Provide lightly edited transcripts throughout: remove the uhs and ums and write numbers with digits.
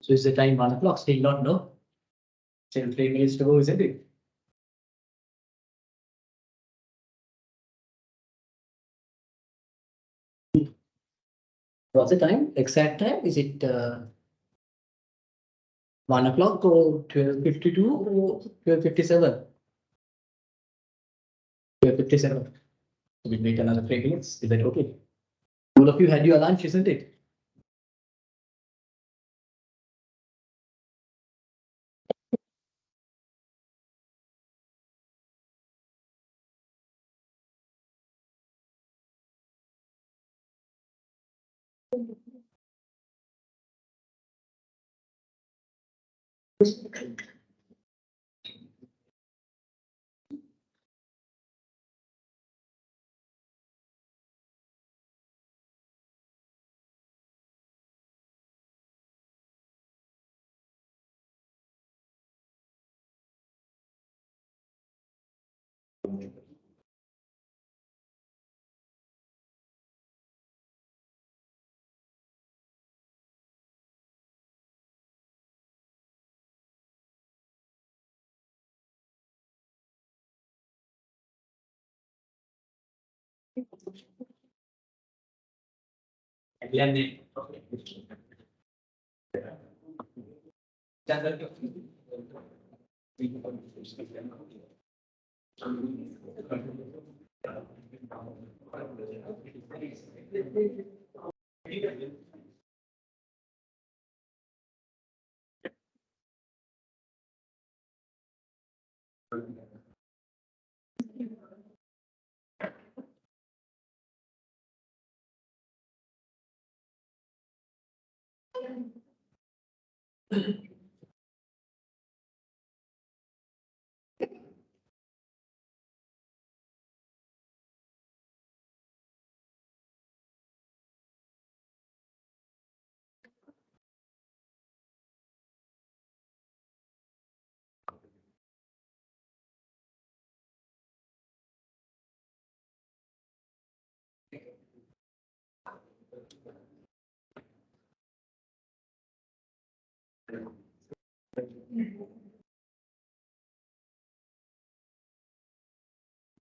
So is the time 1 o'clock? Still not, no? Still 3 minutes to go, isn't it? What's the time? Exact time? Is it 1 o'clock or 12:52 or 12:57? 12:57. So we wait another 3 minutes. Is that okay? All of you had your lunch, isn't it?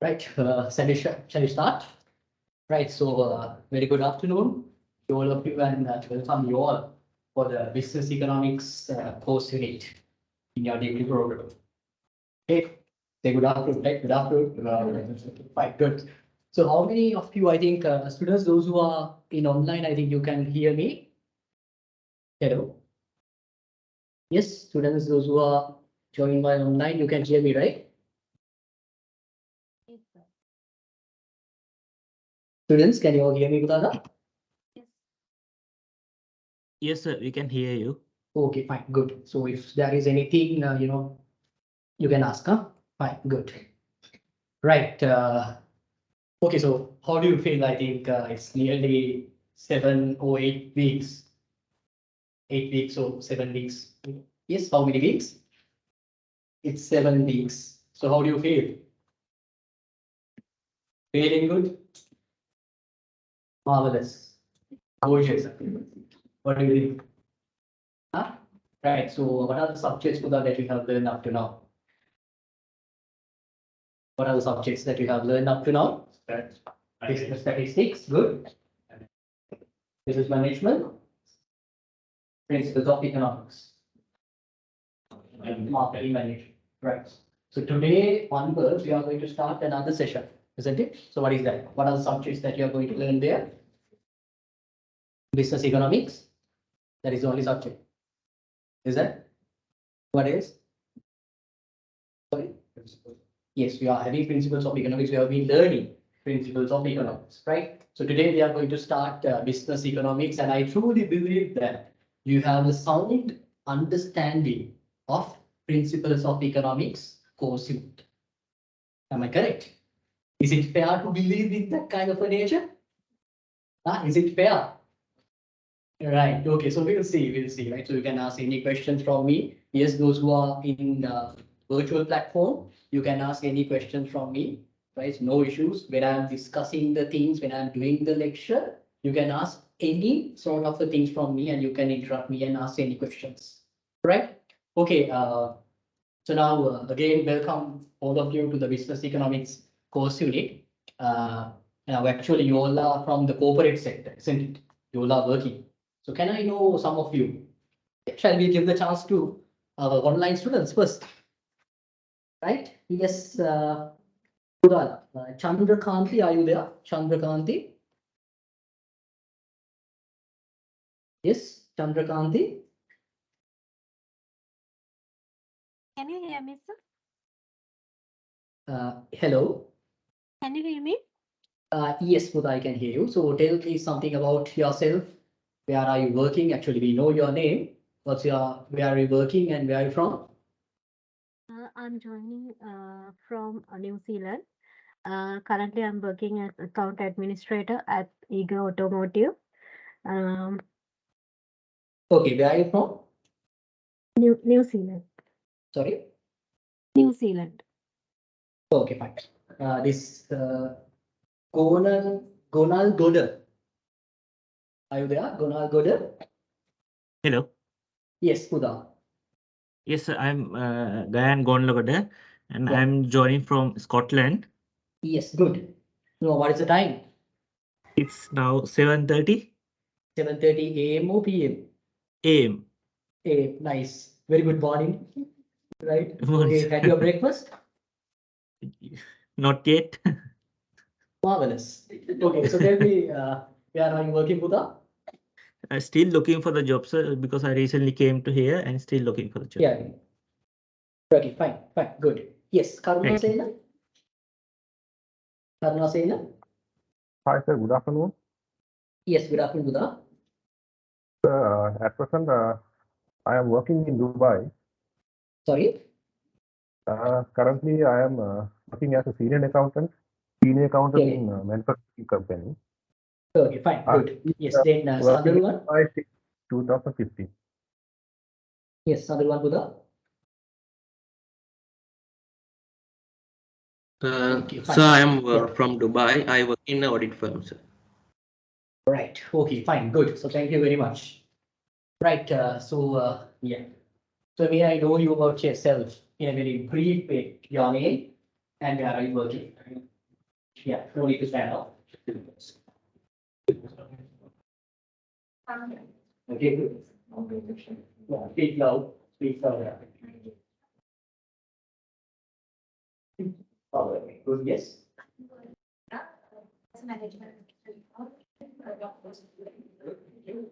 Right, shall we start? Right, so very good afternoon to all of you and welcome you all for the business economics course unit in your degree program. Okay, say good afternoon, right? Good afternoon. Fine, good. So how many of you, I think, students, those who are in online, I think you can hear me? Hello? Yes, students, those who are joining by online, you can hear me, right? Students, can you all hear me, Budada? Yes, sir, we can hear you. Okay, fine, good. So if there is anything, you can ask, huh? Fine, good. Right. Okay, so how do you feel? I think it's nearly 7 or 8 weeks. 8 weeks or 7 weeks. Yes, how many weeks? It's 7 weeks. So how do you feel? Feeling good? Marvelous. Gorgeous. What do you think? Huh? Right. So what are the subjects that you have learned up to now? What are the subjects that you have learned up to now? Business statistics, good. Business management, principles of economics, and marketing management. Right. So today onwards, we are going to start another session, isn't it? So what is that? What are the subjects that you are going to learn there? Business economics. That is the only subject. Is that? What is? Sorry. Yes, we are having principles of economics. We have been learning principles of economics, right? So today we are going to start business economics, and I truly believe that you have a sound understanding of principles of economics course unit. Am I correct? Is it fair to believe in that kind of a nature? Is it fair? Right. Okay. So we'll see. We'll see. Right. So you can ask any questions from me. Yes, those who are in the virtual platform, you can ask any questions from me. Right. No issues. When I'm discussing the things, when I'm doing the lecture, you can ask any sort of the things from me, and you can interrupt me and ask any questions. Right. Okay. So now again, welcome all of you to the business economics course unit. Now actually you all are from the corporate sector, isn't it? You all are working. So can I know some of you? Shall we give the chance to our online students first? Right? Yes, Udala. Chandrakanti, are you there? Chandrakanti? Yes, Chandrakanti. Can you hear me, sir? Hello. Can you hear me? Yes, Buddha, I can hear you. So tell me something about yourself. Where are you working? Actually, we know your name. Where are you working and where are you from? I'm joining from New Zealand. Currently, I'm working as account administrator at Eager Automotive. Okay, where are you from? New Zealand. Sorry. New Zealand. Okay, fine. This Gonal Goder. Are you there? Gonal Goder? Hello. Yes, Buddha. Yes, sir, I'm Gayan Gonlagode, and Yeah. I'm joining from Scotland. Yes, good. No, what is the time? It's now 7:30 7:30 a.m. or p.m. a.m. Nice. Very good morning. Right. Morning, Okay, sir. had your breakfast? Not yet. Marvelous. Okay, so tell me, where are you working, Buddha? I'm still looking for the job, sir, because I recently came to here and still looking for the job. Yeah. Okay, fine, good. Yes, Karuna Thank you. Sena. Karuna Sena. Hi, sir. Good afternoon. Yes, good afternoon, Buddha. At present, I am working in Dubai. Sorry? Currently, I am working as a senior accountant Okay. in a manufacturing company. Okay, fine, good. Yes, then Working other in one? Dubai since 2015. Yes, other one, Buddha. Okay, fine. Sir, I am Yeah. from Dubai. I work in an audit firm, sir. Right. Okay, fine, good. So thank you very much. Right. Yeah. So may I know you about yourself in a very brief way, your name and where are you working? Yeah, no need to stand up. Okay, good. Yeah, speak loud, speak loud. All right, good, yes.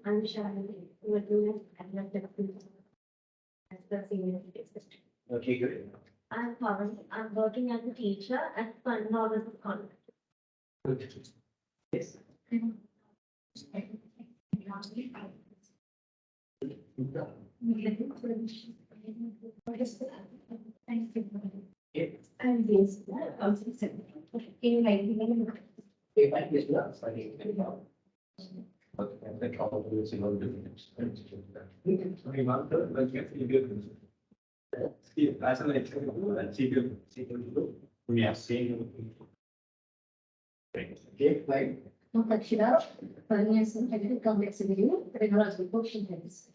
I'm Shalith, working as the senior assistant. Okay, good. I'm working as a teacher at Fund Knowledge College. Good. Yes. I'm based in If I guess not, okay, fine. Takshira, finance and technical complexity, regulatory functions.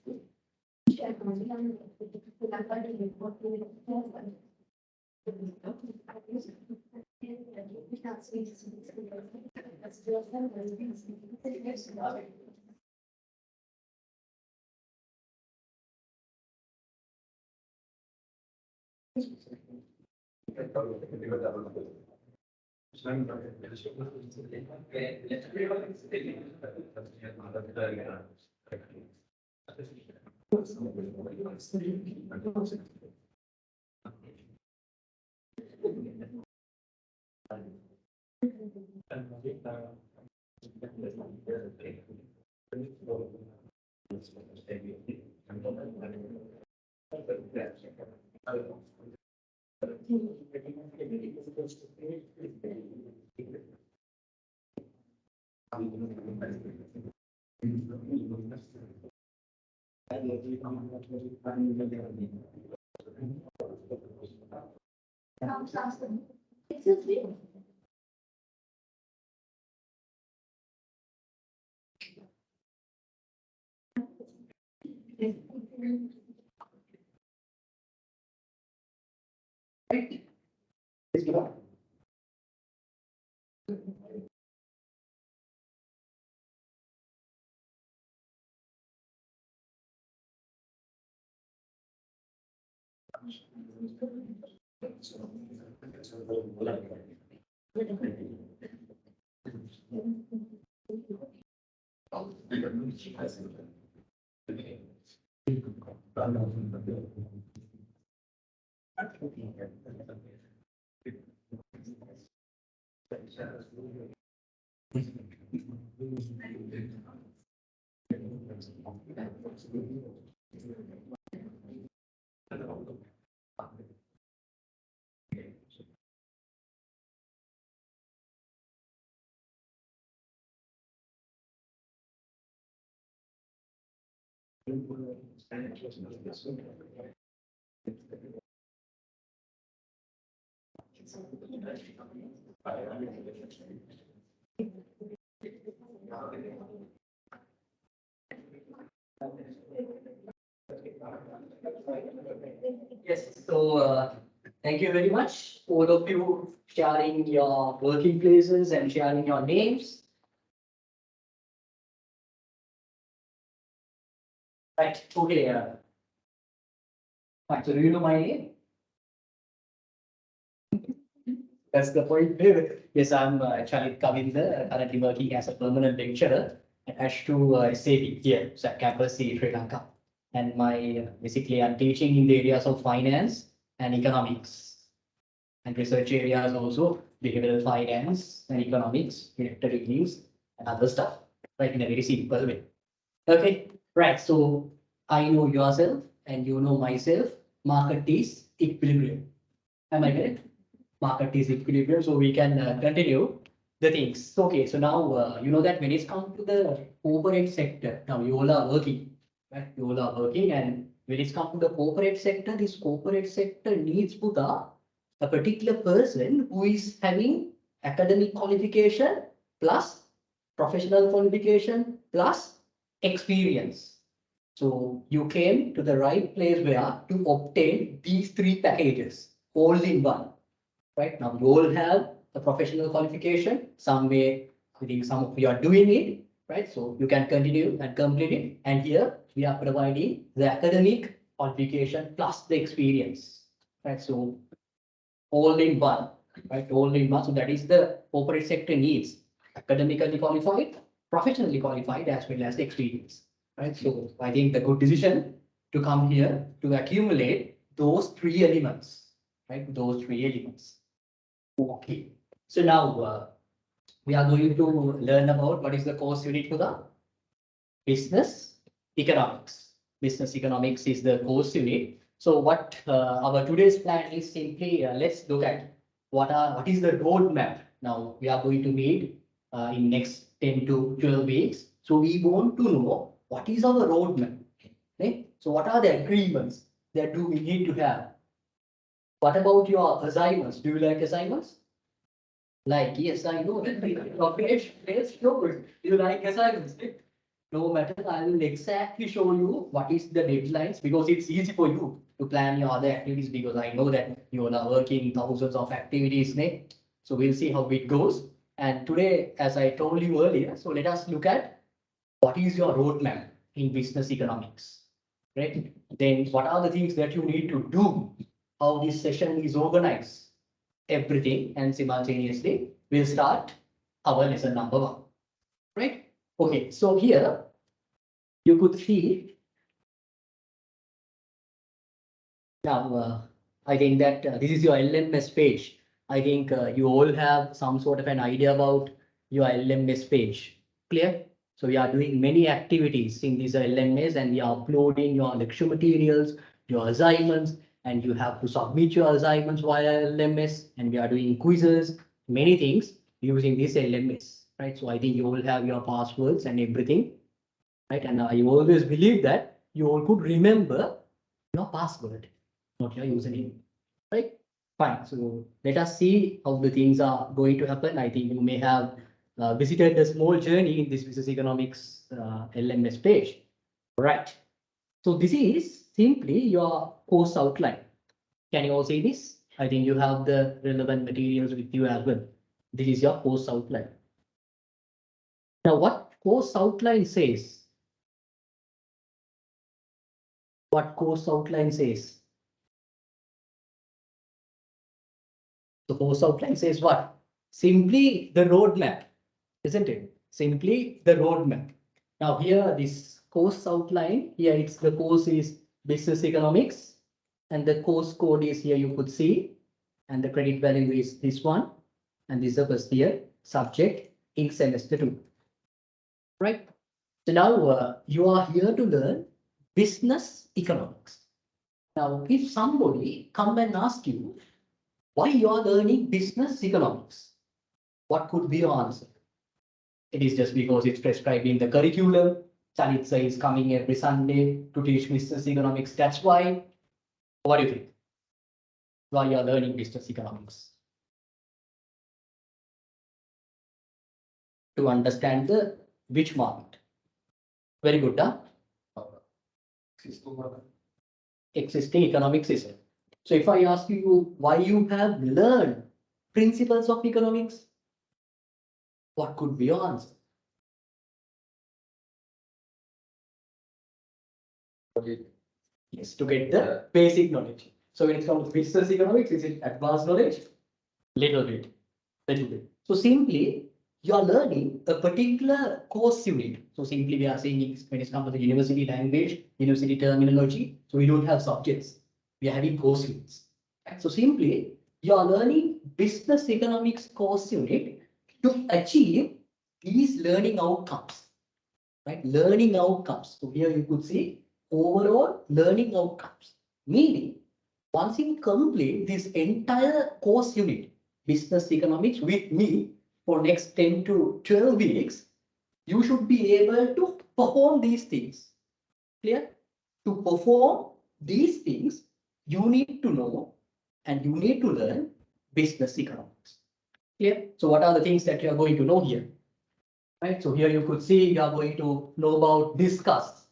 Yes, so thank you very much, all of you sharing your working places and sharing your names. Right, okay. Right, so do you know my name? That's the point. Yes, I'm Chalith Kavinda, currently working as a permanent lecturer attached to SAP here, so at campus C, Sri Lanka. And basically, I'm teaching in the areas of finance and economics. And research areas also, behavioral finance and economics, director reviews, and other stuff, right, in a very simple way. Okay, right. So I know yourself and you know myself. Market is equilibrium. Am I correct? Market is equilibrium. So we can continue the things. Okay, so now you know that when it's come to the corporate sector, now you all are working, right? You all are working, and when it's come to the corporate sector, this corporate sector needs Buddha, a particular person who is having academic qualification plus professional qualification plus experience. So you came to the right place where to obtain these three packages all in one. Right now, you all have a professional qualification. Some way, I think some of you are doing it, right? So you can continue and complete it. And here we are providing the academic qualification plus the experience, right? So all in one, right? All in one. So that is the corporate sector needs: academically qualified, professionally qualified, as well as the experience, right? So I think the good decision to come here to accumulate those three elements, right? Those three elements. Okay. So now we are going to learn about what is the course unit for the business economics. Business economics is the course unit. So what our today's plan is simply let's look at what is the roadmap. Now we are going to meet in next 10 to 12 weeks. So we want to know what is our roadmap. Okay? So what are the agreements that do we need to have? What about your assignments? Do you like assignments? Like, yes, I know that let's show it. You like assignments. No matter, I will exactly show you what is the deadlines because it's easy for you to plan your other activities because I know that you are working thousands of activities. Ne? So we'll see how it goes. And today, as I told you earlier, so let us look at what is your roadmap in business economics, right? Then what are the things that you need to do? How this session is organized? Everything, and simultaneously we'll start our lesson number 1, right? Okay, so here you could see now I think that this is your LMS page. I think you all have some sort of an idea about your LMS page. Clear? So we are doing many activities in this LMS and we are uploading your lecture materials, your assignments, and you have to submit your assignments via LMS, and we are doing quizzes, many things using this LMS, right? So I think you all have your passwords and everything, right? And I always believe that you all could remember your password, not your username, right? Fine. So let us see how the things are going to happen. I think you may have visited a small journey in this business economics LMS page, right? So this is simply your course outline. Can you all see this? I think you have the relevant materials with you as well. This is your course outline. Now, what course outline says? What course outline says? The course outline says what? Simply the roadmap, isn't it? Simply the roadmap. Now here, this course outline, here it's the course is business economics, and the course code is here you could see, and the credit value is this one, and this is the first year subject in semester 2. Right? So now you are here to learn business economics. Now, if somebody come and ask you why you are learning business economics, what could be your answer? It is just because it's prescribed in the curriculum. Chalith is coming every Sunday to teach business economics. That's why. What do you think? Why you are learning business economics? To understand the which market. Very good, huh? Existing economic system. So if I ask you why you have learned principles of economics, what could be your answer? Yes, to get the basic knowledge. So when it comes to business economics, is it advanced knowledge? Little bit. So simply, you are learning a particular course unit. So simply, we are saying when it comes to the university language, university terminology, so we don't have subjects. We are having course units. So simply, you are learning business economics course unit to achieve these learning outcomes. right? Learning outcomes. So here you could see overall learning outcomes, meaning once you complete this entire course unit, business economics with me for next 10 to 12 weeks, you should be able to perform these things. Clear? To perform these things, you need to know and you need to learn business economics. Clear? So what are the things that you are going to know here? Right? So here you could see you are going to know about discuss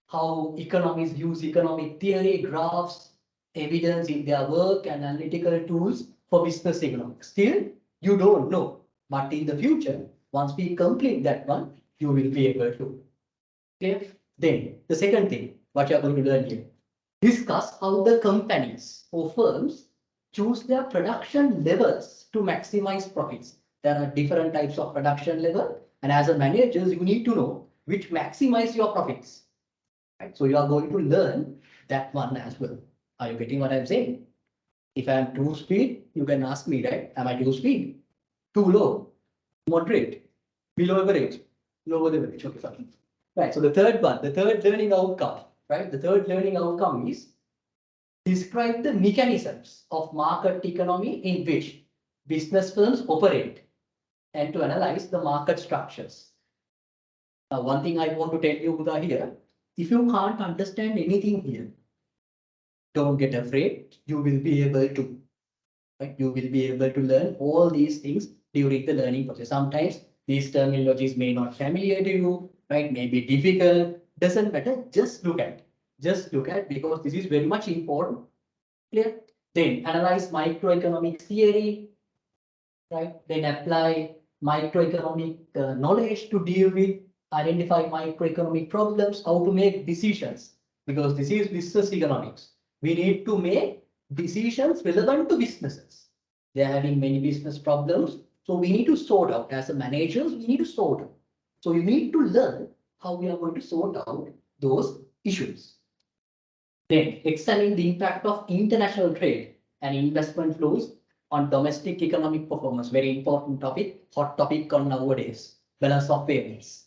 how economists use economic theory, graphs, evidence in their work and analytical tools for business economics. Still, you don't know. But in the future, once we complete that one, you will be able to. Clear? Then the second thing, what you are going to learn here, discuss how the companies or firms choose their production levels to maximize profits. There are different types of production level, and as a manager, you need to know which maximize your profits. Right? So you are going to learn that one as well. Are you getting what I'm saying? If I am too speed, you can ask me, right? Am I too speed? Too low? Moderate? Below average? Lower the average? Okay, fine. Right. So the third one, the third learning outcome, right? The third learning outcome is describe the mechanisms of market economy in which business firms operate and to analyze the market structures. Now, one thing I want to tell you Buddha here, if you can't understand anything here, don't get afraid, you will be able to, right? You will be able to learn all these things during the learning process. Sometimes these terminologies may not familiar to you, right? May be difficult, doesn't matter, just look at. Just look at because this is very much important. Clear? Then analyze microeconomic theory, right? Then apply microeconomic knowledge to deal with, identify microeconomic problems, how to make decisions, because this is business economics. We need to make decisions relevant to businesses. They are having many business problems. So we need to sort out as a managers, we need to sort out. So you need to learn how we are going to sort out those issues. Then examine the impact of international trade and investment flows on domestic economic performance. Very important topic, hot topic on nowadays, balance of payments.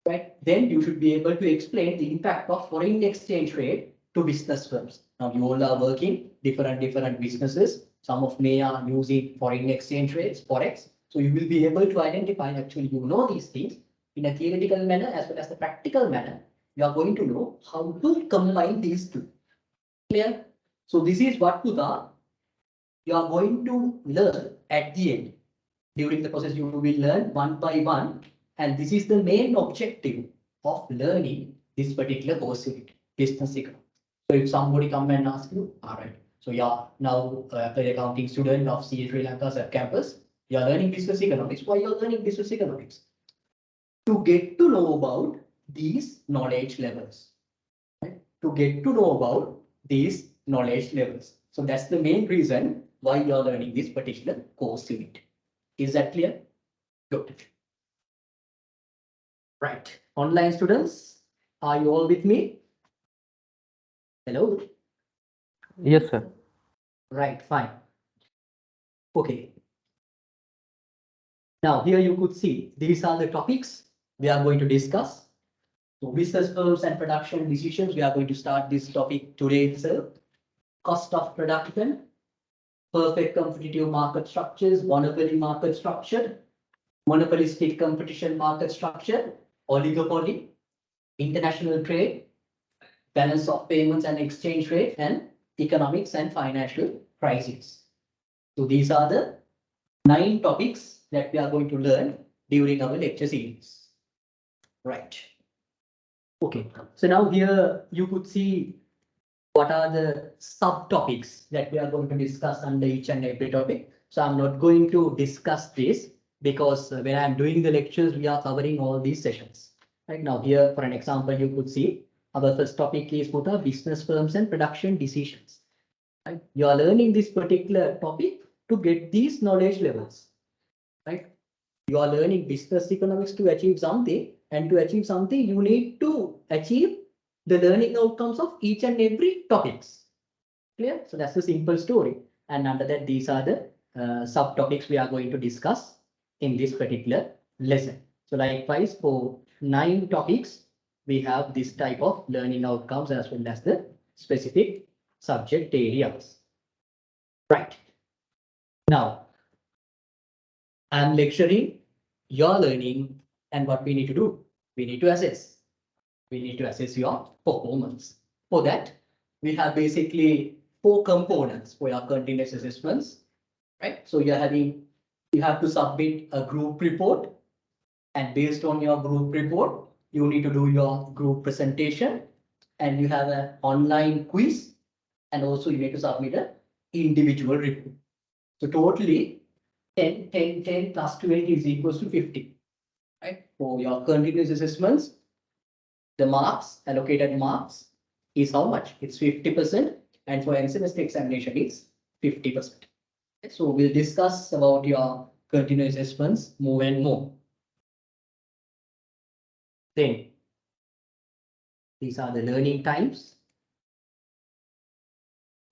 Right? Then you should be able to explain the impact of foreign exchange rate to business firms. Now you all are working different businesses. Some of me are using foreign exchange rates, forex. So you will be able to identify actually you know these things in a theoretical manner as well as the practical manner. You are going to know how to combine these two. Clear? So this is what Buddha you are going to learn at the end. During the process, you will learn one by one. And this is the main objective of learning this particular course unit, business economics. So if somebody come and ask you, all right, so yeah, now the accounting student of CA Sri Lanka's campus, you are learning business economics. Why you are learning business economics? To get to know about these knowledge levels. Right? To get to know about these knowledge levels. So that's the main reason why you are learning this particular course unit. Is that clear? Good. Right. Online students, are you all with me? Hello? Yes, sir. Right, fine. Okay. Now here you could see these are the topics we are going to discuss. So business firms and production decisions, we are going to start this topic today itself. Cost of production, perfect competitive market structures, monopoly market structure, monopolistic competition market structure, oligopoly, international trade, balance of payments and exchange rate, and economics and financial crisis. So these are the 9 topics that we are going to learn during our lecture series. Right. Okay. So now here you could see what are the subtopics that we are going to discuss under each and every topic. So I'm not going to discuss this because when I'm doing the lectures, we are covering all these sessions. Right now here, for an example, you could see our first topic is business firms and production decisions. Right? You are learning this particular topic to get these knowledge levels. Right? You are learning business economics to achieve something, and to achieve something, you need to achieve the learning outcomes of each and every topics. Clear? So that's the simple story. And under that, these are the subtopics we are going to discuss in this particular lesson. So likewise, for 9 topics, we have this type of learning outcomes as well as the specific subject areas. Right. Now, I'm lecturing, you're learning, and what we need to do? We need to assess. We need to assess your performance. For that, we have basically 4 components for your continuous assessments, right? So you have to submit a group report, and based on your group report, you need to do your group presentation, and you have an online quiz, and also you need to submit an individual report. So totally 10, 10, 10 plus 20 is equals to 50, right? For your continuous assessments, the marks, allocated marks is how much? It's 50%, and for end semester examination, it's 50%. So we'll discuss about your continuous assessments more and more. Then, these are the learning times.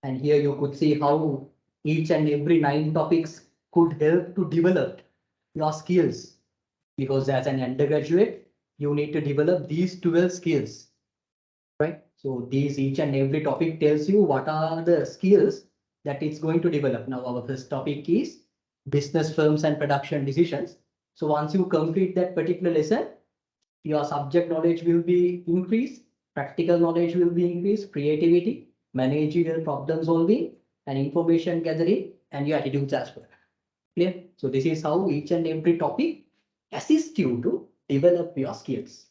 And here you could see how each and every 9 topics could help to develop your skills. Because as an undergraduate, you need to develop these 12 skills, right? So these each and every topic tells you what are the skills that it's going to develop. Now our first topic is business firms and production decisions. So once you complete that particular lesson, your subject knowledge will be increased, practical knowledge will be increased, creativity, managerial problem solving, and information gathering, and your attitudes as well. Clear? So this is how each and every topic assists you to develop your skills.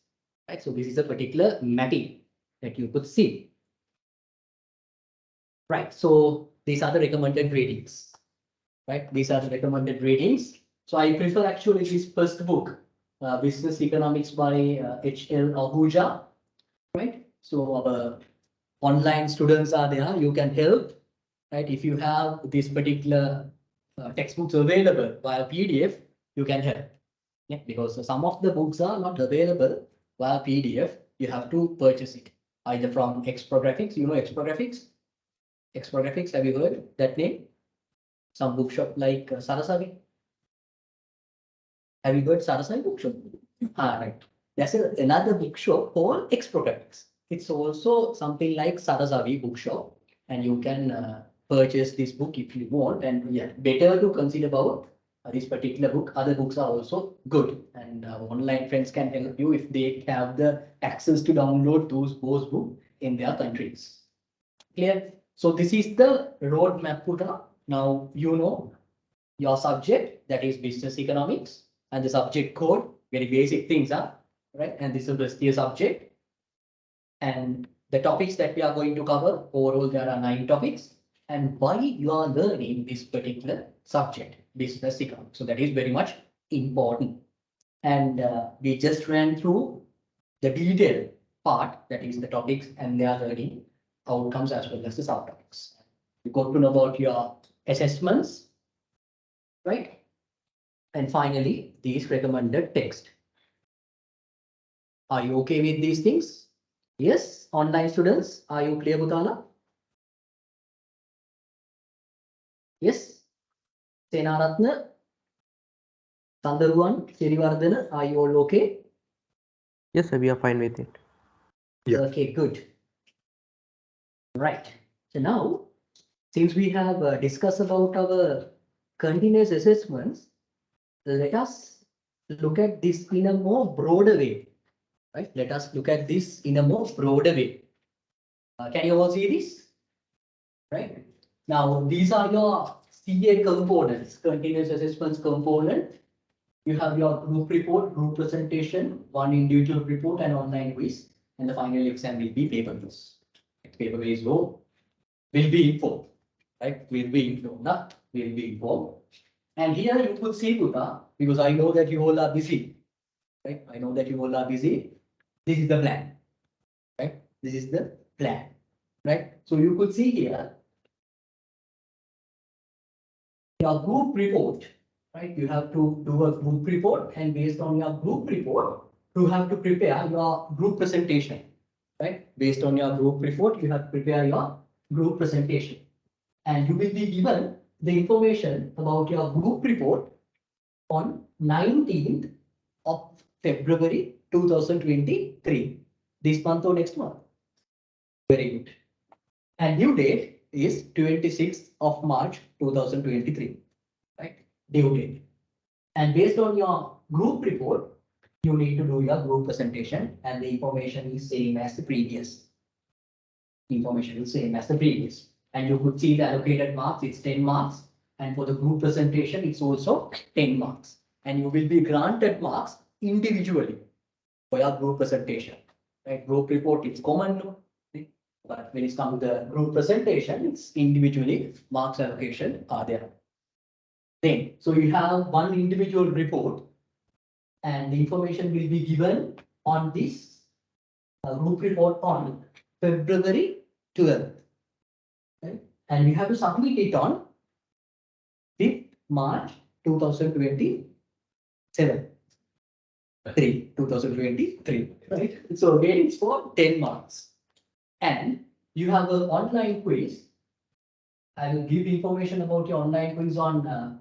Right? So this is a particular mapping that you could see. Right. So these are the recommended ratings. Right. These are the recommended ratings. So I prefer actually this first book, Business Economics by H.L. Ahuja. Right. So our online students are there. You can help. Right. If you have this particular textbooks available via PDF, you can help. Yeah, because some of the books are not available via PDF. You have to purchase it either from Exprographics. You know Exprographics? Exprographics, have you heard that name? Some bookshop like Saraswati. Have you heard Saraswati bookshop? Right. There's another bookshop called Exprographics. It's also something like Saraswati bookshop, and you can purchase this book if you want. And yeah, better to consider about this particular book. Other books are also good, and online friends can help you if they have the access to download those books in their countries. Clear? So this is the roadmap Puta. Now you know your subject, that is business economics, and the subject code, very basic things are right. And this is the STS subject. And the topics that we are going to cover, overall there are 9 topics, and why you are learning this particular subject, business economics. So that is very much important. And we just ran through the detailed part, that is the topics and their learning outcomes as well as the subtopics. You got to know about your assessments, right? And finally, these recommended text. Are you okay with these things? Yes, online students, are you clear, Butala? Yes. Senaratna, Sandaruan, Sirivardhana, are you all okay? Yes, sir, we are fine with it. Yeah. Okay, good. Right. So now, since we have discussed about our continuous assessments, let us look at this in a more broader way. Right? Let us look at this in a more broader way. Can you all see this? Right. Now, these are your CA components, continuous assessments component. You have your group report, group presentation, one individual report, and online quiz, and the final exam will be paper-based. Paper-based will be informed, right? Will be informed, not will be informed. And here you could see Buddha, because I know that you all are busy, right? I know that you all are busy. This is the plan, right? This is the plan, right? So you could see here your group report, right? You have to do a group report, and based on your group report, you have to prepare your group presentation, right? Based on your group report, you have to prepare your group presentation, and you will be given the information about your group report on 19th of February 2023. This month or next month? Very good. And due date is 26th of March 2023, right? Due date. And based on your group report, you need to do your group presentation, and the information is same as the previous. Information is same as the previous. And you could see the allocated marks, it's 10 marks. And for the group presentation, it's also 10 marks. And you will be granted marks individually for your group presentation. Right? Group report is common, no? But when it comes to the group presentation, it's individually marks allocation are there. Then, so you have one individual report, and the information will be given on this group report on February 12th. Right? And you have to submit it on 5th March 2027. 2023, right? So again, it's for 10 marks. And you have an online quiz. I will give information about your online quiz on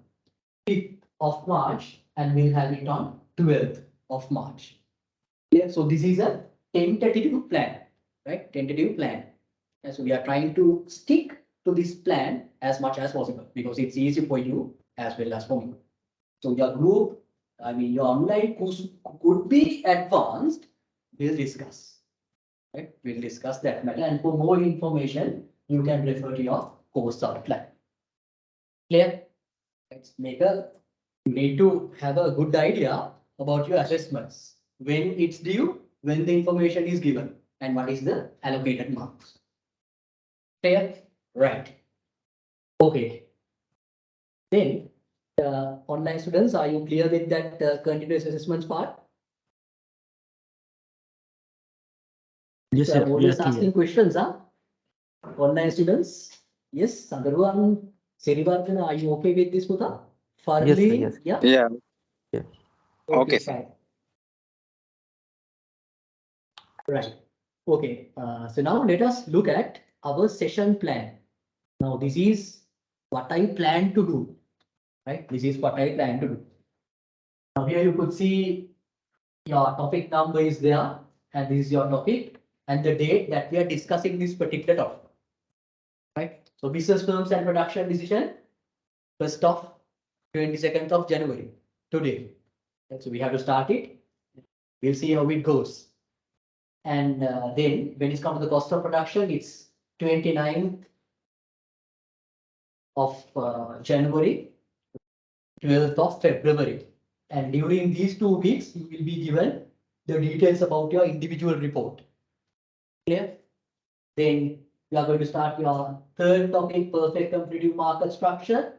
5th of March, and we'll have it on 12th of March. Yeah, so this is a tentative plan, right? Tentative plan. And so we are trying to stick to this plan as much as possible because it's easy for you as well as for me. So your group, I mean, your online course could be advanced. We'll discuss, right? We'll discuss that matter. And for more information, you can refer to your course outline. Clear? Let's make a, you need to have a good idea about your assessments. When it's due, when the information is given, and what is the allocated marks. Clear? Right. Okay. Then, online students, are you clear with that continuous assessments part? Yes, So sir. I'm We are always clear. asking questions, huh? Online students? Yes, Sandaruan, Serivardhana, are you okay with this, Muta? Farli, Yes, sir, yes. yeah? Yeah. Yeah. Okay, sir. Fine. Right. Okay. So now let us look at our session plan. Now this is what I plan to do. Right? This is what I plan to do. Now here you could see your topic number is there, and this is your topic and the date that we are discussing this particular topic. Right? So business terms and production decision, 1st of 22nd of January, today. And so we have to start it. We'll see how it goes. And then when it comes to the cost of production, it's 29th of January, 12th of February. And during these 2 weeks, you will be given the details about your individual report. Clear? Then you are going to start your third topic, perfect competitive market structure.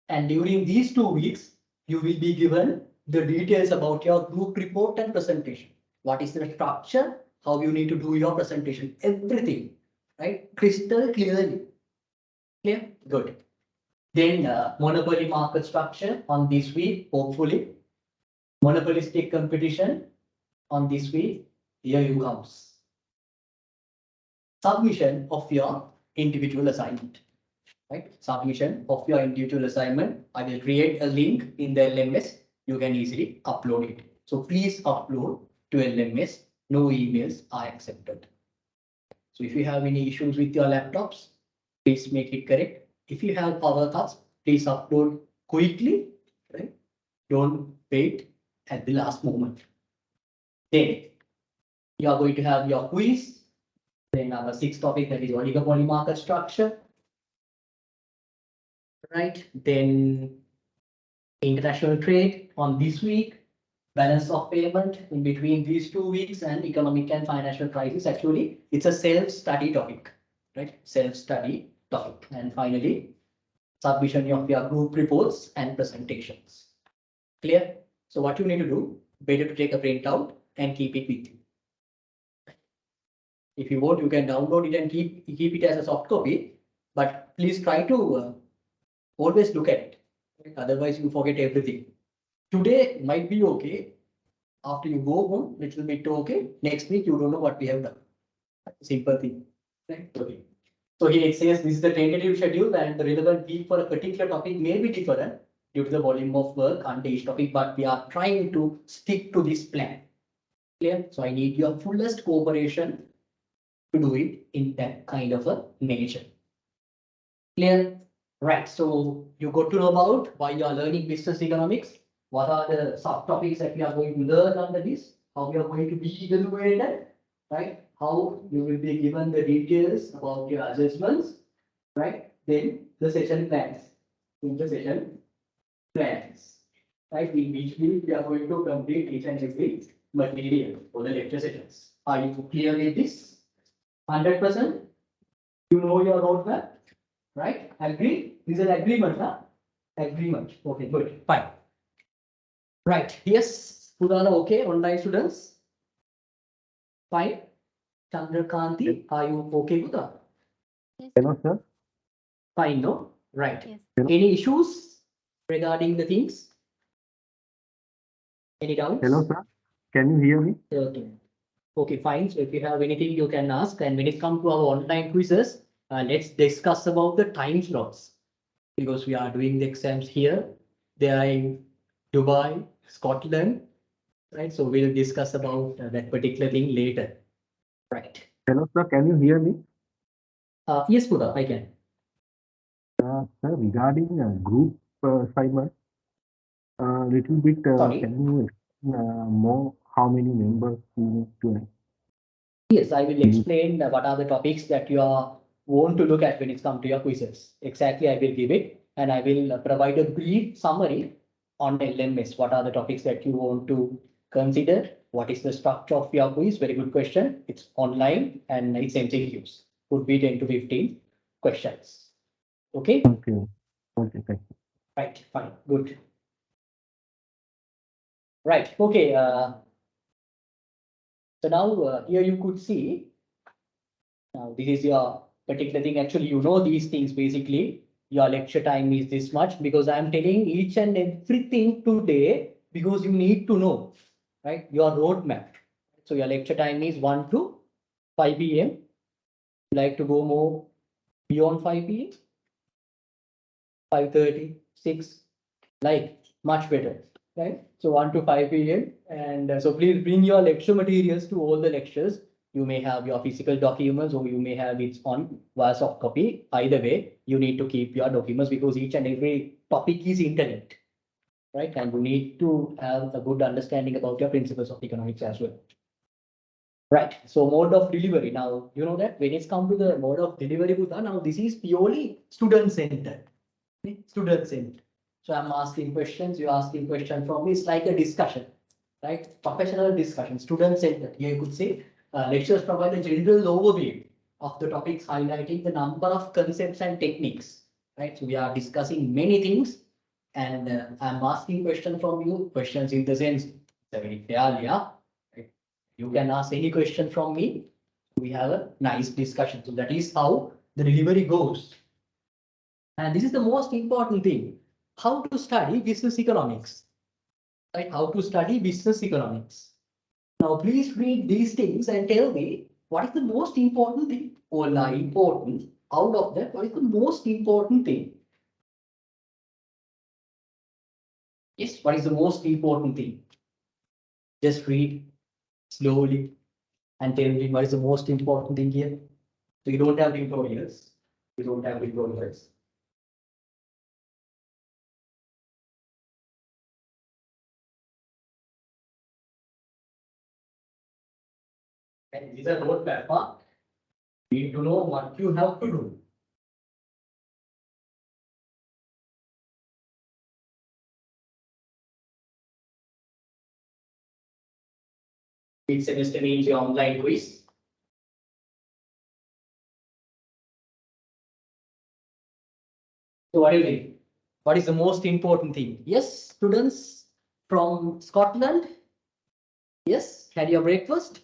And during these 2 weeks, you will be given the details about your group report and presentation. What is the structure? How you need to do your presentation? Everything, right? Crystal clearly. Clear? Good. Then monopoly market structure on this week, hopefully. Monopolistic competition on this week. Here you comes. Submission of your individual assignment. Right? Submission of your individual assignment. I will create a link in the LMS. You can easily upload it. So please upload to LMS. No emails are accepted. So if you have any issues with your laptops, please make it correct. If you have power cuts, please upload quickly. Right? Don't wait at the last moment. Then you are going to have your quiz. Then our 6th topic, that is oligopoly market structure. Right. Then international trade on this week. Balance of payment in between these 2 weeks and economic and financial crisis. Actually, it's a self-study topic, right? Self-study topic. And finally, submission of your group reports and presentations. Clear? So what you need to do, better to take a printout and keep it with you. If you want, you can download it and keep it as a soft copy, but please try to always look at it. Otherwise, you forget everything. Today might be okay. After you go home, little bit okay. Next week, you don't know what we have done. Simple thing. Right? Okay. So here it says this is the tentative schedule, and the relevant week for a particular topic may be different due to the volume of work under each topic, but we are trying to stick to this plan. Clear? So I need your fullest cooperation to do it in that kind of a nature. Clear? Right. So you got to know about why you are learning business economics. What are the subtopics that we are going to learn under this? How we are going to be evaluated, right? How you will be given the details about your assessments, right? Then the session plans. In the session plans, right? In which we are going to complete each and every material for the lecture sessions. Are you clear with this? 100%? You know your roadmap, right? Agree? This is an agreement, huh? Agreement. Okay, good. Fine. Right. Yes, Pudana, okay. Online students. Fine. Chandrakanti, are you okay with that? Hello, sir. Fine, no? Right. Yes. Any issues regarding the things? Any doubts? Hello, sir. Can you hear me? Okay. Okay, fine. So if you have anything, you can ask. And when it comes to our online quizzes, let's discuss about the time slots, because we are doing the exams here. They are in Dubai, Scotland, right? So we'll discuss about that particular thing later. Right. Hello, sir. Can you hear me? Yes, Pudha, I can. Sir, regarding group assignment, little bit, Sorry. can you explain more how many members we need to have? Yes, I will explain what are the topics that you are want to look at when it comes to your quizzes. Exactly, I will give it, and I will provide a brief summary on LMS. What are the topics that you want to consider? What is the structure of your quiz? Very good question. It's online and it's MCQs. Could be 10 to 15 questions. Okay. Okay. Okay, thank you. Right. Fine. Good. Right. Okay. So now here you could see. Now this is your particular thing. Actually, you know these things basically. Your lecture time is this much because I am telling each and everything today because you need to know, right? Your roadmap. So your lecture time is 1 to 5 p.m. Like to go more beyond 5 p.m. 5:30, 6, like much better, right? So 1 to 5 p.m. And so please bring your lecture materials to all the lectures. You may have your physical documents or you may have it on via soft copy. Either way, you need to keep your documents because each and every topic is internet, right? And you need to have a good understanding about your principles of economics as well. Right. So mode of delivery. Now, you know that when it's come to the mode of delivery, Buddha, now this is purely student centered. Student centered. So I'm asking questions, you're asking questions from me. It's like a discussion, right? Professional discussion, student centered. Here you could say lectures provide a general overview of the topics, highlighting the number of concepts and techniques, right? So we are discussing many things and I'm asking questions from you, questions in the sense, yeah. You can ask any question from me. We have a nice discussion. So that is how the delivery goes. And this is the most important thing. How to study business economics. Right? How to study business economics. Now, please read these things and tell me what is the most important thing or important out of that. What is the most important thing? Yes, what is the most important thing? Just read slowly and tell me what is the most important thing here. So you don't have tutorials. You don't have tutorials. And these are roadmap. Huh? You need to know what you have to do. Each semester means your online quiz. So what do you think? What is the most important thing? Yes, students from Scotland. Yes, had your breakfast?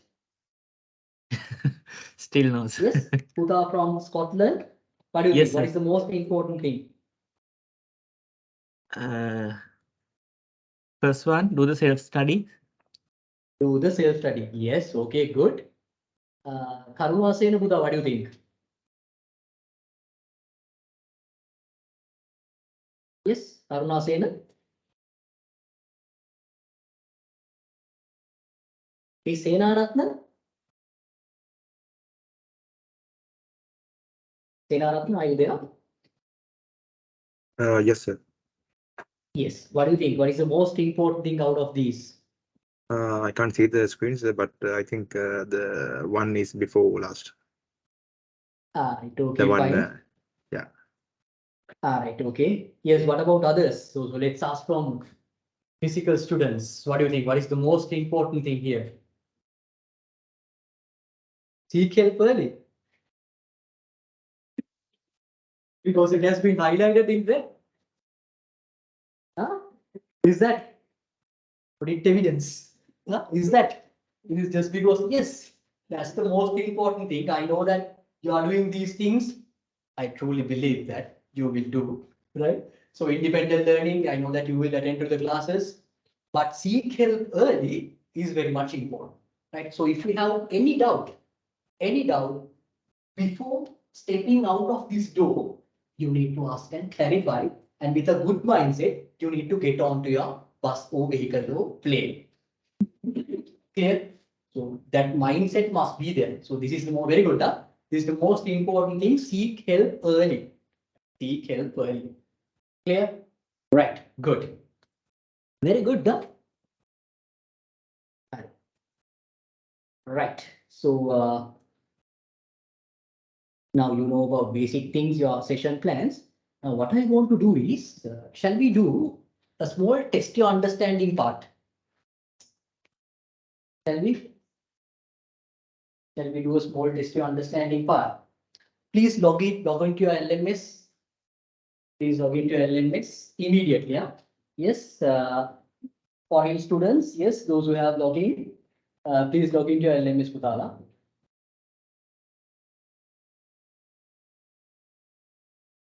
Still no, sir. Yes, Huda from Scotland. What do you Yes, think? What sir. is the most important thing? First one, do the self-study. Do the self-study. Yes, okay, good. Karuna Sen, Huda, what do you think? Yes, Karuna Sen. Is Senaratna? Senaratna, are you there? Yes, sir. Yes. What do you think? What is the most important thing out of these? I can't see the screens, but I think the one is before last. Right, okay, The one, fine. yeah. Right, okay. Yes, what about others? So let's ask from physical students. What do you think? What is the most important thing here? Seek help early. Because it has been highlighted in there. Huh? Is that predict evidence? Huh? Is that? It is just because, yes, that's the most important thing. I know that you are doing these things. I truly believe that you will do, right? So independent learning, I know that you will attend to the classes, but seek help early is very much important, right? So if you have any doubt, before stepping out of this door, you need to ask and clarify. And with a good mindset, you need to get onto your bus or vehicle or plane. Clear? So that mindset must be there. So this is the more very good. Huh? This is the most important thing. Seek help early. Seek help early. Clear? Right. Good. Very good. Huh? Right. So now you know about basic things, your session plans. Now what I want to do is, shall we do a small test your understanding part? Shall we? Shall we do a small test your understanding part? Please log into your LMS. Please log into your LMS immediately. Yeah? Yes. For students, yes, those who have logged in, please log into your LMS Putala.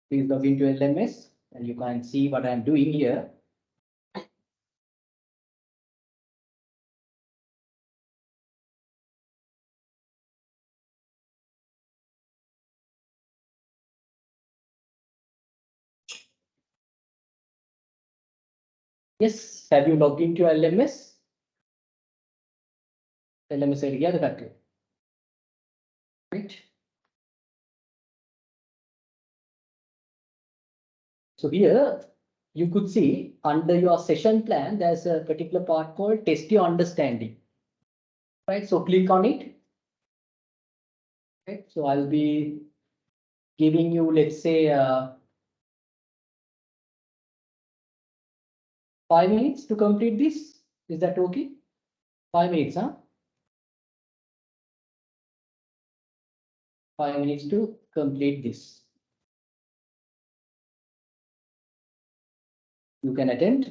Please log into LMS and you can see what I'm doing here. Yes, have you logged into your LMS? LMS area the country. Right. So here you could see under your session plan, there's a particular part called test your understanding. Right. So click on it. Right. So I'll be giving you, let's say, 5 minutes to complete this. Is that okay? 5 minutes, huh? 5 minutes to complete this. You can attempt.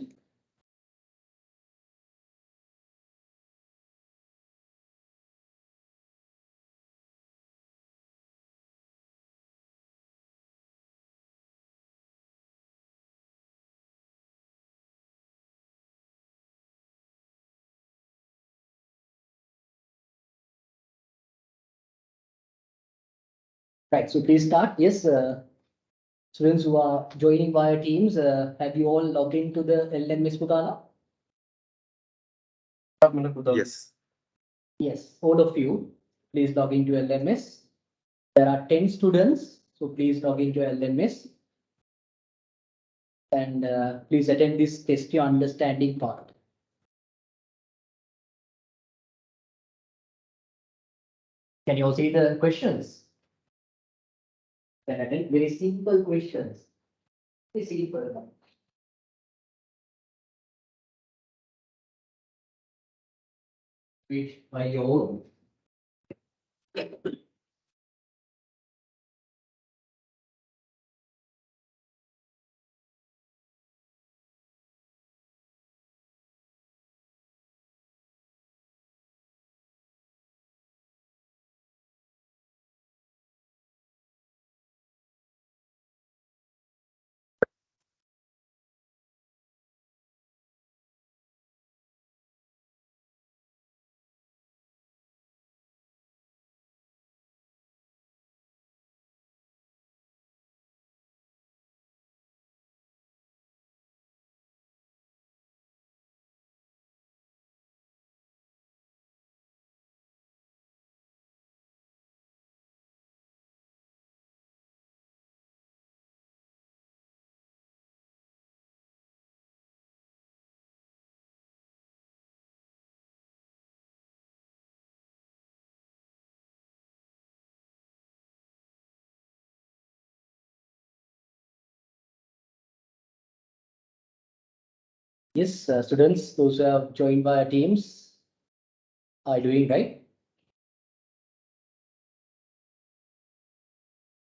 Right. So please start. Yes. Students who are joining via Teams, have you all logged into the LMS Putala? Yes. Yes, all of you, please log into LMS. There are 10 students, so please log into LMS. And please attend this test your understanding part. Can you all see the questions? Then attend very simple questions. Very simple. Which by your own. Yes, students, those who have joined via Teams are doing right.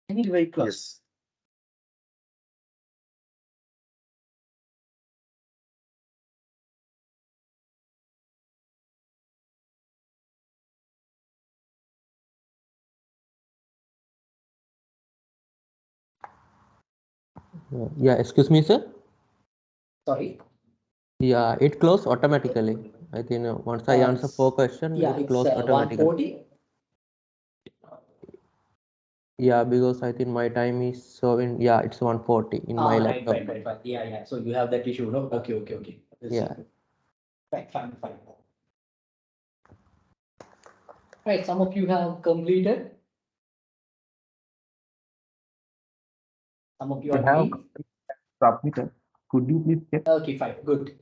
I think very close. Yes. Yeah, excuse me, sir. Sorry. Yeah, it closed automatically. I think once I answer It's- 4 questions, Yeah, it it's closed automatically. 140. Yeah, because I think my time is showing. Yeah, it's 140 in my Right, laptop. right. Yeah, yeah. So you have that issue, no? Okay. Let's Yeah. see. Right, fine. Right, some of you have completed. Some of you are have doing. submitted. Could you please check? Okay, fine, good.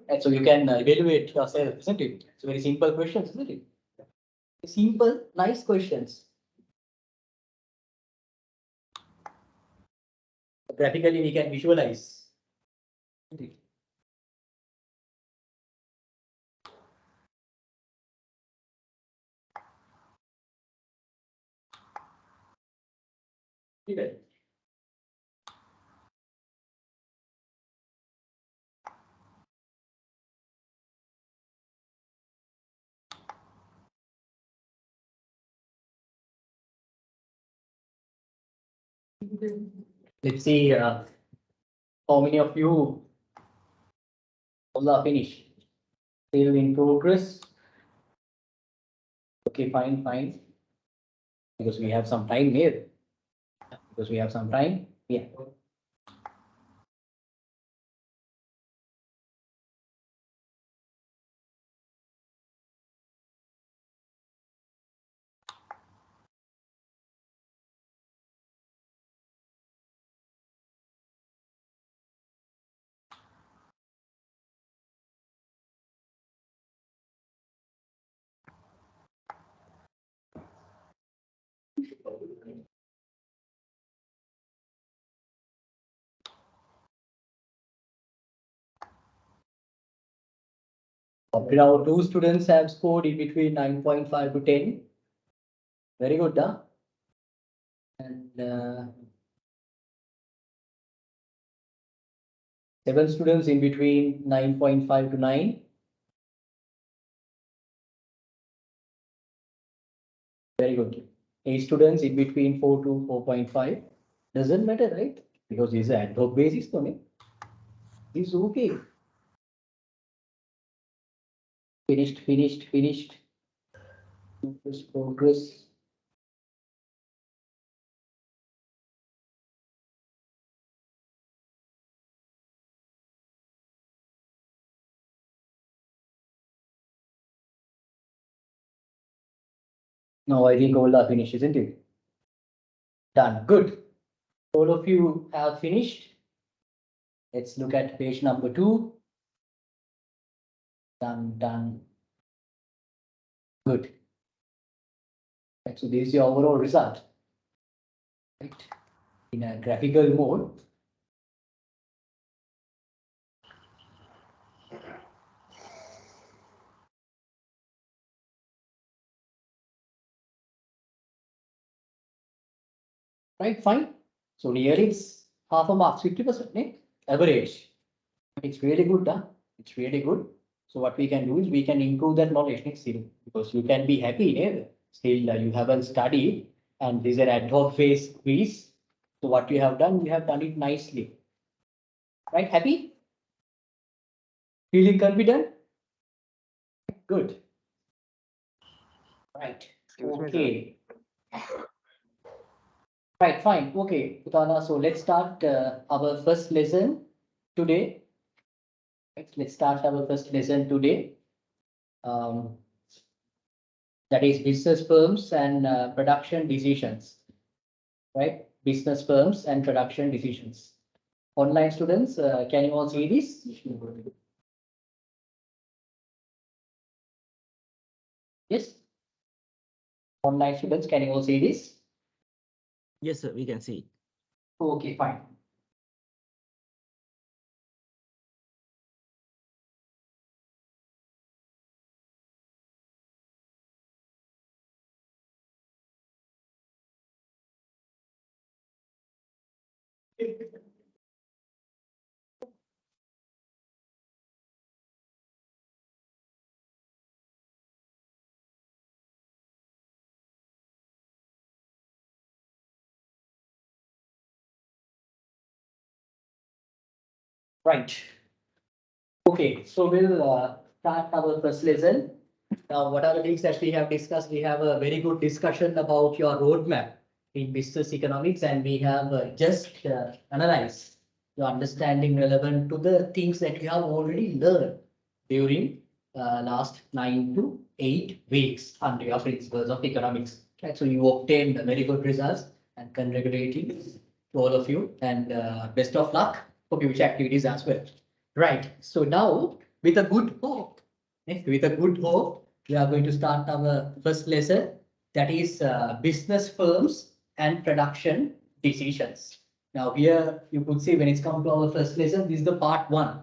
And so you can evaluate yourself, isn't it? It's very simple questions, isn't it? Simple, nice questions. Graphically, we can visualize. Isn't it? Right. Let's see how many of you all are finished. Still in progress. Okay, fine. Because we have some time here. Because we have some time. Yeah. Now, two students have scored in between 9.5 to 10. Very good, huh? And 7 students in between 9.5 to 9. Very good. 8 students in between 4 to 4.5. Doesn't matter, right? Because it's an ad hoc basis for me. It's okay. Finished. Progress. Now I think all are finished, isn't it? Done. Good. All of you have finished. Let's look at page number 2. Done. Good. Right, so this is your overall result. Right. In a graphical mode. Right, fine. So nearly it's half a mark, 50%, average. It's really good, huh? It's really good. So what we can do is we can improve that knowledge next year because you can be happy, still you haven't studied and this is an ad hoc phase quiz. So what you have done it nicely. Right, happy? Feeling confident? Good. Right. Excuse me, sir. Okay. Right, fine. Okay, Utana. So let's start our first lesson today. Right, let's start our first lesson today. That is business firms and production decisions. right? Business firms and production decisions. Online students, can you all see this? Yes. Online students, can you all see this? Yes, sir, we can see. Okay, fine. Right. Okay, so we'll start our first lesson. Now, what are the things that we have discussed? We have a very good discussion about your roadmap in business economics, and we have just analyzed your understanding relevant to the things that you have already learned during last 9 to 8 weeks under your principles of economics. Right, so you obtained very good results, and congratulations to all of you, and best of luck for future activities as well. Right, so now with a good hope, with a good hope, we are going to start our first lesson, that is business firms and production decisions. Now here you could see, when it's come to our first lesson, this is the part 1,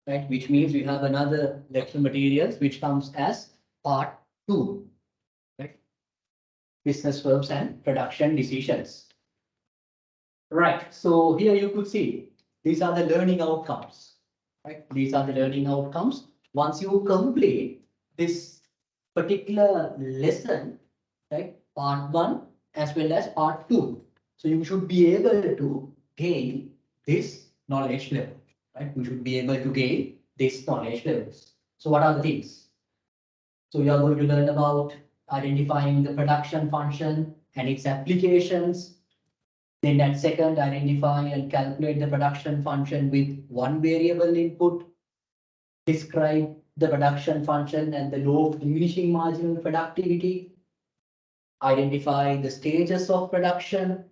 right? Which means we have another lecture materials which comes as part 2, right? Business firms and production decisions. Right, so here you could see, these are the learning outcomes, right? These are the learning outcomes. Once you complete this particular lesson, right, part 1 as well as part 2, so you should be able to gain this knowledge level, right? You should be able to gain this knowledge levels. So what are the things? So you are going to learn about identifying the production function and its applications. Then at second, identify and calculate the production function with one variable input. Describe the production function and the law of diminishing marginal productivity. Identify the stages of production.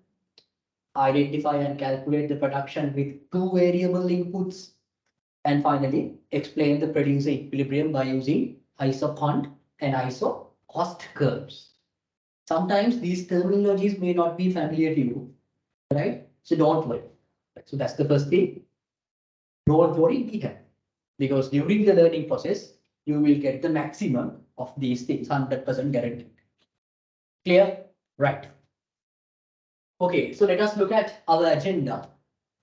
Identify and calculate the production with two variable inputs. And finally, explain the producer equilibrium by using ISO-Hunt and ISO-Cost curves. Sometimes these terminologies may not be familiar to you, right? So don't worry. So that's the first thing. Don't worry, be happy. Because during the learning process, you will get the maximum of these things, 100% guaranteed. Clear? Right. Okay, so let us look at our agenda.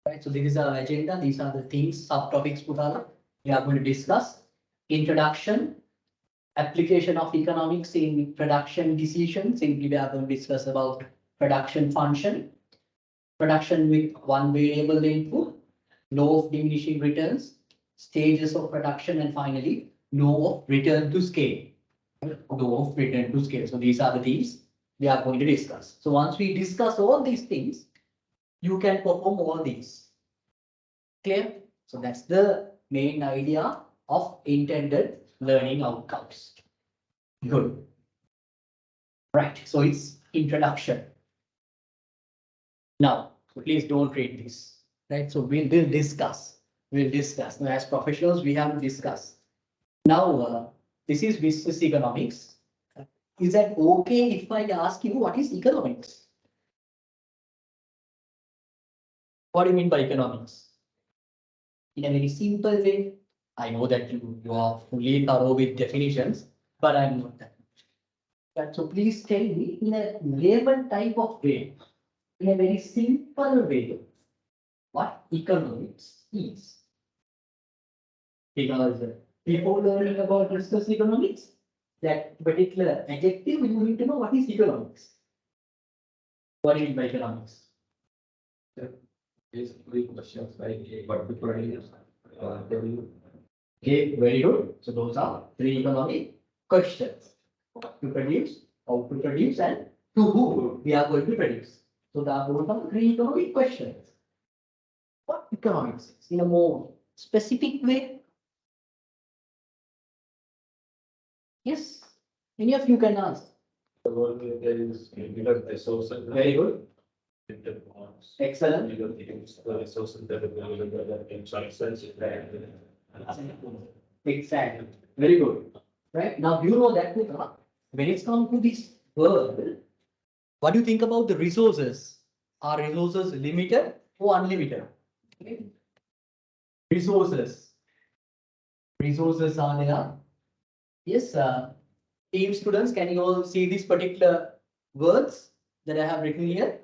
Right, so this is our agenda. These are the things, subtopics we are going to discuss. Introduction, application of economics in production decisions. Simply we are going to discuss about production function, production with one variable input, law of diminishing returns, stages of production, and finally, law of return to scale. Law of return to scale. So these are the things we are going to discuss. So once we discuss all these things, you can perform all these. Clear? So that's the main idea of intended learning outcomes. Good. Right. So it's introduction. Now, please don't read this. Right. So we'll discuss. We'll discuss. Now, as professionals, we have to discuss. Now, this is business economics. Is that okay if I ask you what is economics? What do you mean by economics? In a very simple way, I know that you are fully thorough with definitions, but I'm not that much. So please tell me in a layman type of way, in a very simple way, what economics is. Because before learning about business economics, that particular adjective, you need to know what is economics. What do you mean by economics? Basically, questions like what to produce, Okay, very good. So those are 3 economic questions. What to produce, how to produce, and to whom we are going to produce. So those are 3 economic questions. What economics is in a more specific way? Yes, many of you can answer. the world there is because the social. Very good. Excellent. Exactly. Very good. Right now, you know that when it's come to this world, what do you think about the resources? Are resources limited or unlimited? Okay. Resources. Resources are there. Yes, team students, can you all see these particular words that I have written here?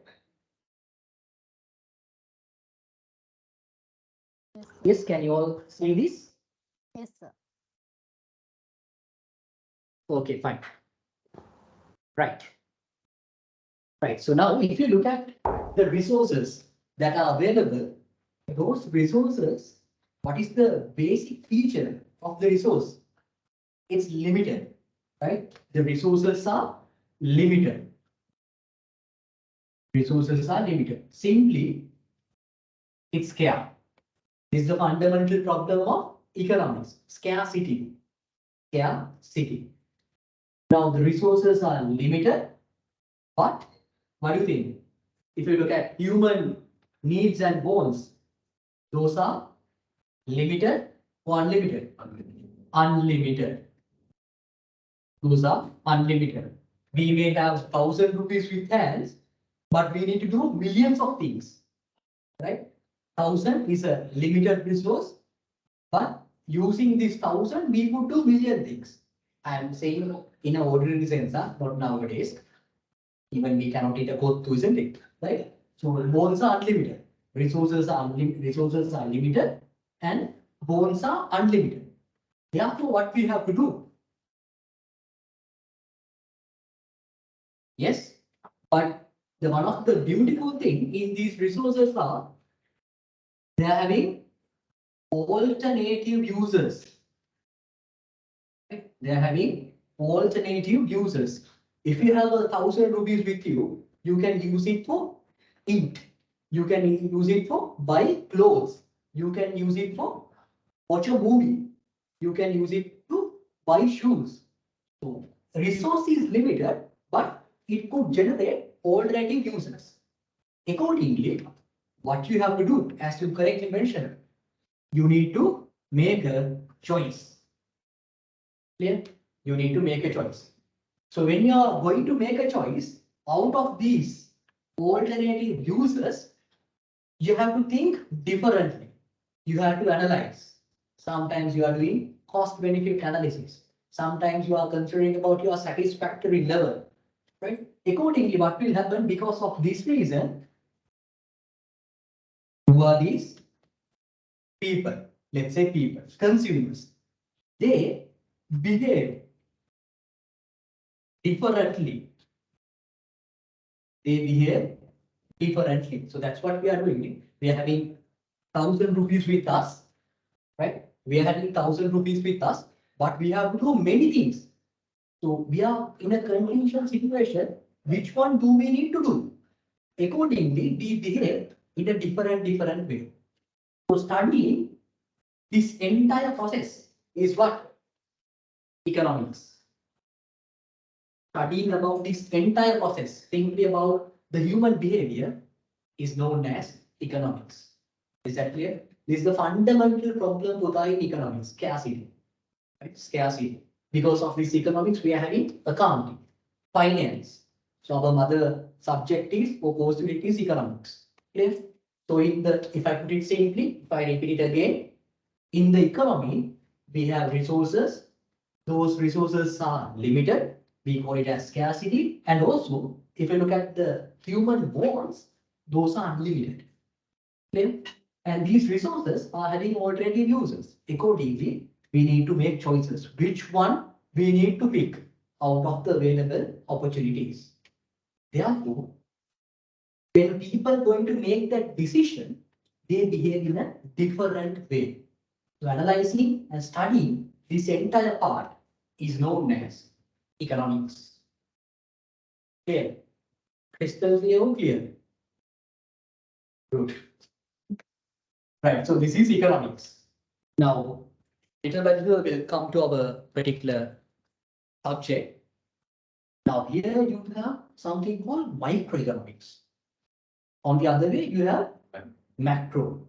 Yes, sir. Yes, can you all see this? Yes, sir. Okay, fine. Right. Right. So now if you look at the resources that are available, those resources, what is the basic feature of the resource? It's limited, right? The resources are limited. Resources are limited. Simply, it's scarce. This is the fundamental problem of economics. Scarcity. Scarcity. Now the resources are limited, but what do you think? If you look at human needs and wants, those are limited or unlimited? Unlimited. Those are unlimited. We may have 1,000 rupees with hands, but we need to do millions of things, right? 1,000 is a limited resource, but using this 1,000, we could do million things. I am saying in an ordinary sense, not nowadays. Even we cannot eat a kottu, isn't it? Right? So bones are unlimited. Resources are limited, and bones are unlimited. Therefore, what we have to do? Yes, but one of the beautiful thing in these resources are they are having alternative uses. Right? They are having alternative uses. If you have 1,000 rupees with you, you can use it for eat. You can use it for buy clothes. You can use it for watch a movie. You can use it to buy shoes. So resource is limited, but it could generate alternative uses. Accordingly, what you have to do, as you correctly mentioned, you need to make a choice. Clear? You need to make a choice. So when you are going to make a choice out of these alternative uses, you have to think differently. You have to analyze. Sometimes you are doing cost benefit analysis. Sometimes you are considering about your satisfactory level, right? Accordingly, what will happen because of this reason, who are these people? Let's say people, consumers. They behave differently. They behave differently. So that's what we are doing. We are having 1,000 rupees with us, right? We are having 1,000 rupees with us, but we have to do many things. So we are in a confusion situation. Which one do we need to do? Accordingly, we behave in a different way. So studying this entire process is what? Economics. Studying about this entire process, simply about the human behavior, is known as economics. Is that clear? This is the fundamental problem with economics, scarcity. Right? Scarcity. Because of this economics, we are having accounting, finance. So our mother subject is or course unit is economics. Clear? So if I put it simply, if I repeat it again, in the economy, we have resources. Those resources are limited. We call it as scarcity. And also, if you look at the human wants, those are unlimited. Clear? And these resources are having alternative uses. Accordingly, we need to make choices. Which one we need to pick out of the available opportunities. Therefore, when people are going to make that decision, they behave in a different way. So analyzing and studying this entire part is known as economics. Clear? Crystal clear or clear? Good. Right, so this is economics. Now, little by little we'll come to our particular subject. Now here you have something called microeconomics. On the other way, you have macro.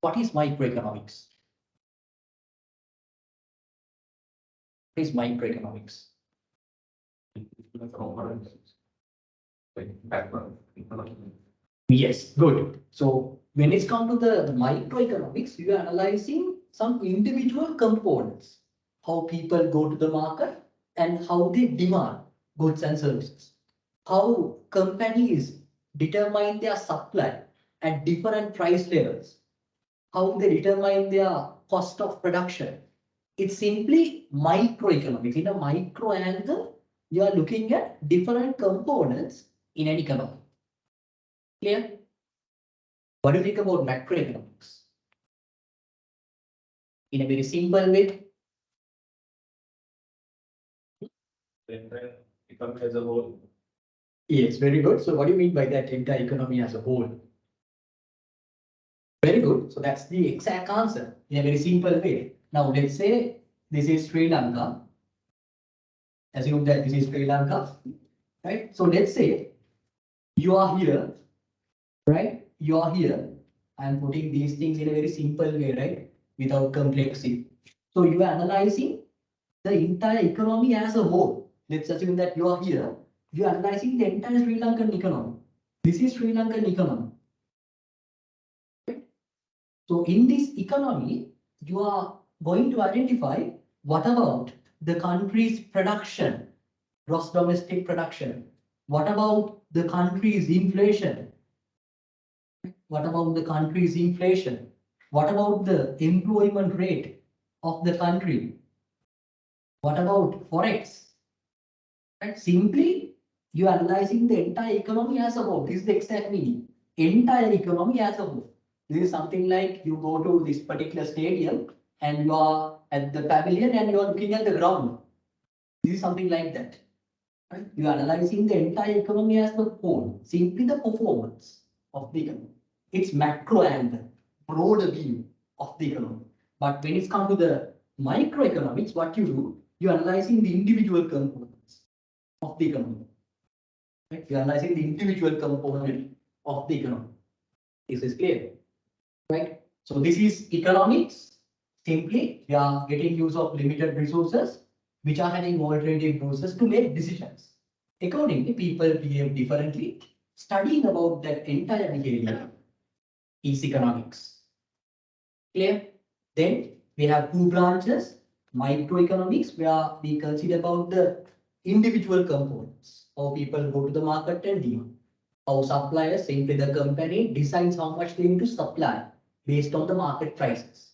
What is microeconomics? What is microeconomics? Background. Yes, good. So when it's come to the microeconomics, you are analyzing some individual components, how people go to the market and how they demand goods and services, how companies determine their supply at different price levels, how they determine their cost of production. It's simply microeconomics. In a micro angle, you are looking at different components in an economy. Clear? What do you think about macroeconomics? In a very simple way, The entire economy as a whole. yes, very good. So what do you mean by that entire economy as a whole? Very good. So that's the exact answer in a very simple way. Now let's say this is Sri Lanka. Assume that this is Sri Lanka, right? So let's say you are here, right? You are here. I'm putting these things in a very simple way, right? Without complexity. So you are analyzing the entire economy as a whole. Let's assume that you are here. You are analyzing the entire Sri Lankan economy. This is Sri Lankan economy. So in this economy, you are going to identify what about the country's production, gross domestic production? What about the country's inflation? What about the country's inflation? What about the employment rate of the country? What about forex? Right? Simply, you are analyzing the entire economy as a whole. This is the exact meaning. Entire economy as a whole. This is something like you go to this particular stadium and you are at the pavilion and you are looking at the ground. This is something like that. Right? You are analyzing the entire economy as the whole, simply the performance of the economy. It's macro angle, broader view of the economy. But when it's come to the microeconomics, what you do, you are analyzing the individual components of the economy. Right? You are analyzing the individual component of the economy. This is clear, right? So this is economics. Simply, we are getting use of limited resources, which are having alternative uses to make decisions. Accordingly, people behave differently. Studying about that entire behavior is economics. Clear? Then we have two branches, microeconomics, where we consider about the individual components, how people go to the market and demand, how suppliers, simply the company, decides how much they need to supply based on the market prices.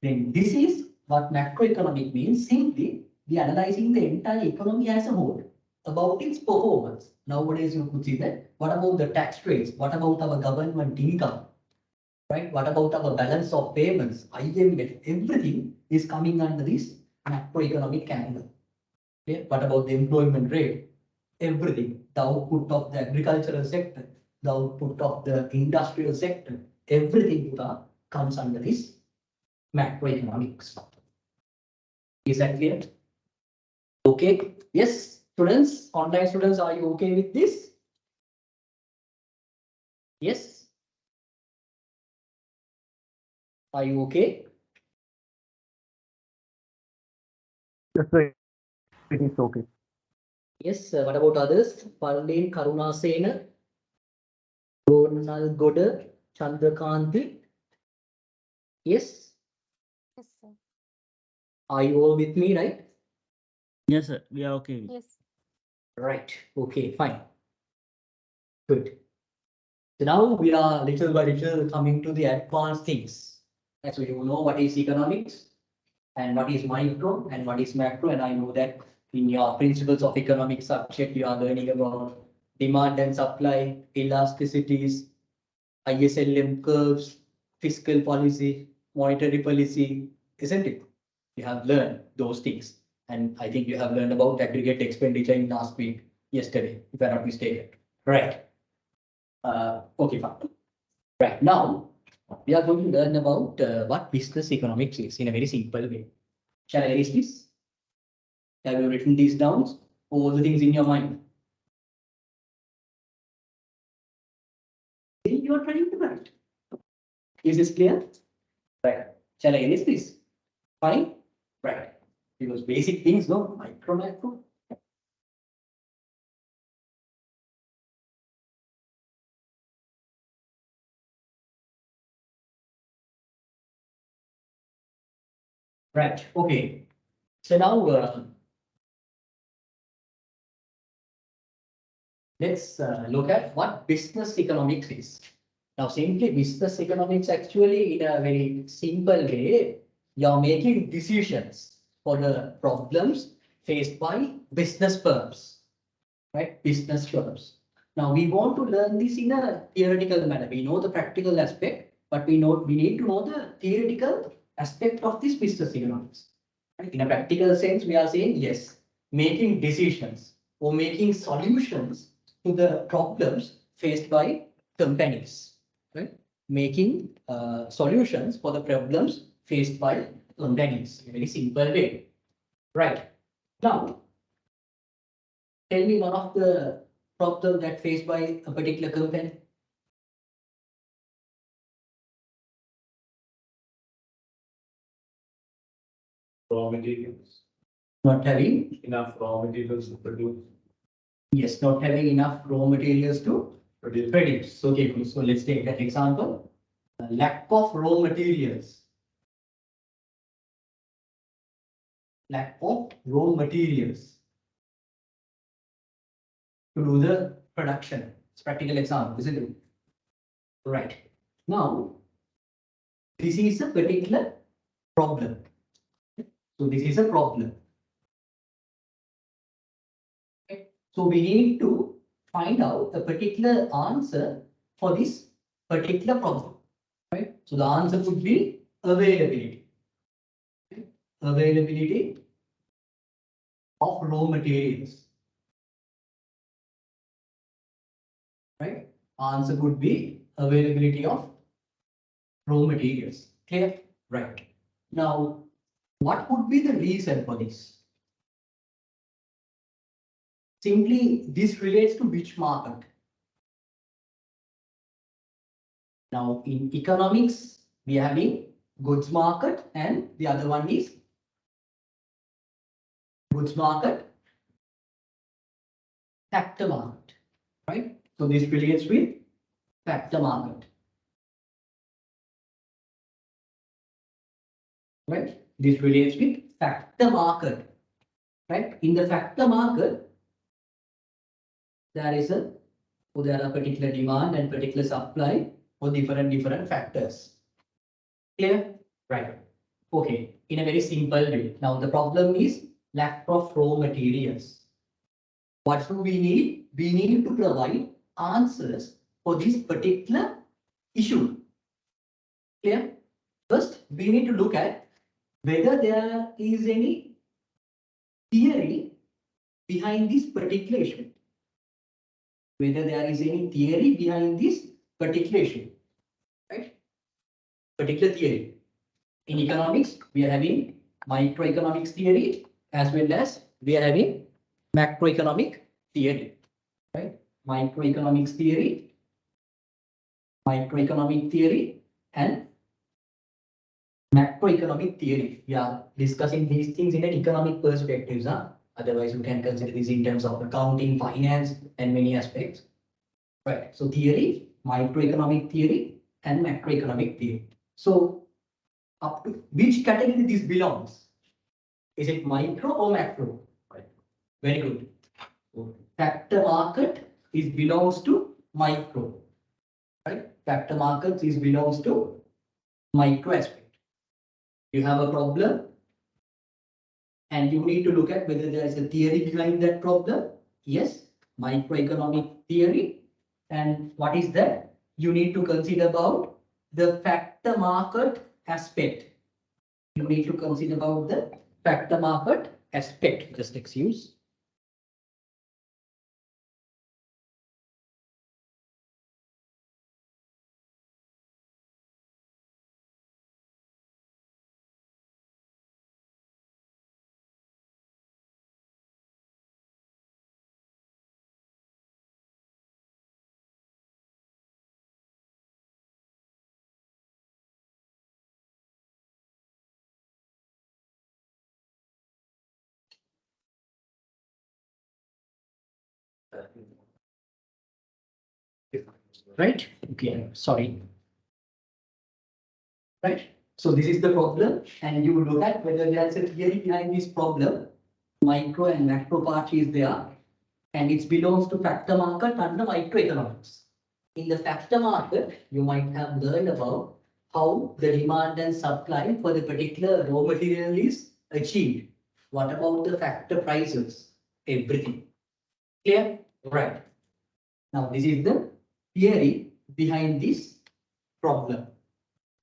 Then this is what macroeconomic means. Simply, we are analyzing the entire economy as a whole about its performance. Nowadays, you could see that. What about the tax rates? What about our government income? Right? What about our balance of payments? IMF, everything is coming under this macroeconomic angle. Okay? What about the employment rate? Everything, the output of the agricultural sector, the output of the industrial sector, everything comes under this macroeconomics. Is that clear? Okay. Yes, students, online students, are you okay with this? Yes. Are you okay? Yes, sir. It is okay. Yes. What about others? Parleen Karunasena, Gonal Goda, Chandrakanti. Yes. Yes, sir. Are you all with me, right? Yes, sir. We are okay. Yes. Right. Okay, fine. Good. So now we are little by little coming to the advanced things. So you know what is economics and what is micro and what is macro. And I know that in your principles of economics subject, you are learning about demand and supply, elasticities, ISLM curves, fiscal policy, monetary policy, isn't it? You have learned those things. And I think you have learned about aggregate expenditure in last week, yesterday, if I'm not mistaken. Right. Okay, fine. Right. Now, we are going to learn about what business economics is in a very simple way. Shall I erase this? Have you written these down? All the things in your mind? Is this clear? Right. Shall I erase this? Fine. Right. Because basic things, no, micro, macro. Right. Okay. So now let's look at what business economics is. Now, simply business economics actually in a very simple way, you're making decisions for the problems faced by business firms, right? Business firms. Now, we want to learn this in a theoretical manner. We know the practical aspect, but we need to know the theoretical aspect of this business economics. Right? In a practical sense, we are saying yes, making decisions or making solutions to the problems faced by companies, right? Making solutions for the problems faced by companies in a very simple way. Right. Now, tell me one of the problems that faced by a particular company. Raw materials, Not having, enough raw materials to produce. yes, not having enough raw materials to Produce. produce. Okay, cool. So let's take that example. Lack of raw materials. Lack of raw materials to do the production. It's a practical example, isn't it? Right. Now, this is a particular problem. So this is a problem. Okay. So we need to find out a particular answer for this particular problem. Right. So the answer would be availability. Okay. Availability of raw materials. Right? Answer would be availability of raw materials. Clear? Right. Now, what would be the reason for this? Simply, this relates to which market? Now, in economics, we are having goods market and the other one is goods market, factor market, right? So this relates with factor market, right? This relates with factor market, right? In the factor market, there is a, so there are particular demand and particular supply for different factors. Clear? Right. Okay. In a very simple way. Now the problem is lack of raw materials. What do we need? We need to provide answers for this particular issue. Clear? First, we need to look at whether there is any theory behind this particular issue. Whether there is any theory behind this particular issue. Right? Particular theory. In economics, we are having microeconomics theory as well as we are having macroeconomic theory, right? Microeconomics theory, and macroeconomic theory. We are discussing these things in an economic perspective. Otherwise, you can consider this in terms of accounting, finance, and many aspects. Right. So theory, microeconomic theory, and macroeconomic theory. So up to which category this belongs? Is it micro or macro? Right. Very good. So factor market belongs to micro. Right? Factor markets belongs to micro aspect. You have a problem and you need to look at whether there is a theory behind that problem. Yes, microeconomic theory. And what is that? You need to consider about the factor market aspect. You need to consider about the factor market aspect. Just excuse. right? Okay, sorry. Right? So this is the problem, and you look at whether there's a theory behind this problem. Micro and macro part is there, and it belongs to factor market under microeconomics. In the factor market, you might have learned about how the demand and supply for the particular raw material is achieved. What about the factor prices? Everything. Clear? Right. Now, this is the theory behind this problem.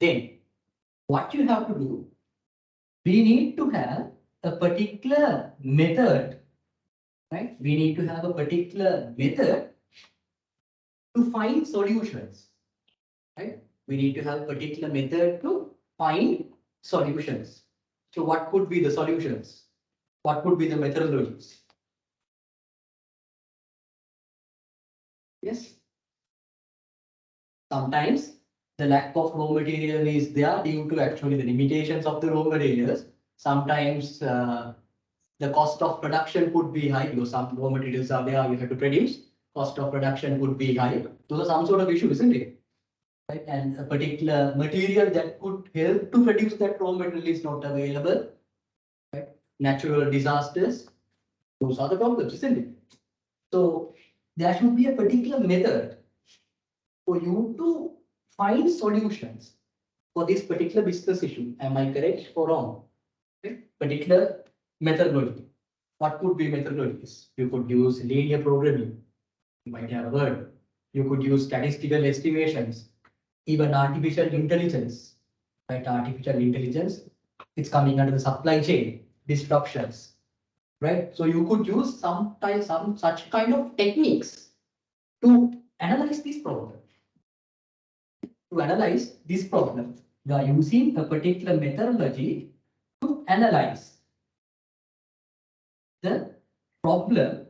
Then, what you have to do, we need to have a particular method, right? We need to have a particular method to find solutions, right? We need to have a particular method to find solutions. So what could be the solutions? What could be the methodologies? Yes. Sometimes the lack of raw material is there due to actually the limitations of the raw materials. Sometimes the cost of production could be high because some raw materials are there you have to produce. Cost of production could be high. Those are some sort of issue, isn't it? Right? And a particular material that could help to produce that raw material is not available. Right? Natural disasters, those are the problems, isn't it? So there should be a particular method for you to find solutions for this particular business issue. Am I correct or wrong? Okay. Particular methodology. What could be methodologies? You could use linear programming. You might have heard. You could use statistical estimations, even artificial intelligence. Right? Artificial intelligence, it's coming under the supply chain disruptions. Right? So you could use some such kind of techniques to analyze this problem. To analyze this problem, we are using a particular methodology to analyze the problem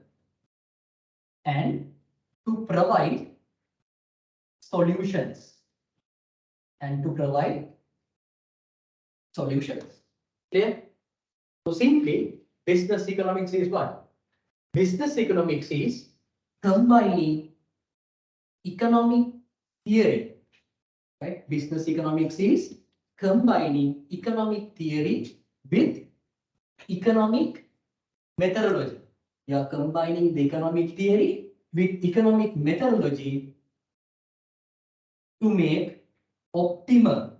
and to provide solutions. Clear? So simply, business economics is what? Business economics is combining economic theory, right? Business economics is combining economic theory with economic methodology. You are combining the economic theory with economic methodology to make optimal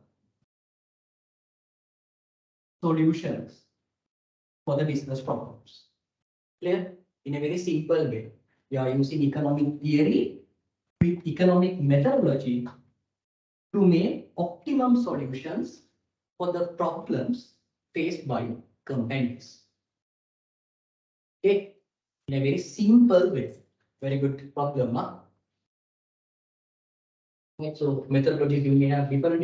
solutions for the business problems. Clear? In a very simple way, we are using economic theory with economic methodology to make optimum solutions for the problems faced by companies. Okay, in a very simple way. Very good problem, huh? Right, so methodologies, you may have different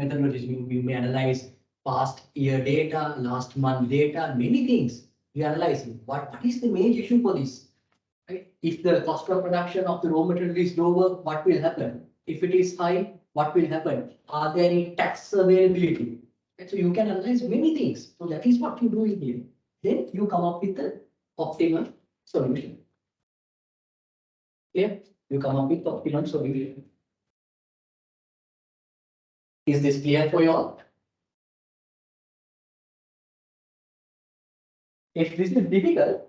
methodologies. You may analyze past year data, last month data, many things. We analyze what is the main issue for this? Right? If the cost of production of the raw material is lower, what will happen? If it is high, what will happen? Are there any tax availability? Right? So you can analyze many things. So that is what you do in here. Then you come up with the optimal solution. Clear? You come up with the optimal solution. Is this clear for you all? If this is difficult,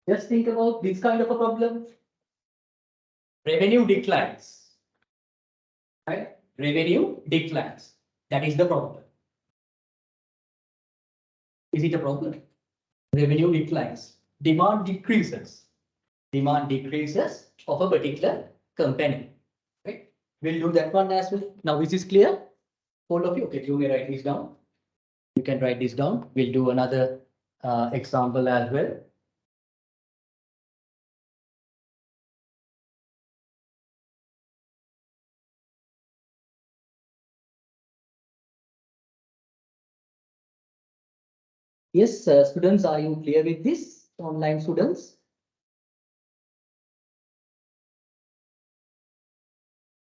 just think about this kind of a problem. Revenue declines. Right? Revenue declines. That is the problem. Is it a problem? Revenue declines. Demand decreases. Demand decreases of a particular company. Right? We'll do that one as well. Now, is this clear? All of you, okay, you may write this down. You can write this down. We'll do another example as well. Yes, students, are you clear with this? Online students?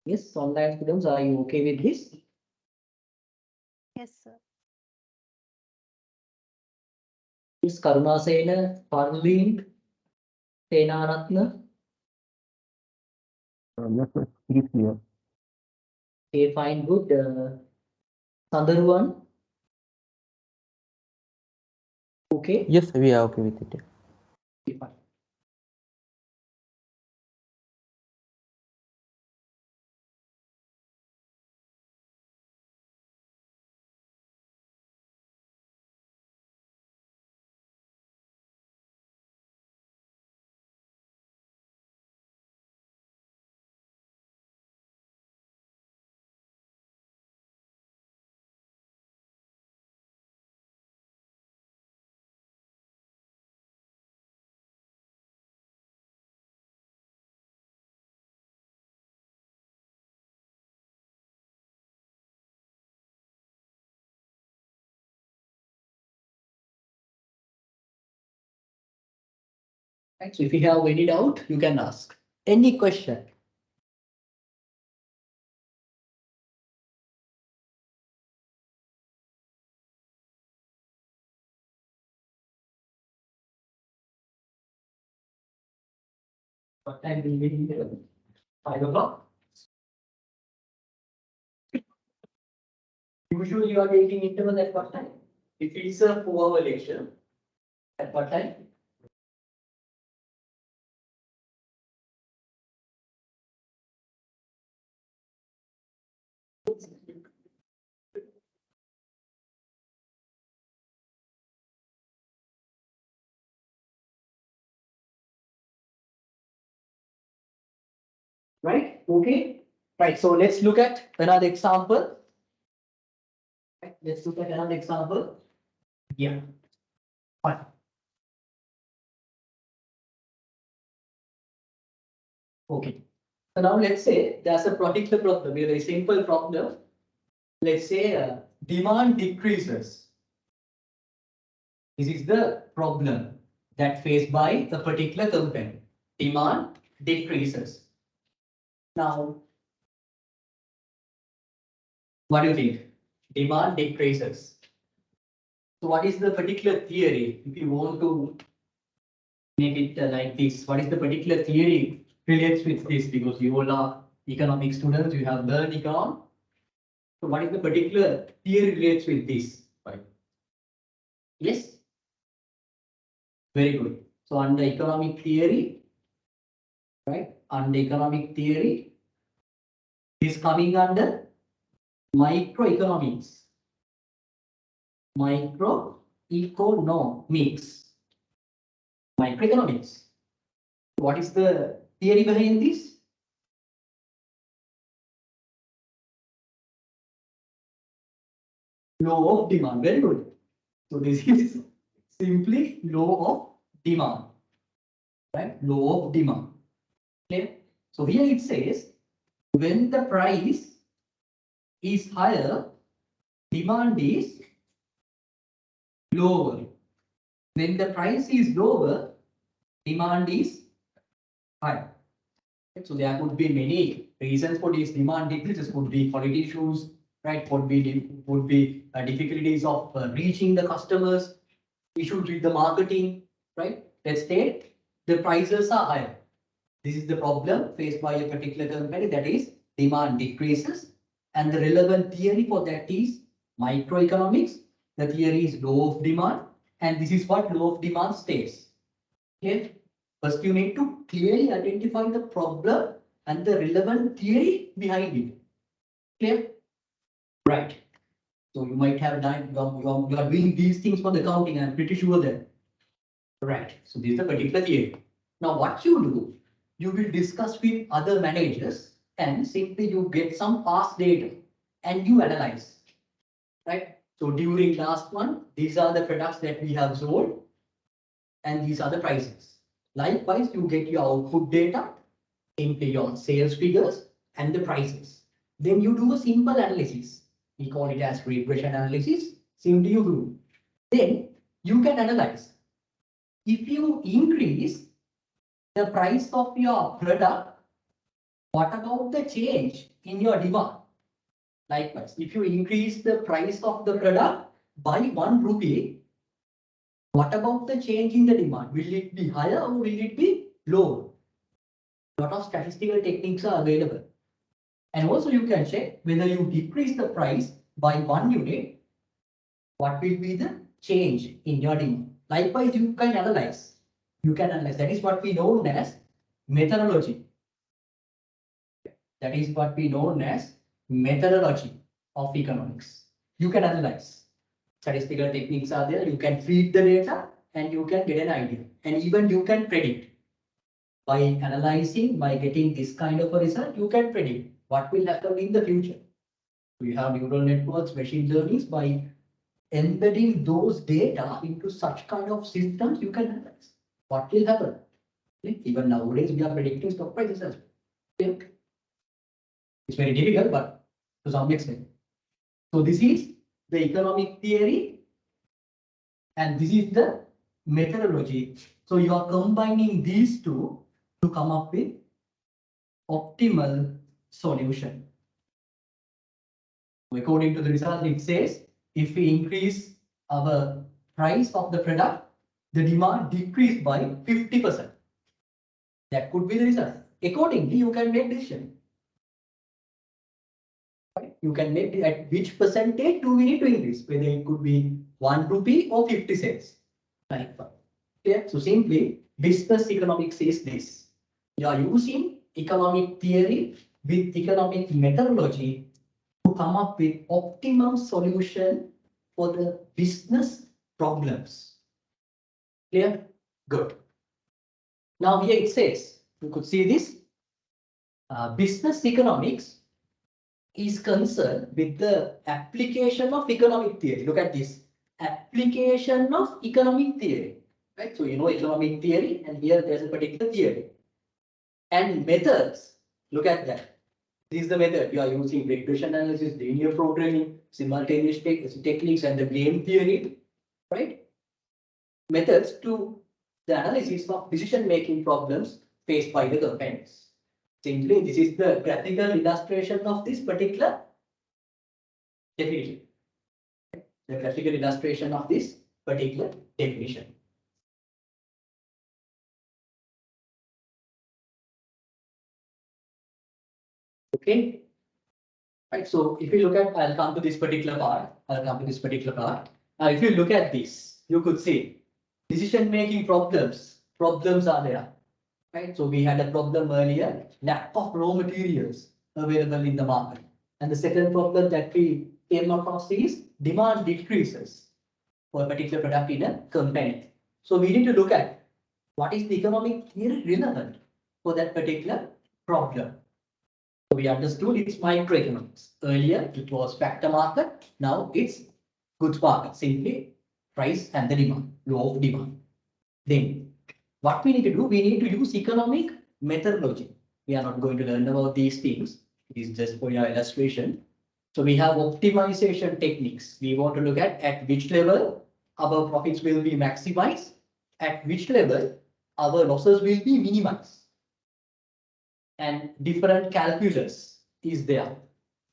Yes, online students, are you okay with this? Yes, sir. Yes, Karunasena, Parleen, Senaratna. Yes, sir. It is clear. Okay, fine, good. Another one. Okay. Yes, we are okay with it. Okay, fine. Right, so if you have any doubt, you can ask. Any question? What time will we be here? 5 o'clock? Usually you are taking interval at what time? If it is a 4-hour lecture, at what time? Right, okay. Right, so let's look at another example. Right, let's look at another example. Yeah. Fine. Okay. So now let's say there's a particular problem, a very simple problem. Let's say demand decreases. This is the problem that faced by the particular company. Demand decreases. Now, what do you think? Demand decreases. So what is the particular theory? If you want to make it like this, what is the particular theory relates with this? Because you all are economic students, you have learned econ. So what is the particular theory relates with this? Right. Yes? Very good. So under economic theory, right? Under economic theory is coming under microeconomics. Microeconomics. Microeconomics. What is the theory behind this? Law of demand. Very good. So this is simply law of demand. Right? Law of demand. Okay. So here it says when the price is higher, demand is lower. When the price is lower, demand is higher. So there could be many reasons for this demand decreases. Could be quality issues, right? Would be difficulties of reaching the customers, issues with the marketing, right? Let's say the prices are higher. This is the problem faced by a particular company, that is demand decreases, and the relevant theory for that is microeconomics. The theory is law of demand, and this is what law of demand states. Okay. First, you need to clearly identify the problem and the relevant theory behind it. Clear? Right. So you might have done, you are doing these things for the accounting, I'm pretty sure that. Right. So this is the particular theory. Now what you do, you will discuss with other managers and simply you get some past data and you analyze. Right. So during last month, these are the products that we have sold and these are the prices. Likewise, you get your output data, simply your sales figures and the prices. Then you do a simple analysis. We call it as regression analysis. Simply you do. Then you can analyze. If you increase the price of your product, what about the change in your demand? Likewise, if you increase the price of the product by 1 rupee, what about the change in the demand? Will it be higher or will it be lower? A lot of statistical techniques are available. And also you can check whether you decrease the price by 1 unit, what will be the change in your demand. Likewise, you can analyze. That is what we know as methodology. That is what we know as methodology of economics. You can analyze. Statistical techniques are there. You can feed the data and you can get an idea. And even you can predict. By analyzing, by getting this kind of a result, you can predict what will happen in the future. We have neural networks, machine learning. By embedding those data into such kind of systems, you can analyze what will happen. Even nowadays, we are predicting stock prices as well. It's very difficult, but to some extent. So this is the economic theory, and this is the methodology. So you are combining these two to come up with optimal solution. According to the result, it says if we increase our price of the product, the demand decreased by 50%. That could be the result. Accordingly, you can make decision. You can make at which percentage do we need to increase, whether it could be 1 rupee or 50 cents. Yeah. So simply, business economics says this. You are using economic theory with economic methodology to come up with optimum solution for the business problems. Clear? Good. Now here it says, you could see this, business economics is concerned with the application of economic theory. Look at this, application of economic theory, right? So you know economic theory, and here there's a particular theory. And methods, look at that. This is the method you are using: regression analysis, linear programming, simultaneous techniques, and the game theory, right? Methods to the analysis of decision-making problems faced by the companies. Simply, this is the graphical illustration of this particular definition. The graphical illustration of this particular definition. Okay. Right. So if you look at, I'll come to this particular part. If you look at this, you could see decision-making problems. Problems are there. Right. So we had a problem earlier, lack of raw materials available in the market. And the second problem that we came across is demand decreases for a particular product in a company. So we need to look at what is the economic theory relevant for that particular problem. So we understood it's microeconomics. Earlier it was factor market, now it's goods market, simply price and the demand, law of demand. Then what we need to do, we need to use economic methodology. We are not going to learn about these things. It is just for your illustration. So we have optimization techniques. We want to look at which level our profits will be maximized, at which level our losses will be minimized. And different calculus is there,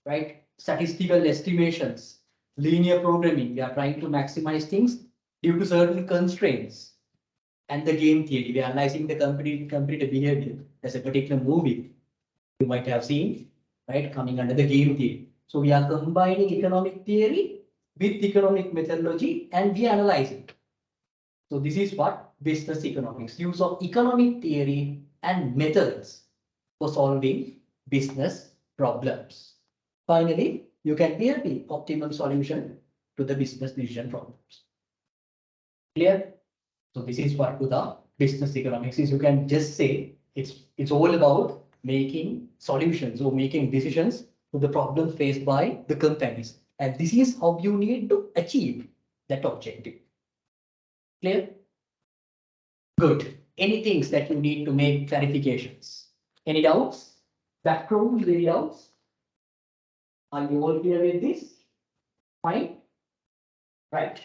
right? Statistical estimations, linear programming. We are trying to maximize things due to certain constraints. And the game theory, we are analyzing the competitor behavior. There's a particular movie you might have seen, right, coming under the game theory. So we are combining economic theory with economic methodology, and we analyze it. So this is what business economics, use of economic theory and methods for solving business problems. Finally, you can hear the optimal solution to the business decision problems. Clear? So this is what the business economics is. You can just say it's all about making solutions or making decisions to the problems faced by the companies. And this is how you need to achieve that objective. Clear? Good. Any things that you need to make clarifications? Any doubts? Background, any doubts? Are you all clear with this? Fine? Right.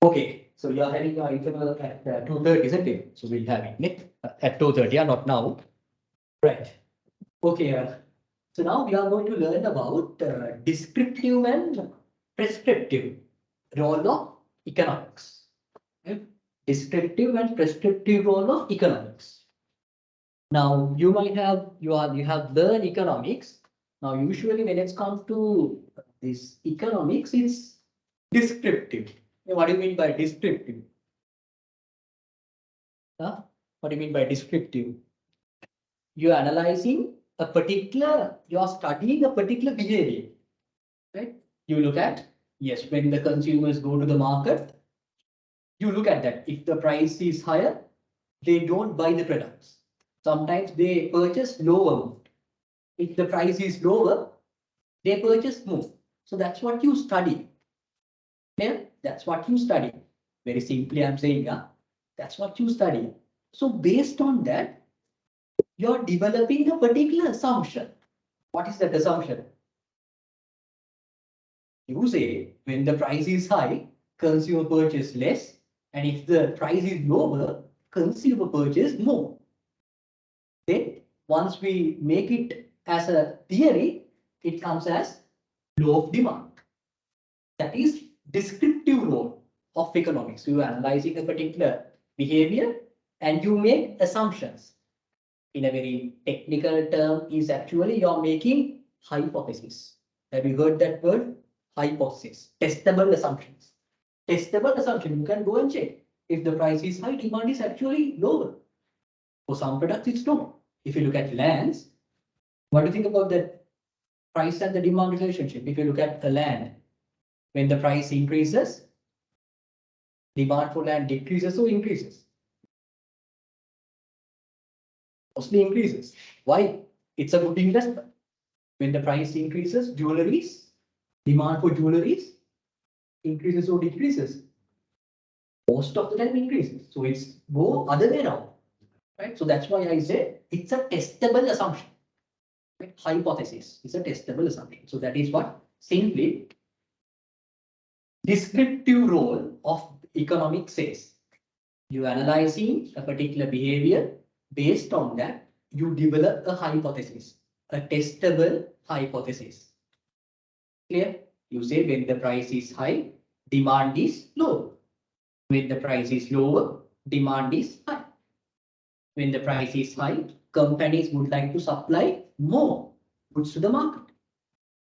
Okay, so you are having your internal at 2:30, isn't it? So we'll have it at 2:30, not now. Right. Okay. So now we are going to learn about descriptive and prescriptive role of economics. Okay? Descriptive and prescriptive role of economics. Now you might have you have learned economics. Now usually when it comes to this economics, it's descriptive. What do you mean by descriptive? Huh? What do you mean by descriptive? You're analyzing a particular, you're studying a particular behavior, right? You look at, yes, when the consumers go to the market, you look at that. If the price is higher, they don't buy the products. Sometimes they purchase lower. If the price is lower, they purchase more. So that's what you study. Yeah, that's what you study. Very simply, I'm saying, that's what you study. So based on that, you're developing a particular assumption. What is that assumption? You say when the price is high, consumer purchase less, and if the price is lower, consumer purchase more. Then once we make it as a theory, it comes as law of demand. That is descriptive role of economics. You are analyzing a particular behavior and you make assumptions. In a very technical term, is actually you're making hypothesis. Have you heard that word? Hypothesis. Testable assumptions. Testable assumption. You can go and check. If the price is high, demand is actually lower. For some products, it's low. If you look at lands, what do you think about that price and the demand relationship? If you look at the land, when the price increases, demand for land decreases or increases? Mostly increases. Why? It's a good investment. When the price increases, jewelries, demand for jewelries increases or decreases? Most of the time increases. So it's go other way around, right? So that's why I say it's a testable assumption. Right? Hypothesis is a testable assumption. So that is what simply descriptive role of economics says. You analyzing a particular behavior. Based on that, you develop a hypothesis, a testable hypothesis. Clear? You say when the price is high, demand is low. When the price is lower, demand is high. When the price is high, companies would like to supply more goods to the market.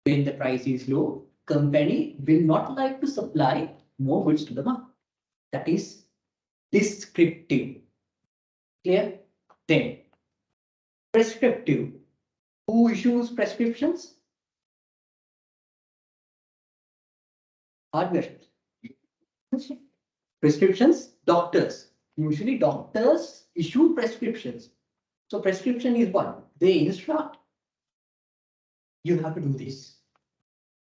When the price is low, company will not like to supply more goods to the market. That is descriptive. Clear? Then prescriptive. Who issues prescriptions? Hardware. Prescriptions, doctors. Usually doctors issue prescriptions. So prescription is what? They instruct. You have to do this.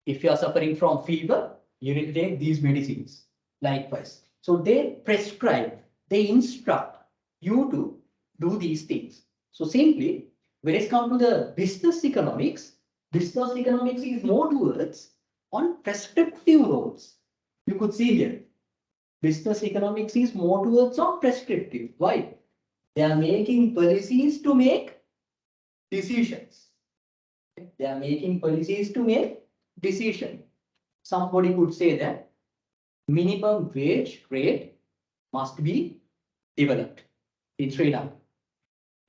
If you are suffering from fever, you need to take these medicines. Likewise. So they prescribe, they instruct you to do these things. So simply, when it comes to the business economics is more towards on prescriptive roles. You could see here, business economics is more towards on prescriptive. Why? They are making policies to make decisions. They are making policies to make decision. Somebody could say that minimum wage rate must be developed in Sri Lanka.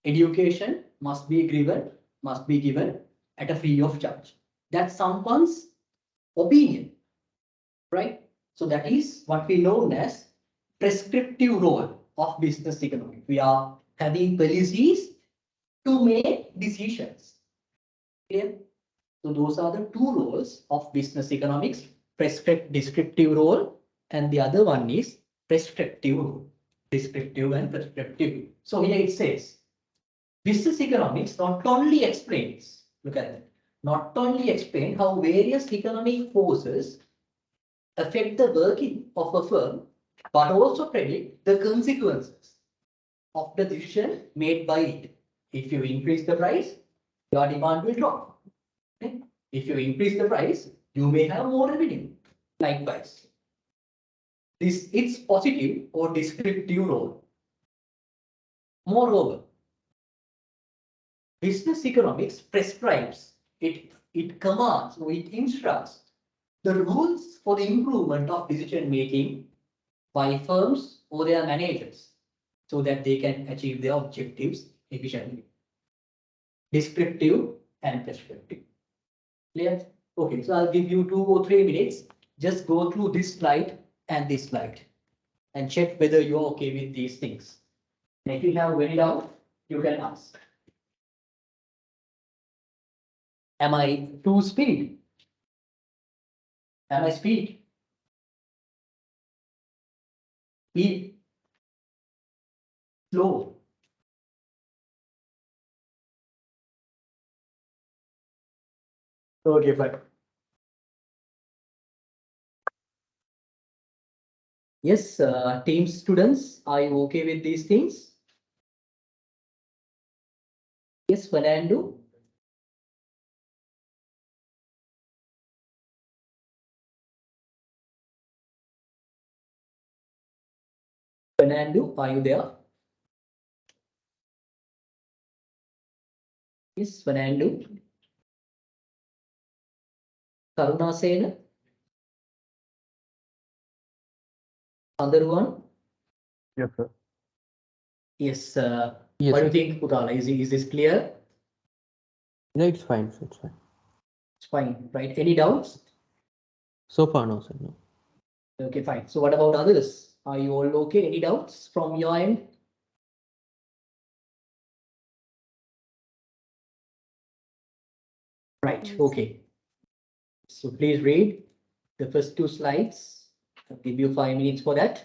Education must be given at a free of charge. That's someone's opinion, right? So that is what we know as prescriptive role of business economics. We are having policies to make decisions. Clear? So those are the two roles of business economics: descriptive role, and the other one is prescriptive role. Descriptive and prescriptive. So here it says, business economics not only explains, look at that, not only explain how various economic forces affect the working of a firm, but also predict the consequences of the decision made by it. If you increase the price, your demand will drop. Okay? If you increase the price, you may have more revenue. Likewise, it's positive or descriptive role. Moreover, business economics prescribes, it commands or it instructs the rules for the improvement of decision making by firms or their managers so that they can achieve their objectives efficiently. Descriptive and prescriptive. Clear? Okay, so I'll give you 2 or 3 minutes. Just go through this slide and this slide and check whether you're okay with these things. And if you have any doubt, you can ask. Am I too speed? Am I speed? Speed? Slow? Okay, fine. Yes, team students, are you okay with these things? Yes, Fernando. Fernando, are you there? Yes, Fernando. Karuna Sena. Andaruan. Yes, sir. Yes, Yes, what do you sir. think, Putala? Is this clear? No, it's fine. Sir, it's fine. It's fine, right? Any doubts? So far, no, sir. No. Okay, fine. So what about others? Are you all okay? Any doubts from your end? Right, Yes. okay. So please read the first 2 slides. I'll give you 5 minutes for that.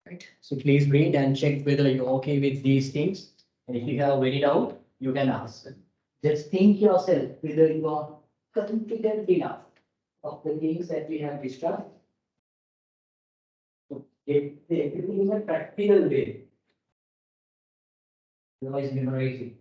Right. So please read and check whether you're okay with these things. And if you have any doubt, you can ask. Just think yourself whether you are confident enough of the things that we have discussed. So get everything in a practical way. Otherwise, memorizing.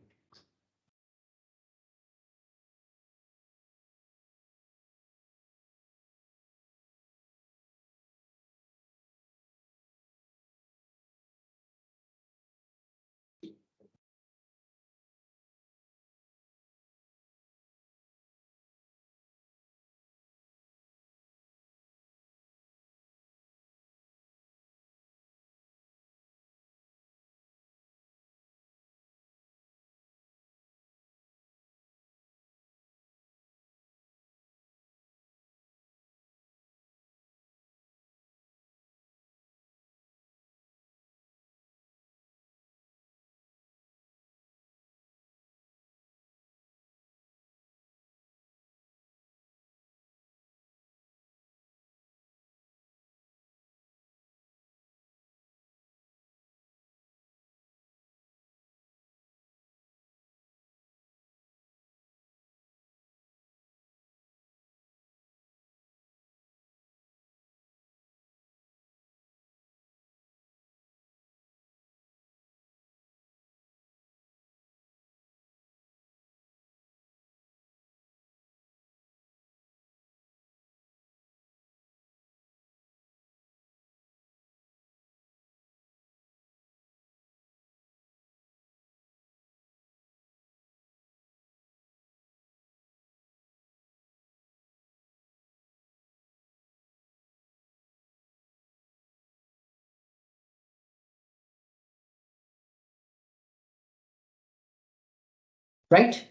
Right?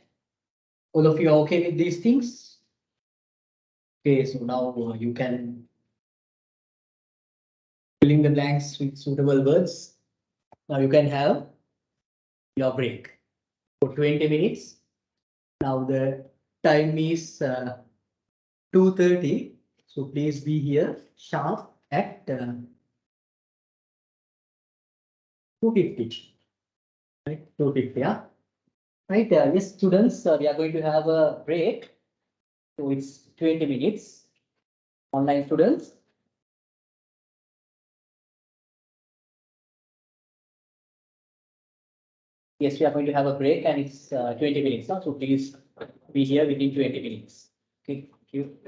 All of you are okay with these things? Okay, so now you can fill in the blanks with suitable words. Now you can have your break for 20 minutes. Now the time is 2:30. So please be here sharp at 2:50. Right, 2:50, yeah. Right, yes, students, we are going to have a break. So it's 20 minutes. Online students. Yes, we are going to have a break and it's 20 minutes now. So please be here within 20 minutes. Okay, thank you.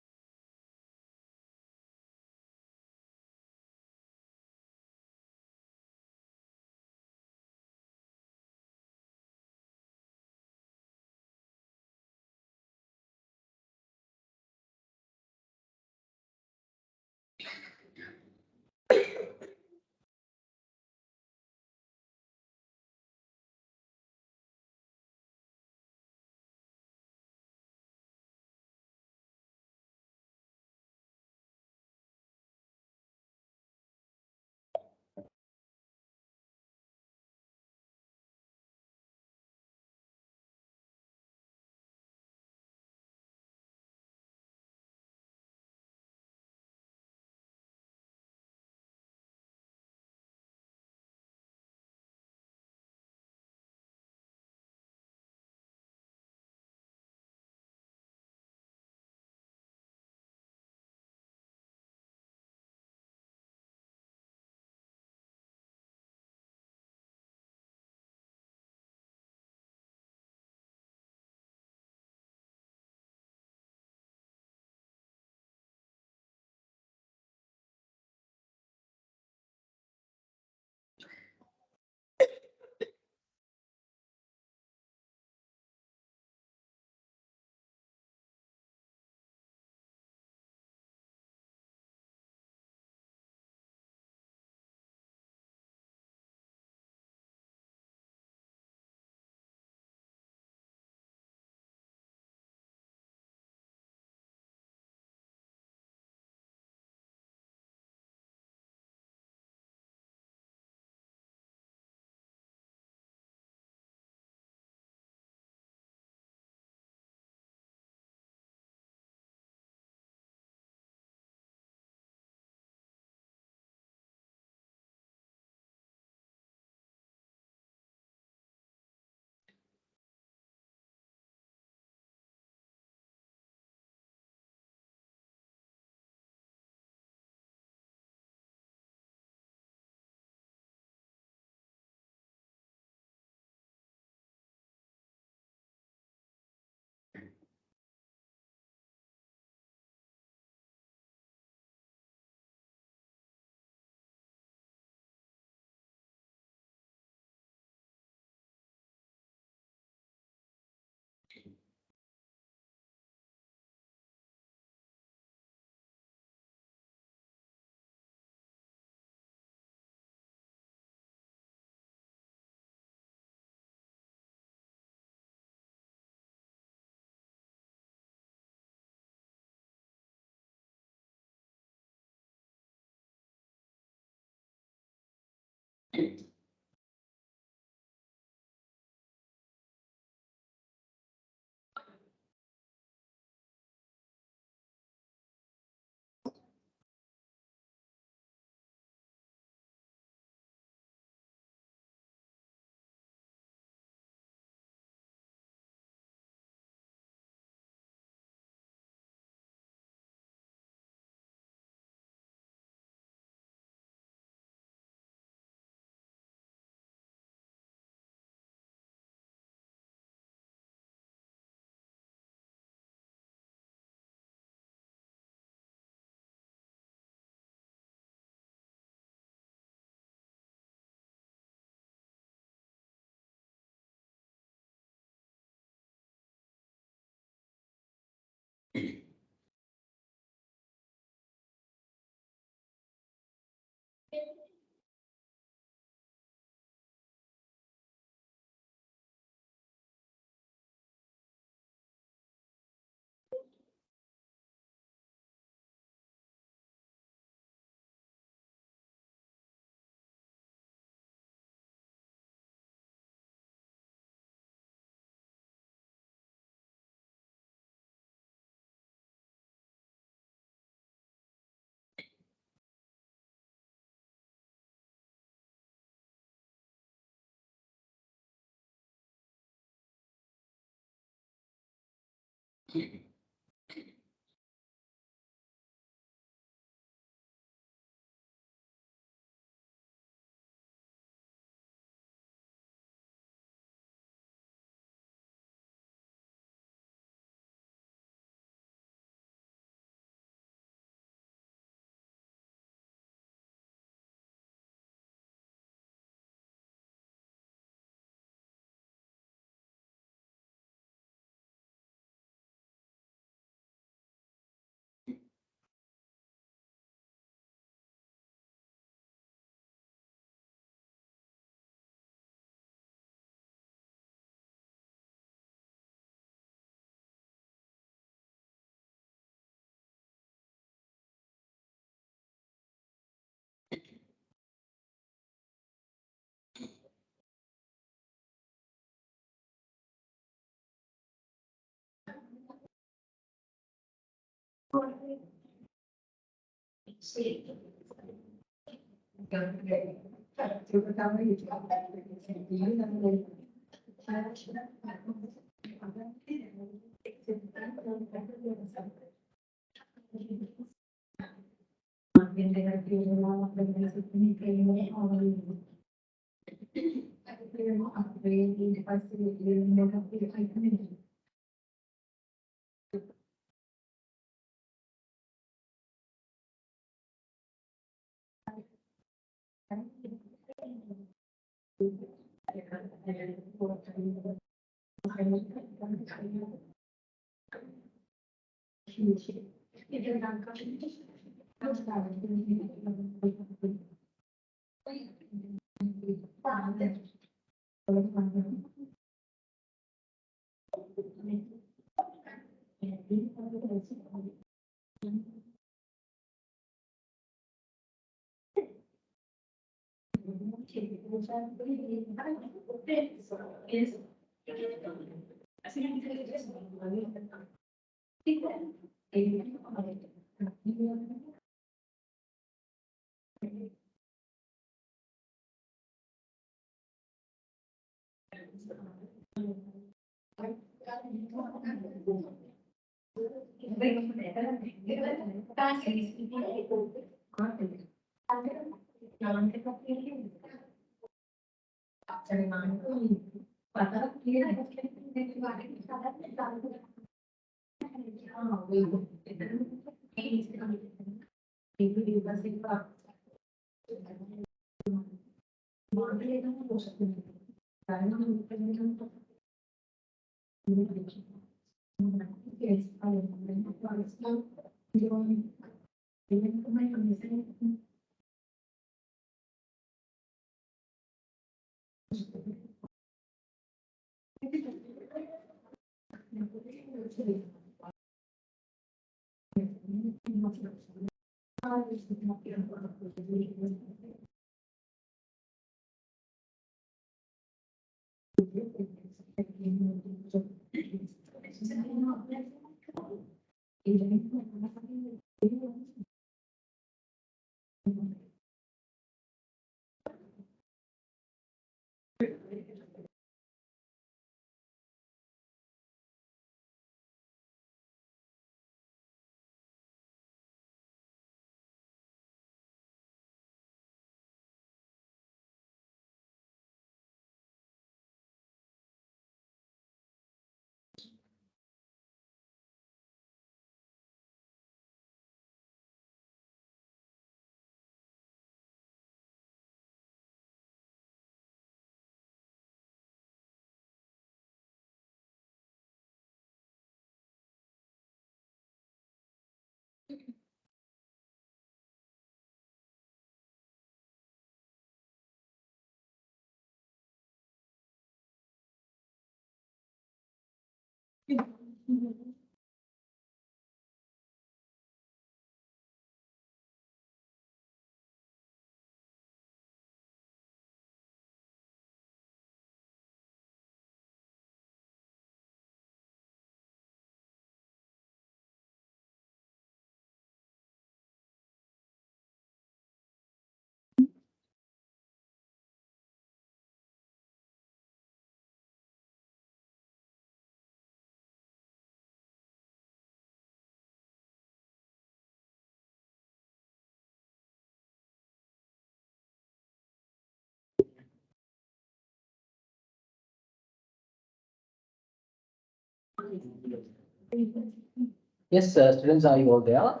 Yes, students, are you all there?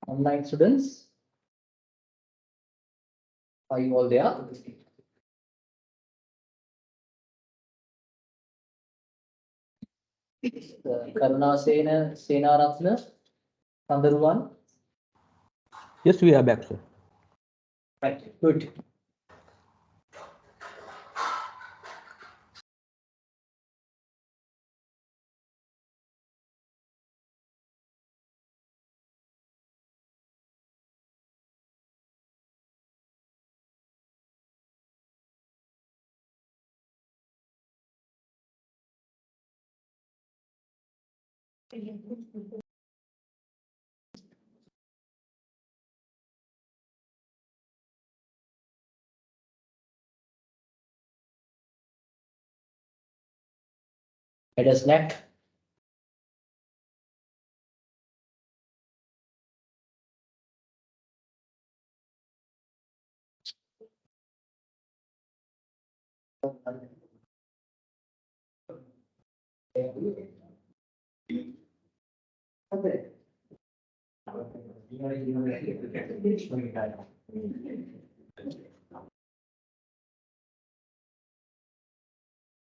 Online students? Are you all there? Karuna Sena, Senaratna, Kandaruvan. Yes, we are back, sir. Right, good. Let us next.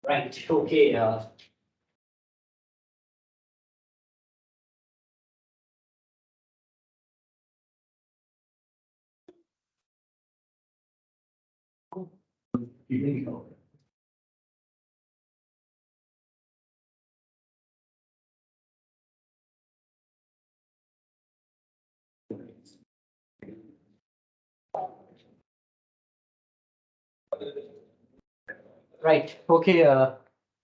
Right, okay. Right, okay.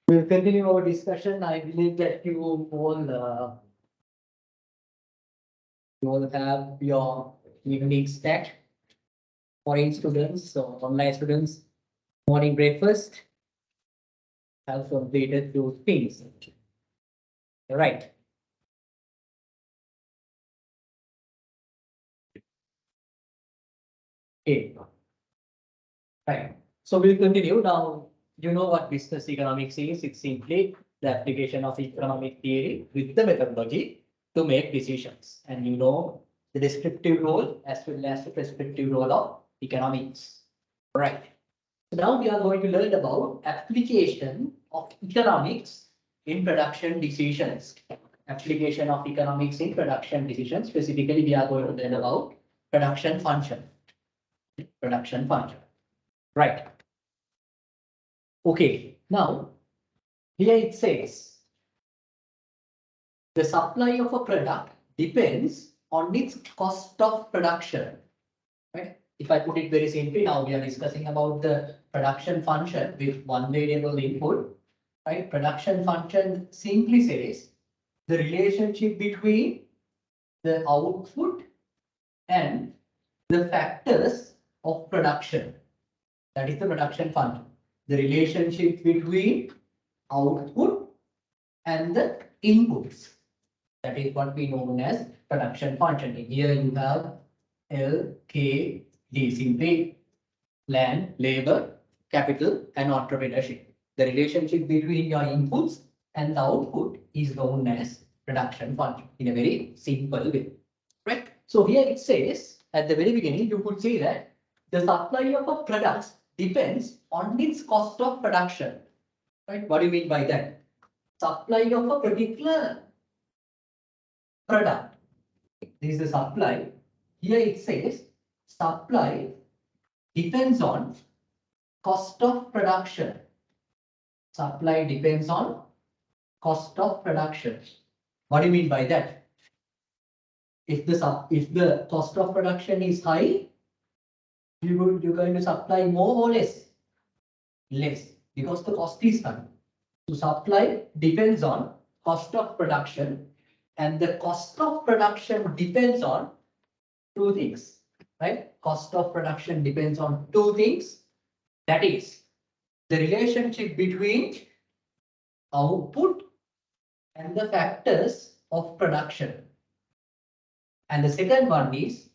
We'll continue our discussion. I believe that you all have your evening snack. Morning students, so online students, morning breakfast. Have completed those things. Right. Okay. Right. So we'll continue now. You know what business economics is? It's simply the application of economic theory with the methodology to make decisions. And you know the descriptive role as well as the prescriptive role of economics. Right. So now we are going to learn about application of economics in production decisions. Application of economics in production decisions. Specifically, we are going to learn about production function. Production function. Right. Okay. Now, here it says the supply of a product depends on its cost of production. Right. If I put it very simply, now we are discussing about the production function with one variable input right? Production function simply says the relationship between the output and the factors of production. That is the production function. The relationship between output and the inputs. That is what we know as production function. Here you have L, K, D, simply land, labor, capital, and entrepreneurship. The relationship between your inputs and the output is known as production function in a very simple way, right? So here it says at the very beginning, you could say that the supply of a product depends on its cost of production, right? What do you mean by that? Supply of a particular product. This is the supply. Here it says supply depends on cost of production. Supply depends on cost of production. What do you mean by that? If the cost of production is high, you're going to supply more or less? Less, because the cost is high. So supply depends on cost of production, and the cost of production depends on two things, right? Cost of production depends on two things. That is the relationship between output and the factors of production. And the second one is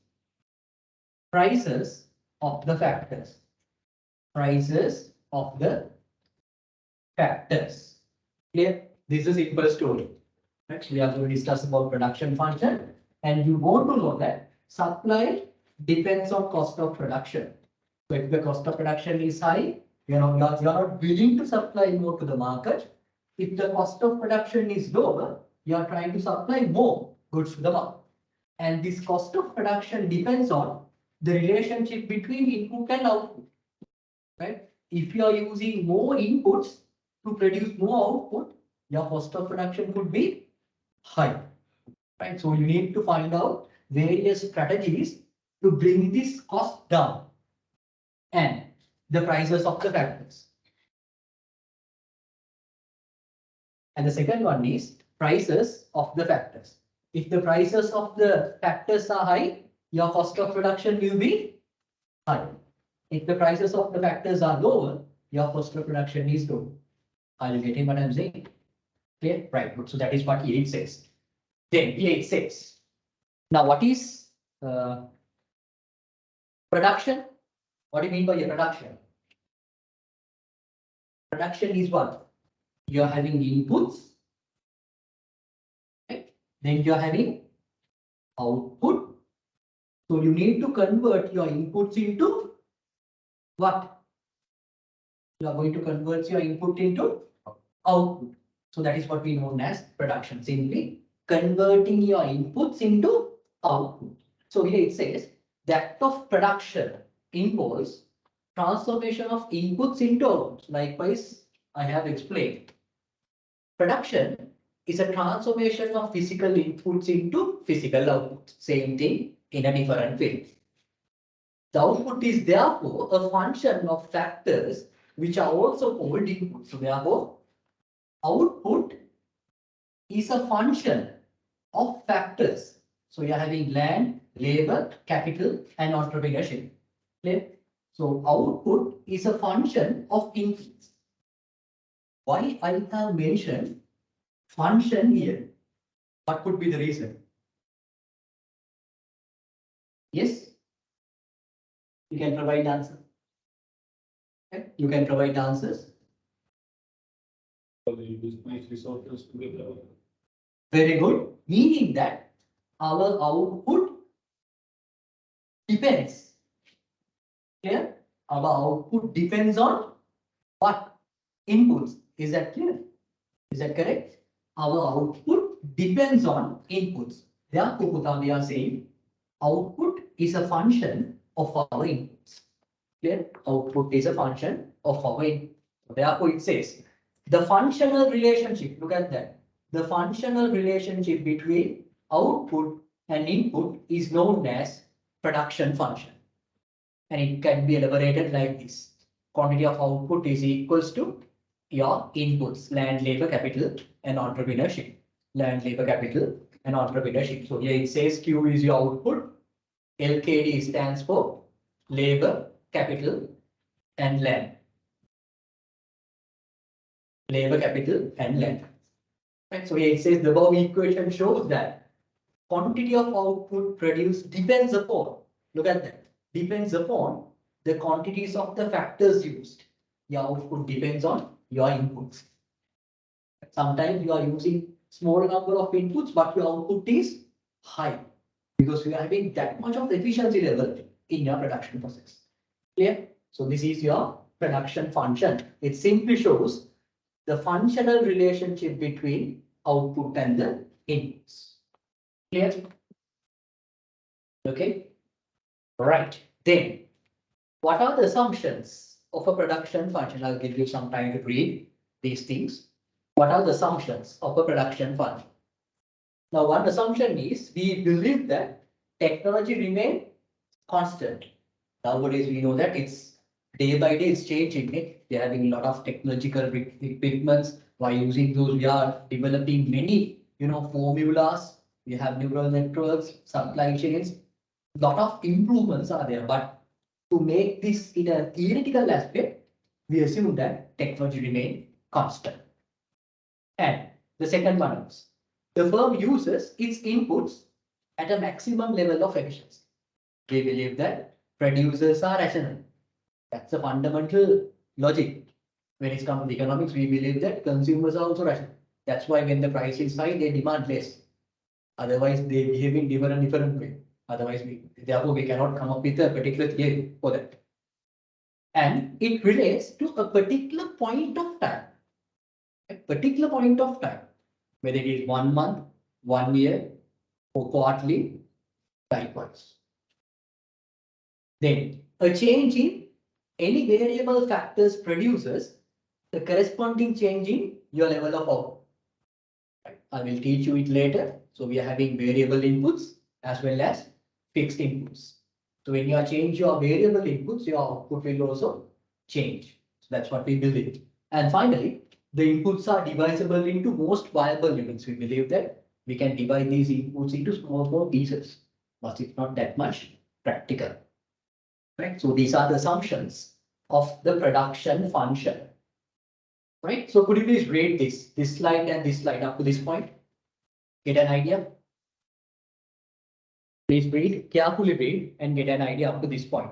prices of the factors. Prices of the factors. Clear? This is a simple story. Next, we are going to discuss about production function, and you want to know that supply depends on cost of production. So if the cost of production is high, you're not willing to supply more to the market. If the cost of production is lower, you are trying to supply more goods to the market. And this cost of production depends on the relationship between input and output, right? If you are using more inputs to produce more output, your cost of production could be high, right? So you need to find out various strategies to bring this cost down and the prices of the factors. And the second one is prices of the factors. If the prices of the factors are high, your cost of production will be high. If the prices of the factors are lower, your cost of production is low. Are you getting what I'm saying? Clear? Right. Good. So that is what here it says. Then here it says. Now what is production? What do you mean by a production? Production is what? You're having inputs, right? Then you're having output. So you need to convert your inputs into what? You are going to convert your input into output. So that is what we know as production. Simply converting your inputs into output. So here it says the act of production involves transformation of inputs into outputs. Likewise, I have explained. Production is a transformation of physical inputs into physical outputs. Same thing in a different way. The output is therefore a function of factors which are also called inputs. So therefore, output is a function of factors. So you are having land, labor, capital, and entrepreneurship. Clear? So output is a function of inputs. Why I have mentioned function here? What could be the reason? Yes? You can provide answer. Okay? You can provide answers. You use nice resources to get out. Very good. Meaning that our output depends. Clear? Our output depends on what? Inputs. Is that clear? Is that correct? Our output depends on inputs. Therefore, we are saying output is a function of our inputs. Clear? Output is a function of our input. Therefore, it says the functional relationship. Look at that. The functional relationship between output and input is known as production function. And it can be elaborated like this. Quantity of output is equals to your inputs, land, labor, capital, and entrepreneurship. Land, labor, capital, and entrepreneurship. So here it says Q is your output. LKD stands for labor, capital, and land. Labor, capital, and land. Right. So here it says the above equation shows that quantity of output produced depends upon, look at that, depends upon the quantities of the factors used. Your output depends on your inputs. Sometimes you are using small number of inputs, but your output is high because you are having that much of efficiency level in your production process. Clear? So this is your production function. It simply shows the functional relationship between output and the inputs. Clear? Okay. Right. Then, what are the assumptions of a production function? I'll give you some time to read these things. What are the assumptions of a production function? Now, one assumption is we believe that technology remains constant. Nowadays, we know that it's day by day it's changing. We're having a lot of technological equipments. By using those, we are developing many, formulas. We have neural networks, supply chains. A lot of improvements are there, but to make this in a theoretical aspect, we assume that technology remains constant. And the second one is the firm uses its inputs at a maximum level of efficiency. We believe that producers are rational. That's a fundamental logic. When it comes to economics, we believe that consumers are also rational. That's why when the price is high, they demand less. Otherwise, they behave in different way. Otherwise, therefore, we cannot come up with a particular theory for that. And it relates to a particular point of time. A particular point of time, whether it is 1 month, 1 year, or quarterly, likewise. Then, a change in any variable factors produces the corresponding change in your level of output. Right. I will teach you it later. So we are having variable inputs as well as fixed inputs. So when you change your variable inputs, your output will also change. So that's what we believe. And finally, the inputs are divisible into most viable units. We believe that we can divide these inputs into small pieces, but it's not that much practical. Right. So these are the assumptions of the production function. Right. So could you please read this slide and this slide up to this point? Get an idea? Please carefully read and get an idea up to this point.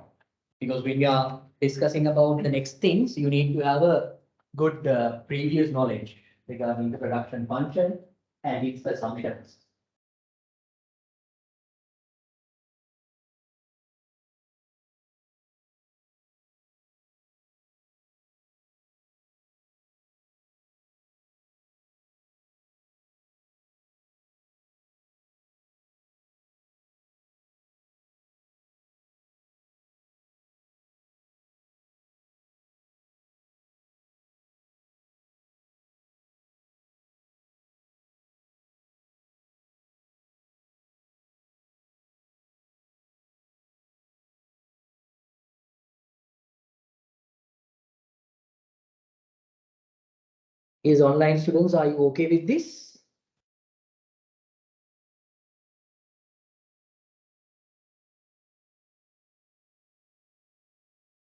Because when we are discussing about the next things, you need to have a good previous knowledge regarding the production function and its assumptions. Is online students, are you okay with this?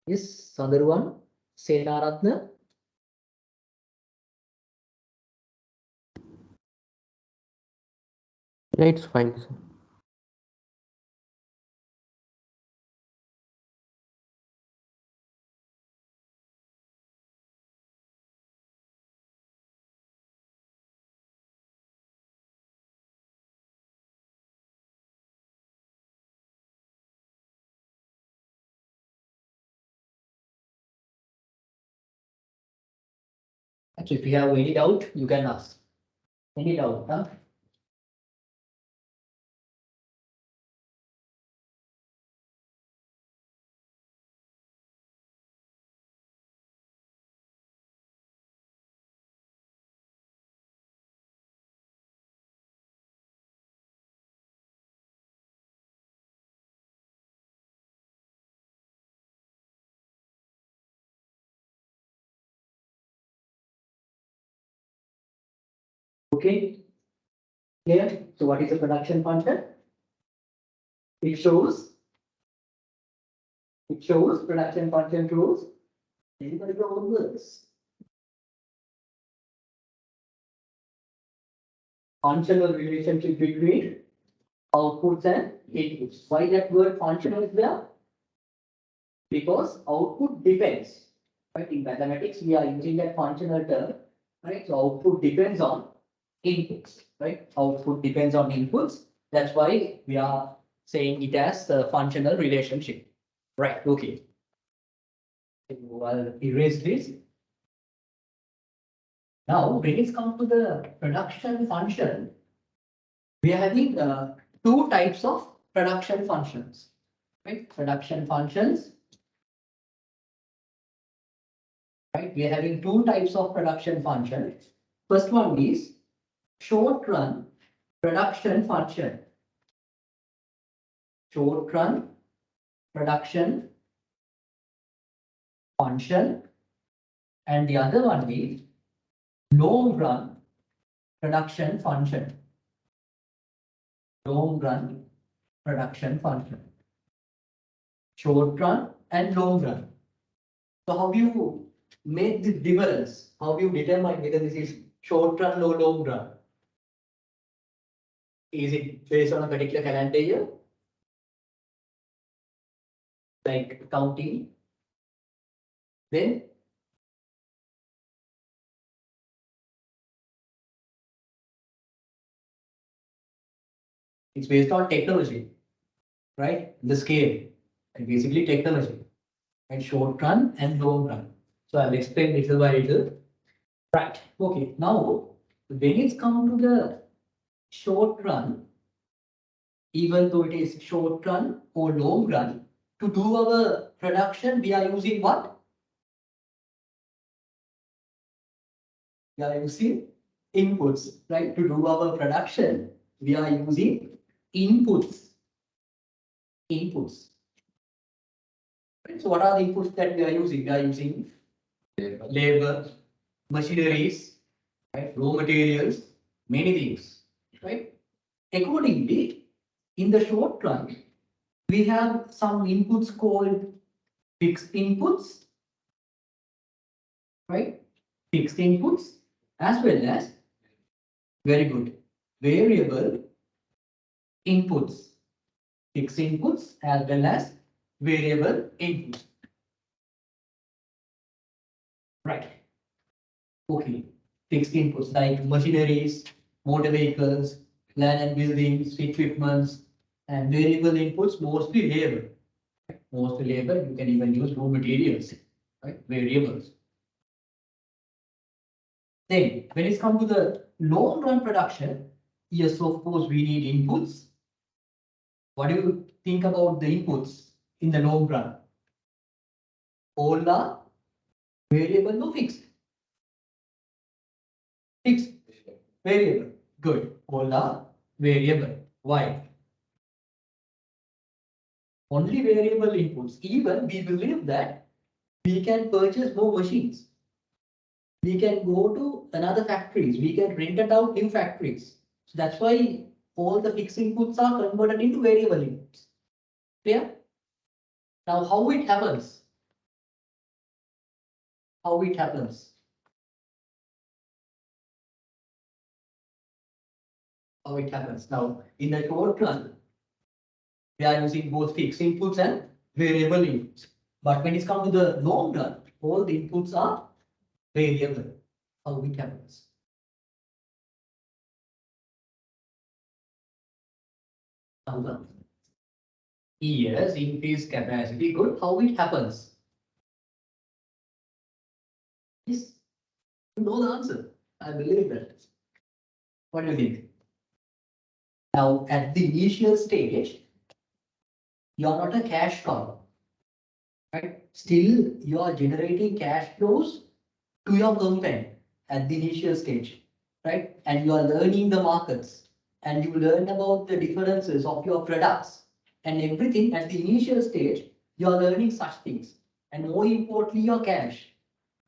Yes, other one, Senaratna. Yeah, it's fine, sir. Actually, if you have any doubt, you can ask. Any doubt, huh? Okay. Clear? So what is the production function? It shows production function rules. Anybody know what works? Functional relationship between outputs and inputs. Why that word functional is there? Because output depends. Right? In mathematics, we are using that functional term. Right? So output depends on inputs. Right? Output depends on inputs. That's why we are saying it as a functional relationship. Right? Okay. So I'll erase this. Now, when it comes to the production function, we are having two types of production functions. Right? Production functions. Right? We are having two types of production functions. First one is short run production function. Short run production function. And the other one is long run production function. Long run production function. Short run and long run. So how you make the difference? How you determine whether this is short run or long run? Is it based on a particular calendar year? Like counting? Then it's based on technology, right? The scale, and basically technology, and short run and long run. So I'll explain little by little. Right. Okay. Now, when it's come to the short run, even though it is short run or long run, to do our production, we are using what? We are using inputs, right? To do our production, we are using inputs. Inputs. Right? So what are the inputs that we are using? We are using labor, machineries, right? Raw materials, many things, right? Accordingly, in the short run, we have some inputs called fixed inputs, right? Fixed inputs, as well as, very good, variable inputs. Fixed inputs as well as variable inputs. Right. Okay. Fixed inputs like machineries, motor vehicles, land and buildings, equipments, and variable inputs, mostly labor. Mostly labor, you can even use raw materials, right? Variables. Then, when it comes to the long run production, yes, of course, we need inputs. What do you think about the inputs in the long run? All are variable or fixed? Fixed. Variable. Good. All are variable. Why? Only variable inputs. Even we believe that we can purchase more machines. We can go to another factories. We can rent it out new factories. So that's why all the fixed inputs are converted into variable inputs. Clear? Now, how it happens? How it happens? How it happens? Now, in the short run, we are using both fixed inputs and variable inputs. But when it's come to the long run, all the inputs are variable. How it happens? Yes, increase capacity. Good. How it happens? Yes, you know the answer. I believe that. What do you think? Now, at the initial stage, you are not a cash cow, right? Still, you are generating cash flows to your company at the initial stage, right? And you are learning the markets, and you learn about the differences of your products and everything at the initial stage. You are learning such things, and more importantly, your cash.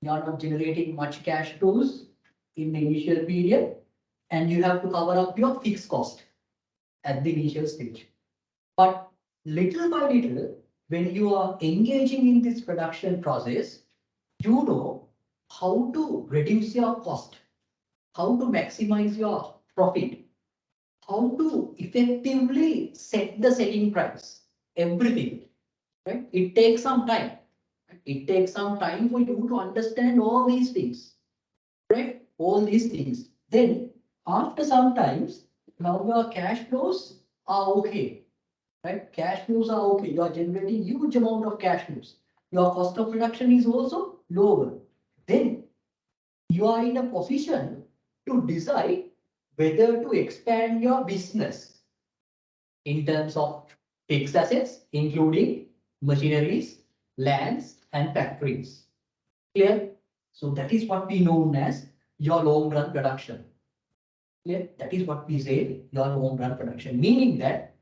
You are not generating much cash flows in the initial period, and you have to cover up your fixed cost at the initial stage. But little by little, when you are engaging in this production process, you know how to reduce your cost, how to maximize your profit, how to effectively set the selling price, everything, right? It takes some time. It takes some time for you to understand all these things, right? All these things. Then after some times, now your cash flows are okay, right? Cash flows are okay. You are generating huge amount of cash flows. Your cost of production is also lower. Then you are in a position to decide whether to expand your business in terms of fixed assets, including machineries, lands, and factories. Clear? So that is what we know as your long run production. Clear? That is what we say your long run production, meaning that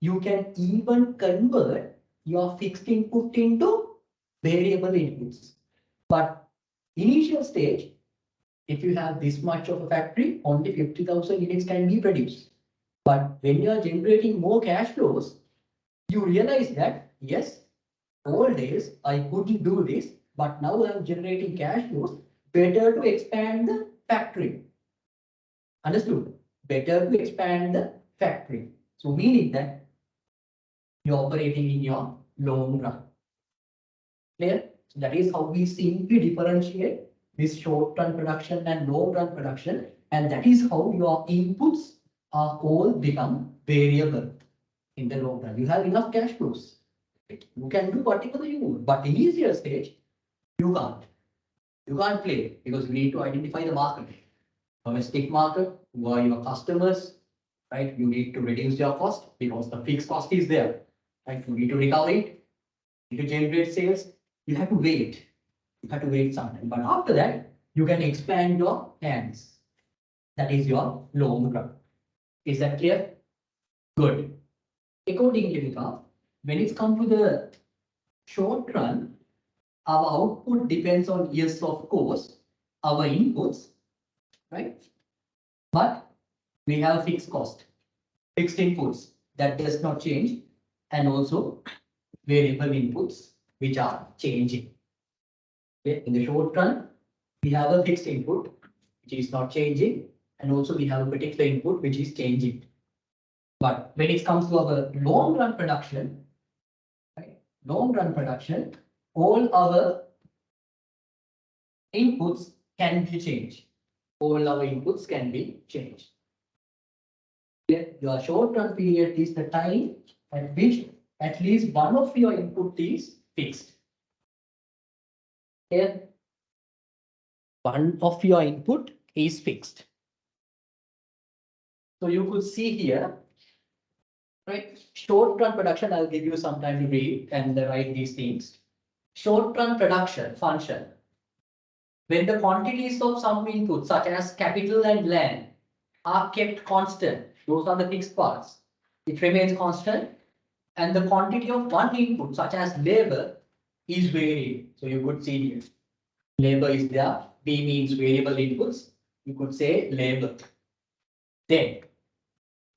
you can even convert your fixed input into variable inputs. But initial stage, if you have this much of a factory, only 50,000 units can be produced. But when you are generating more cash flows, you realize that, yes, old days I couldn't do this, but now I'm generating cash flows, better to expand the factory. Understood? Better to expand the factory. So meaning that you're operating in your long run. Clear? So that is how we simply differentiate this short-run production and long-run production, and that is how your inputs are all become variable in the long run. You have enough cash flows. You can do whatever you want, but initial stage, you can't. You can't play because you need to identify the market. Domestic market, who are your customers, right? You need to reduce your cost because the fixed cost is there, right? You need to recover it, you need to generate sales. You have to wait. You have to wait some time. But after that, you can expand your hands. That is your long run. Is that clear? Good. Accordingly, when it's come to the short run, our output depends on, yes, of course, our inputs, right? But we have fixed cost, fixed inputs that does not change, and also variable inputs which are changing. Okay? In the short run, we have a fixed input which is not changing, and also we have a particular input which is changing. But when it comes to our long run production, right? Long run production, all our inputs can be changed. All our inputs can be changed. Your short run period is the time at which at least one of your input is fixed. Here, one of your input is fixed. So you could see here, right? Short run production, I'll give you some time to read and write these things. Short run production function. When the quantities of some inputs such as capital and land are kept constant, those are the fixed parts, it remains constant, and the quantity of one input such as labor is varying. So you could see here, labor is there, B means variable inputs, you could say labor. Then,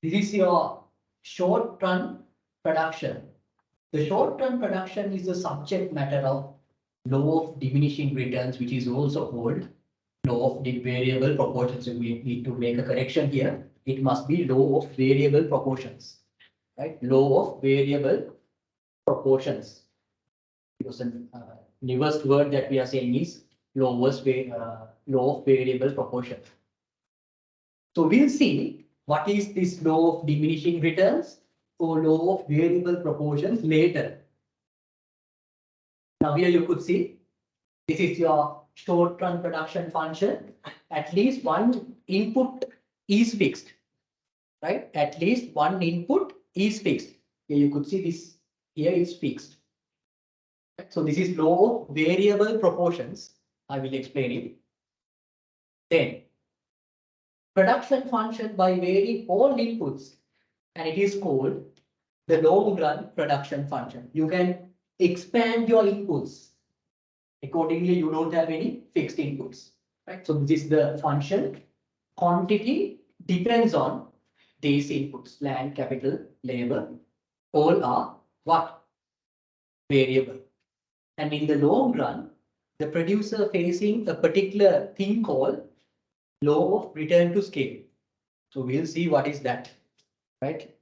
this is your short run production. The short run production is the subject matter of law of diminishing returns, which is also called law of variable proportions. So we need to make a correction here. It must be law of variable proportions, right? Law of variable proportions. Because the newest word that we are saying is law of variable proportions. So we'll see what is this law of diminishing returns or law of variable proportions later. Now here you could see, this is your short run production function. At least one input is fixed, right? At least one input is fixed. Here you could see this, here is fixed. So this is law of variable proportions. I will explain it. Then production function by varying all inputs, and it is called the long run production function. You can expand your inputs. Accordingly, you don't have any fixed inputs, right? So this is the function quantity depends on these inputs, land, capital, labor, all are what? Variable. And in the long run, the producer facing a particular thing called law of return to scale. So we'll see what is that, right?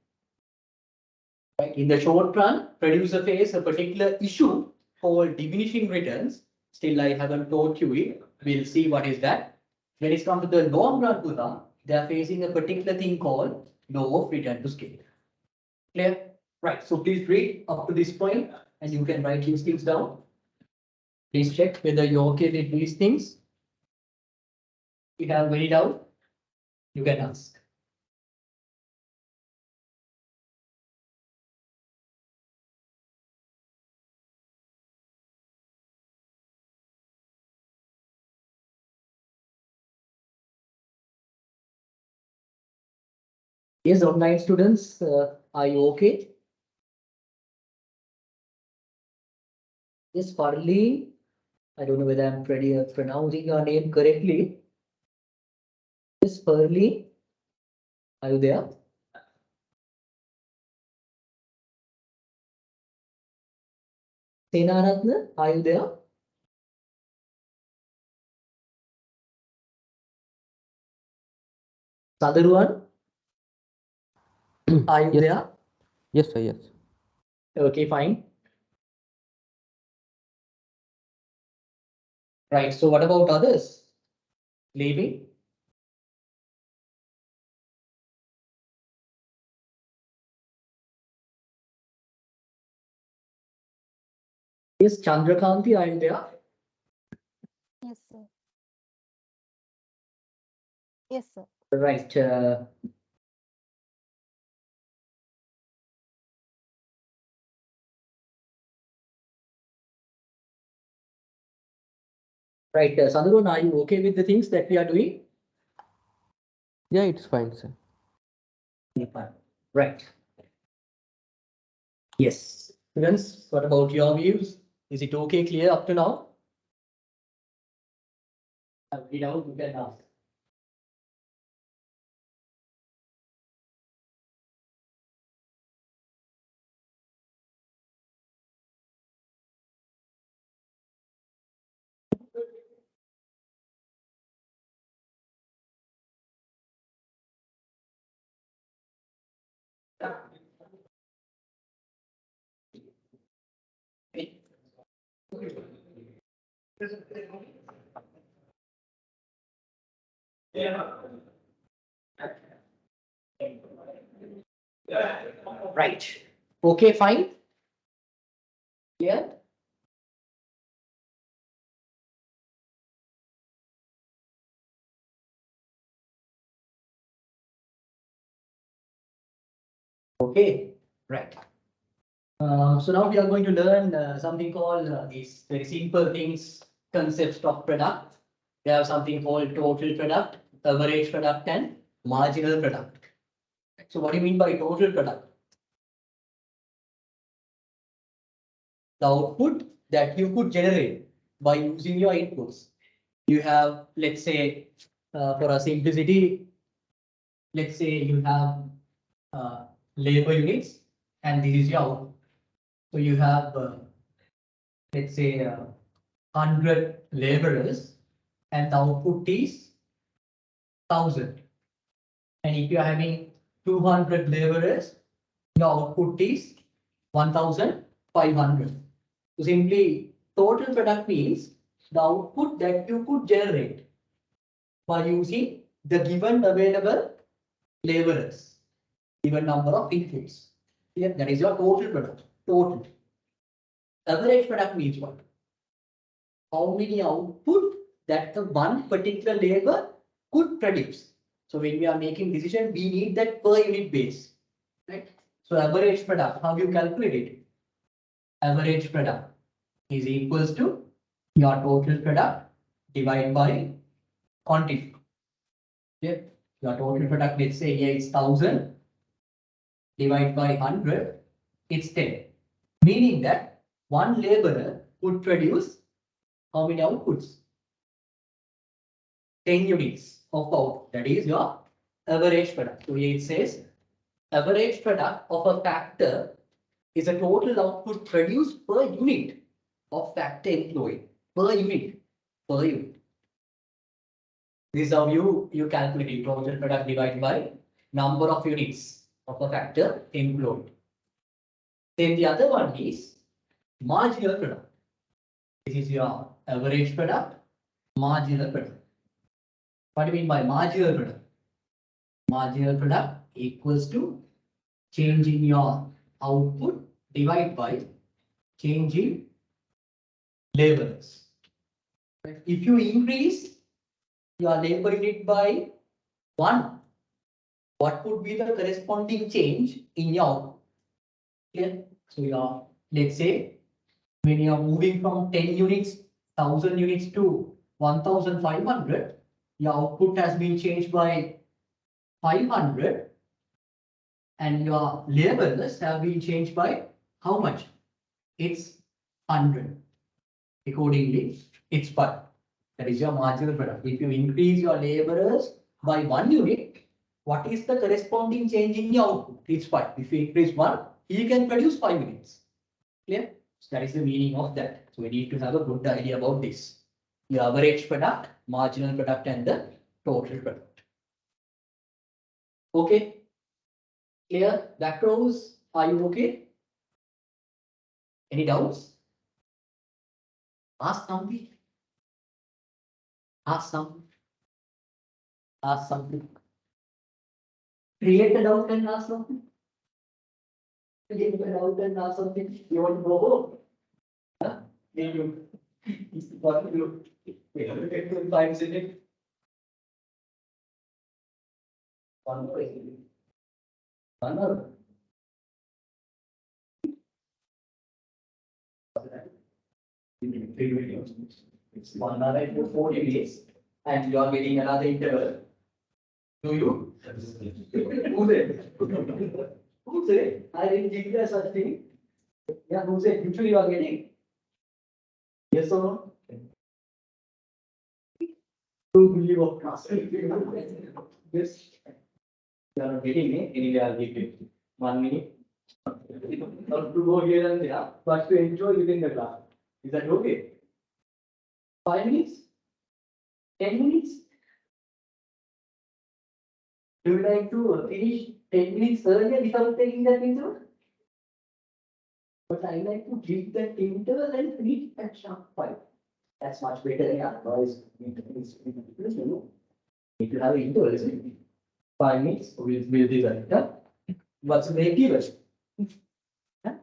Right. In the short run, producer face a particular issue called diminishing returns. Still, I haven't taught you it. We'll see what is that. When it's come to the long run, Buddha, they are facing a particular thing called law of return to scale. Clear? Right. So please read up to this point, and you can write these things down. Please check whether you're okay with these things. If you have any doubt, you can ask. Yes, online students, are you okay? Yes, Farley, I don't know whether I'm pronouncing your name correctly. Yes, Farley, are you there? Senaratna, are you there? Sadaruan, are you Yes. there? Yes, sir. Yes. Okay, fine. Right, so what about others? Leaving? Yes, Chandrakanti, are you there? Yes, sir. Yes, sir. Right. Right, Sadaruan, are you okay with the things that we are doing? Yeah, it's fine, sir. Fine. Right. Yes. Students, what about your views? Is it okay, clear up to now? Read out, you can ask. Right. Okay, fine. Yeah. Okay, right. So now we are going to learn something called these very simple things, concepts of product. We have something called total product, average product, and marginal product. So what do you mean by total product? The output that you could generate by using your inputs. You have, let's say, for a simplicity, let's say you have labor units, and this is your output. So you have, let's say, 100 laborers, and the output is 1,000. And if you are having 200 laborers, your output is 1,500. So simply, total product means the output that you could generate by using the given available laborers, given number of inputs. Yeah, that is your total product. Total. Average product means what? How many output that the one particular labor could produce. So when we are making decision, we need that per unit base, right? So average product, how you calculate it? Average product is equals to your total product divided by quantity. Yeah, your total product, let's say here is 1,000 divided by 100, it's 10. Meaning that one laborer would produce how many outputs? 10 units of output. That is your average product. So here it says average product of a factor is a total output produced per unit of factor employed. Per unit. Per unit. This is how you calculate total product divided by number of units of a factor employed. Then the other one is marginal product. This is your average product, marginal product. What do you mean by marginal product? Marginal product equals to change in your output divided by change in laborers. If you increase your labor unit by 1, what would be the corresponding change in your output? Clear? So let's say when you are moving from 10 units, 1000 units to 1500, your output has been changed by 500 and your laborers have been changed by how much? It's 100. Accordingly, it's 5. That is your marginal product. If you increase your laborers by 1 unit, what is the corresponding change in your output? It's 5. If you increase 1, you can produce 5 units. Clear? So that is the meaning of that. So we need to have a good idea about this. The average product, marginal product, and the total product. Okay. Clear? Back rows, are you okay? Any doubts? Ask something. Ask something. Ask something. Create a doubt and ask something. Create a doubt and ask something. You want to go home? Huh? Then you. What do you do? 5 seconds. 1 more. 1 more. It's 1 hour and 40 minutes, and you are getting another interval. Do you? Who said? Who said? I didn't give you such thing. Yeah, who said? Usually you are getting? Yes or no? Don't believe of class. Yes. You are not getting it. Anyway, I'll give you 1 minute. Not to go here and there, but to enjoy within the class. Is that okay? 5 minutes? 10 minutes? Do you like to finish 10 minutes earlier without taking that interval? But I like to give that interval and finish at sharp 5. That's much better. Yeah, otherwise, need to have an interval, isn't it? 5 minutes, we'll do that. Yeah? What's the break even? Yeah?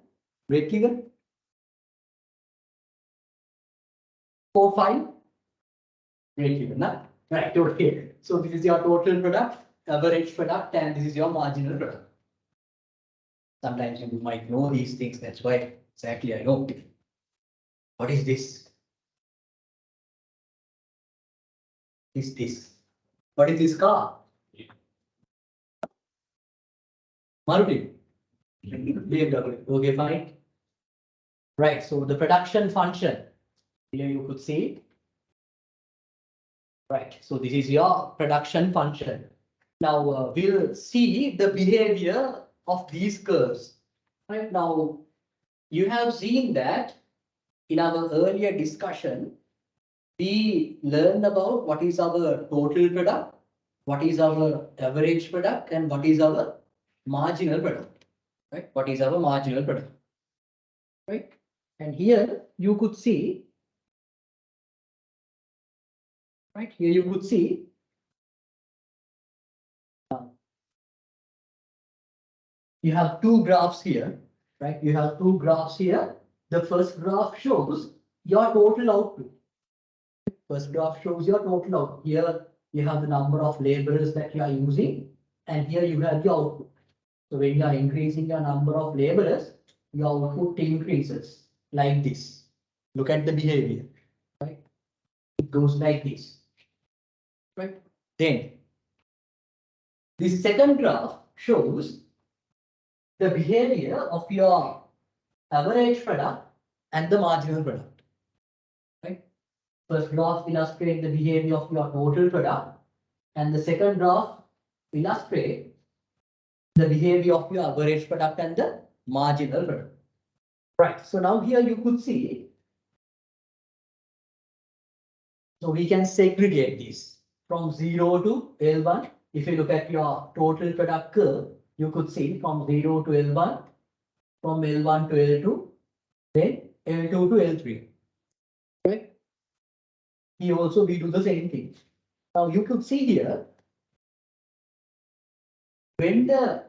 Break even? 4, 5? Break even, nah? Right, okay. So this is your total product, average product, and this is your marginal product. Sometimes you might know these things, that's why exactly I know. What is this? Is this? What is this car? Maruti. BMW. Okay, fine. Right, so the production function. Here you could see. Right, so this is your production function. Now we'll see the behavior of these curves. Right now, you have seen that in our earlier discussion, we learned about what is our total product, what is our average product, and what is our marginal product. Right? What is our marginal product? Right? And here you could see. Right here you could see. You have 2 graphs here. Right? You have 2 graphs here. The first graph shows your total output. First graph shows your total output. Here you have the number of laborers that you are using, and here you have the output. So when you are increasing your number of laborers, your output increases like this. Look at the behavior. Right? It goes like this. Right? Then this second graph shows the behavior of your average product and the marginal product. Right? First graph illustrates the behavior of your total product, and the second graph illustrate the behavior of your average product and the marginal product. Right. So now here you could see. So we can segregate this from 0 to L1. If you look at your total product curve, you could see from 0 to L1, from L1 to L2, then L2 to L3. Right? Here also we do the same thing. Now you could see here, when the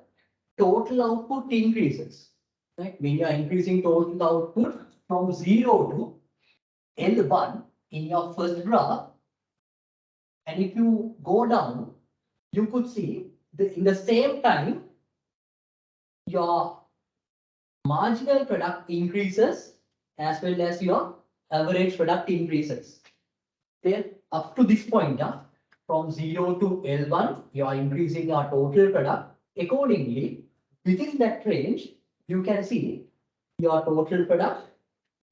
total output increases, right? When you are increasing total output from 0 to L1 in your first graph, and if you go down, you could see in the same time, your marginal product increases as well as your average product increases. Then up to this point, from 0 to L1, you are increasing your total product. Accordingly, within that range, you can see your total product,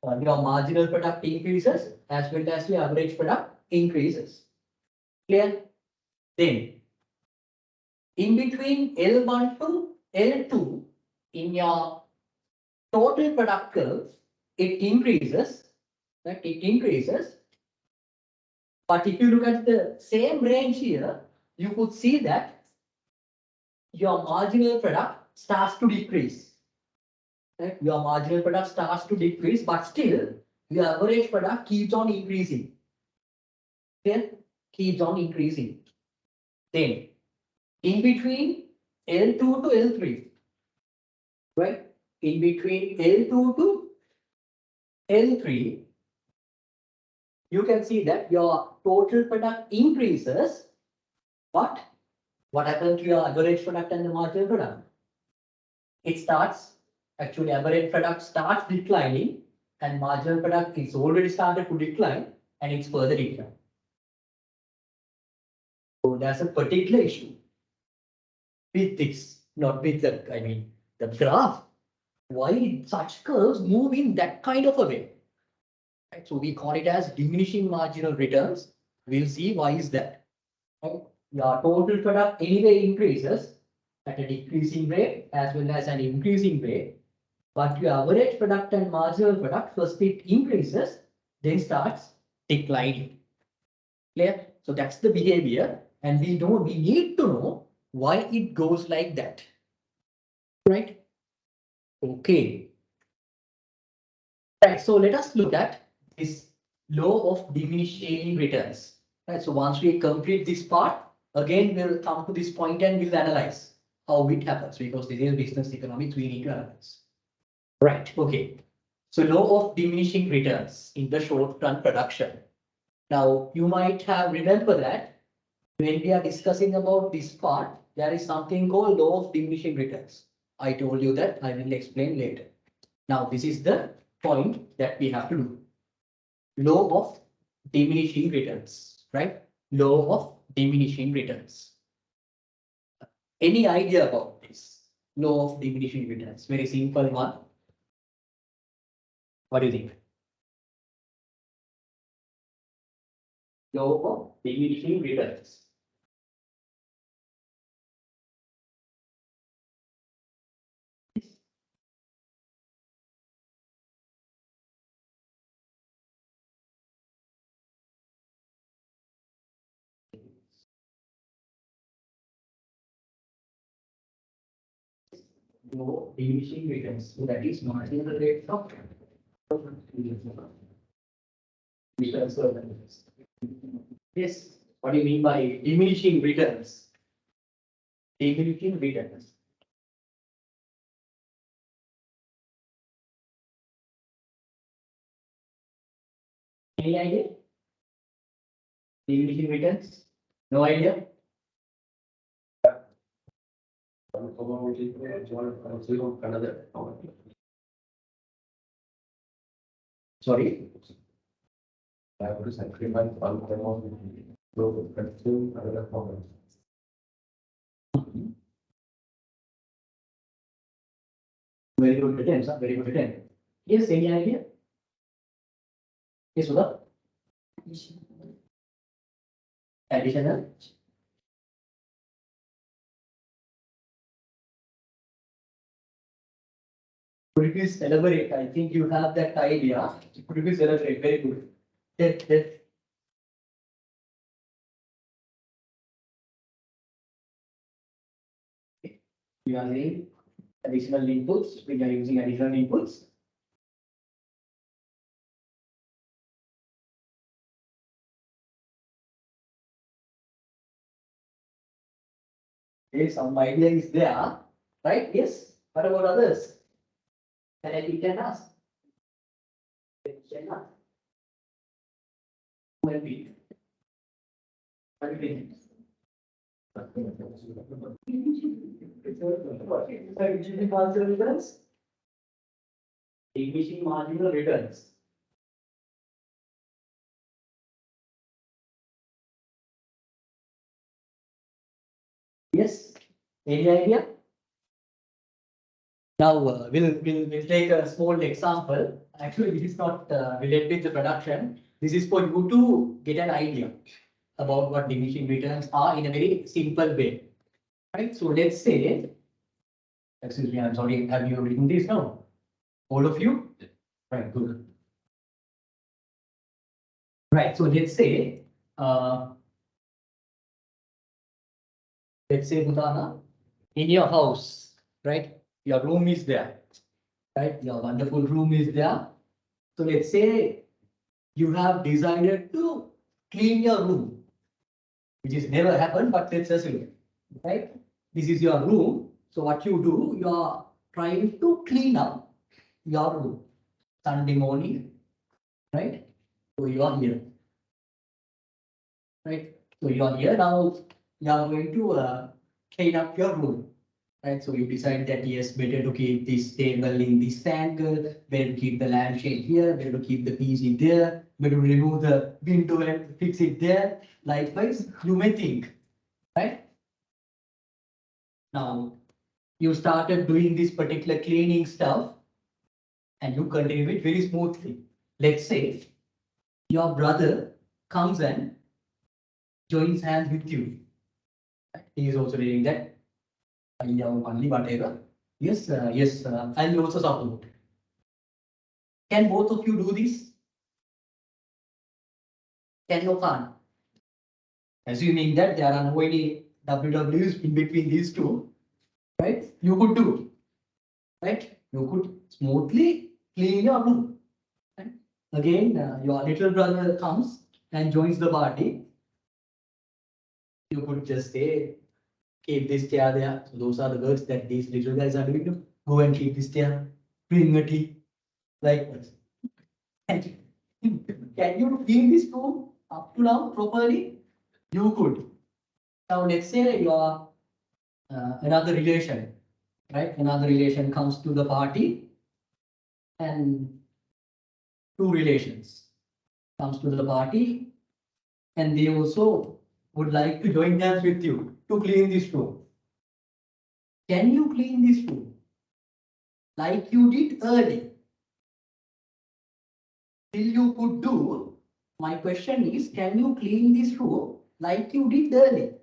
your marginal product increases as well as your average product increases. Clear? Then, in between L1 to L2, in your total product curve, it increases, right? It increases. But if you look at the same range here, you could see that your marginal product starts to decrease. Right? Your marginal product starts to decrease, but still your average product keeps on increasing. Okay? Keeps on increasing. Then in between L2 to L3, right? In between L2 to L3, you can see that your total product increases, but what happens to your average product and the marginal product? It starts, actually average product starts declining and marginal product is already started to decline and it's further decline. So there's a particular issue with this, not with the graph. Why such curves move in that kind of a way? Right? So we call it as diminishing marginal returns. We'll see why is that. Right? Your total product anyway increases at a decreasing rate as well as an increasing rate. But your average product and marginal product, first it increases, then starts declining. Clear? So that's the behavior, and we need to know why it goes like that. Right? Okay. Right. So let us look at this law of diminishing returns. Right. So once we complete this part, again we'll come to this point and we'll analyze how it happens, because this is business economics, we need to analyze. Right. Okay. So law of diminishing returns in the short run production. Now you might have remember that when we are discussing about this part, there is something called law of diminishing returns. I told you that, I will explain later. Now this is the point that we have to do. Law of diminishing returns, right? Law of diminishing returns. Any idea about this? Law of diminishing returns. Very simple one. What do you think? Law of diminishing returns. Law of diminishing returns. So that is marginal rate of yes. What do you mean by diminishing returns? Diminishing returns. Any idea? Diminishing returns? No idea? Sorry? Very good attempt, sir. Very good attempt. Yes, any idea? Yes, Sudha? Additional? Could you please elaborate? I think you have that idea. Could you please elaborate? Very good. Yes. We are saying additional inputs. We are using additional inputs. Okay, some idea is there, right? Yes. What about others? You can ask. You can ask. When we. What do you think? Diminishing marginal returns. Diminishing marginal returns. Yes. Any idea? Now we'll take a small example. Actually, this is not related to production. This is for you to get an idea about what diminishing returns are in a very simple way. Right? So let's say, excuse me, I'm sorry, have you written this now? All of you? Right, good. Right, so let's say, Bhutana, in your house, right? Your room is there, right? Your wonderful room is there. So let's say you have decided to clean your room, which is never happened, but let's assume, right? This is your room. So what you do, you are trying to clean up your room. Sunday morning, right? So you are here, right? So you are here now. You are going to clean up your room, right? So you decide that yes, better to keep this table in this angle, better to keep the lampshade here, better to keep the PC there, better to remove the window and fix it there. Likewise, you may think, right? Now, you started doing this particular cleaning stuff and you continue it very smoothly. Let's say your brother comes and joins hands with you. He is also doing that. Only whatever. Yes, and you also support. Can both of you do this? Can or can't? Assuming that there are no any WWs in between these two, right? You could do, right? You could smoothly clean your room. Right? Again, your little brother comes and joins the party. You could just say, keep this chair there. So those are the works that these little guys are doing. Go and keep this chair, bring a tea, like this. And can you clean this room up to now properly? You could. Now let's say your another relation, right? Another relation comes to the party, and two relations comes to the party, and they also would like to join hands with you to clean this room. Can you clean this room like you did earlier? Till you could do. My question is, can you clean this room like you did earlier?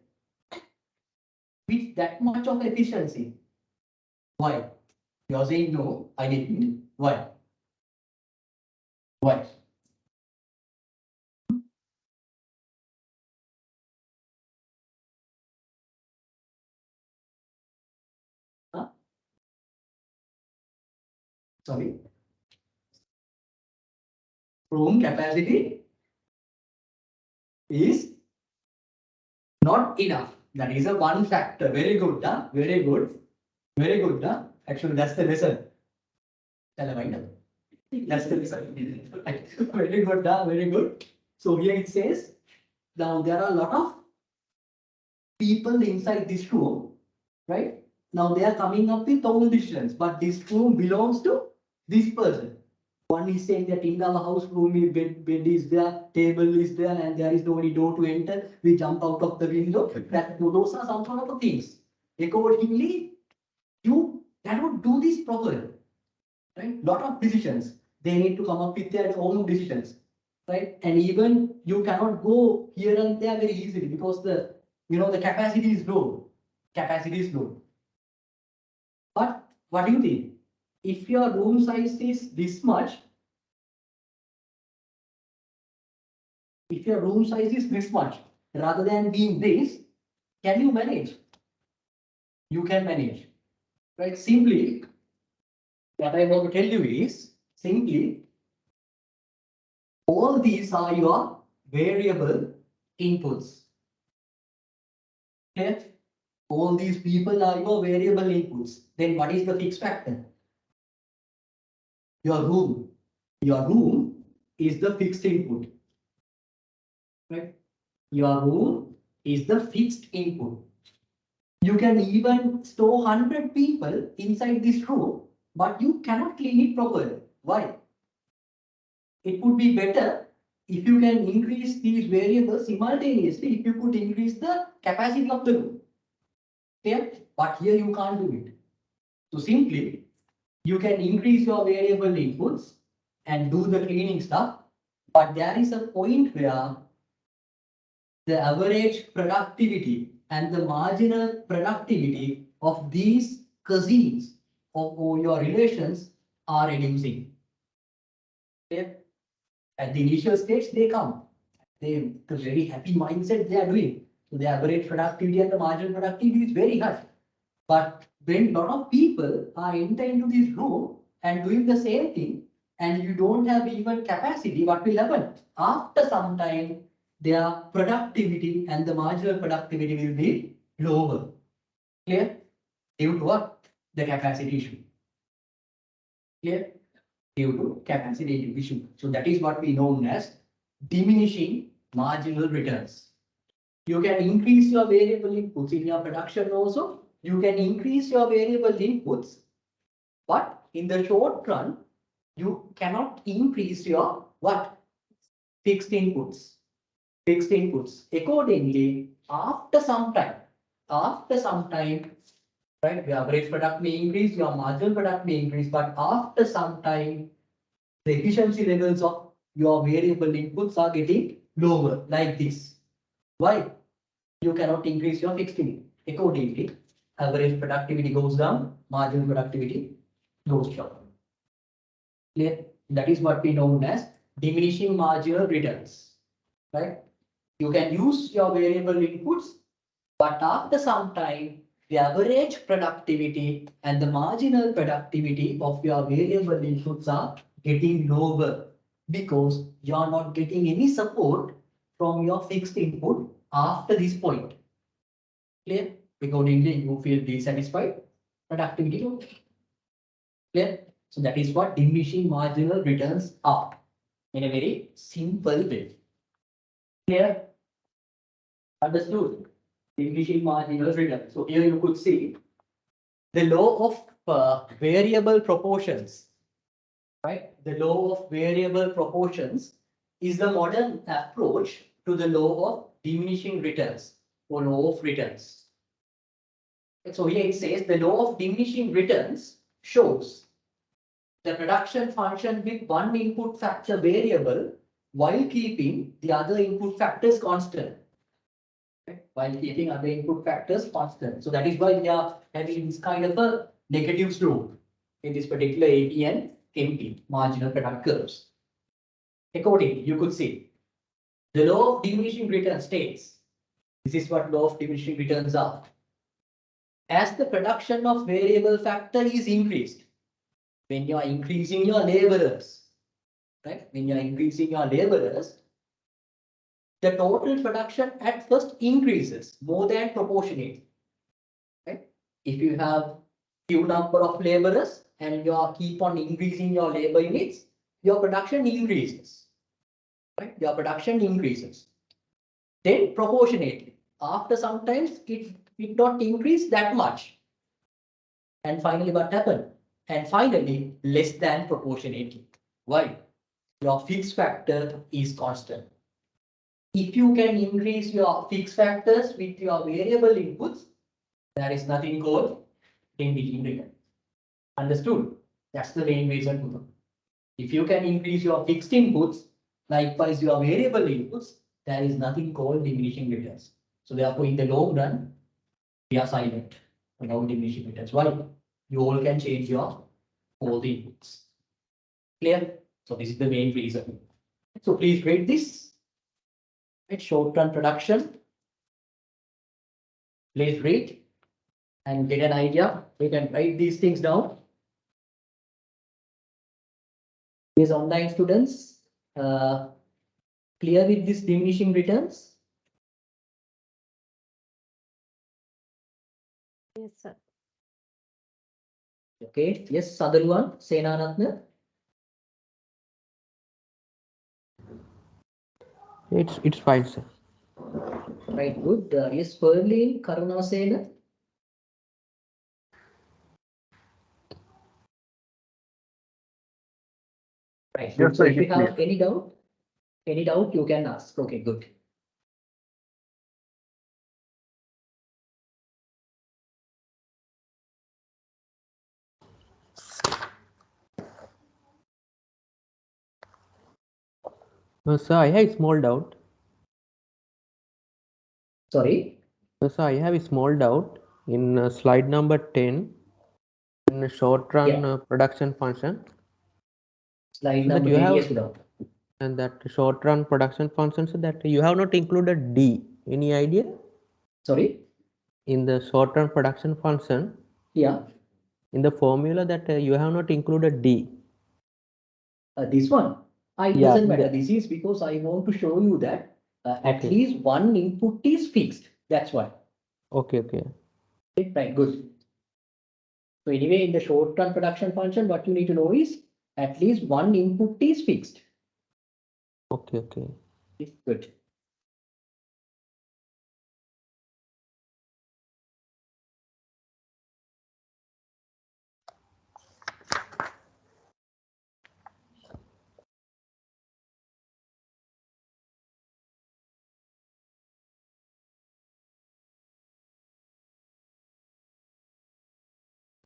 With that much of efficiency? Why? You're saying no, I didn't. Why? Why? Huh? Sorry. Room capacity is not enough. That is a one factor. Very good, huh? Very good. Very good, huh? Actually, that's the lesson. That's the lesson. Very good, huh? Very good. So here it says, now there are a lot of people inside this room, right? Now they are coming up with own decisions, but this room belongs to this person. One is saying that in our house room is bed is there, table is there, and there is no any door to enter. We jump out of the window. Those are some sort of things. Accordingly, you cannot do this properly, right? Lot of decisions. They need to come up with their own decisions, right? And even you cannot go here and there very easily because the capacity is low. Capacity is low. But what do you think? if your room size is this much, if your room size is this much, rather than being this, can you manage? You can manage, right? Simply, what I want to tell you is simply all these are your variable inputs. Okay? All these people are your variable inputs. Then what is the fixed factor? Your room. Your room is the fixed input. Right? Your room is the fixed input. You can even store 100 people inside this room, but you cannot clean it properly. Why? It would be better if you can increase these variables simultaneously, if you could increase the capacity of the room. Okay? But here you can't do it. So simply, you can increase your variable inputs and do the cleaning stuff, but there is a point where the average productivity and the marginal productivity of these cousins or your relations are reducing. Okay? At the initial stage, they come. The very happy mindset they are doing. So the average productivity and the marginal productivity is very high. But when a lot of people are entering into this room and doing the same thing, and you don't have even capacity, what will happen? After some time, their productivity and the marginal productivity will be lower. Clear? Due to what? The capacity issue. Clear? Due to capacity issue. So that is what we know as diminishing marginal returns. You can increase your variable inputs in your production also. You can increase your variable inputs, but in the short run, you cannot increase your what? Fixed inputs. Fixed inputs. Accordingly, after some time, right, the average product may increase, your marginal product may increase, but after some time, the efficiency levels of your variable inputs are getting lower, like this. Why? You cannot increase your fixed input. Accordingly, average productivity goes down, marginal productivity goes down. Clear? That is what we know as diminishing marginal returns. Right? You can use your variable inputs, but after some time, the average productivity and the marginal productivity of your variable inputs are getting lower because you are not getting any support from your fixed input after this point. Clear? Accordingly, you feel dissatisfied. Productivity low. Clear? So that is what diminishing marginal returns are in a very simple way. Clear? Understood? Diminishing marginal returns. So here you could see the law of variable proportions. Right? The law of variable proportions is the modern approach to the law of diminishing returns or law of returns. So here it says the law of diminishing returns shows the production function with one input factor variable while keeping the other input factors constant. Okay? While keeping other input factors constant. So that is why we are having this kind of a negative slope in this particular AT and MP, marginal product curves. Accordingly, you could see the law of diminishing returns states, this is what law of diminishing returns are. As the production of variable factor is increased, when you are increasing your laborers, right? When you are increasing your laborers, the total production at first increases more than proportionate. Right? If you have few number of laborers and you are keep on increasing your labor units, your production increases. Right? Your production increases. Then proportionately, after sometimes it not increase that much. And finally, what happened? And finally, less than proportionately. Why? Your fixed factor is constant. If you can increase your fixed factors with your variable inputs, there is nothing called diminishing return. Understood? That's the main reason to know. If you can increase your fixed inputs, likewise your variable inputs, there is nothing called diminishing returns. So therefore, in the long run, we are silent about diminishing returns. Why? You all can change your all the inputs. Clear? So this is the main reason. So please read this. Right, short run production. Please read and get an idea. You can write these things down. These online students, clear with this diminishing returns. Yes, sir. Okay. Yes, Sadaluan, Senanatna. It's fine, sir. Right, good. Yes, Perlin, Karunasena. Right. Yes, Good. So sir, if it you is have any doubt, you can ask. Okay, good. Sir, I have a small doubt. Sorry. Sir, I have a small doubt in slide number 10 in short run Yeah. production function. Slide So that number you 10, have yes, without. and that short run production function, so that you have not included D. Any idea? Sorry. In the short run production function, Yeah. in the formula that you have not included D. This one. It Yeah, doesn't matter. This is because I want to show you that at Okay. least one input is fixed. That's why. Okay. Right, good. So anyway, in the short run production function, what you need to know is at least one input is fixed. Okay. Good.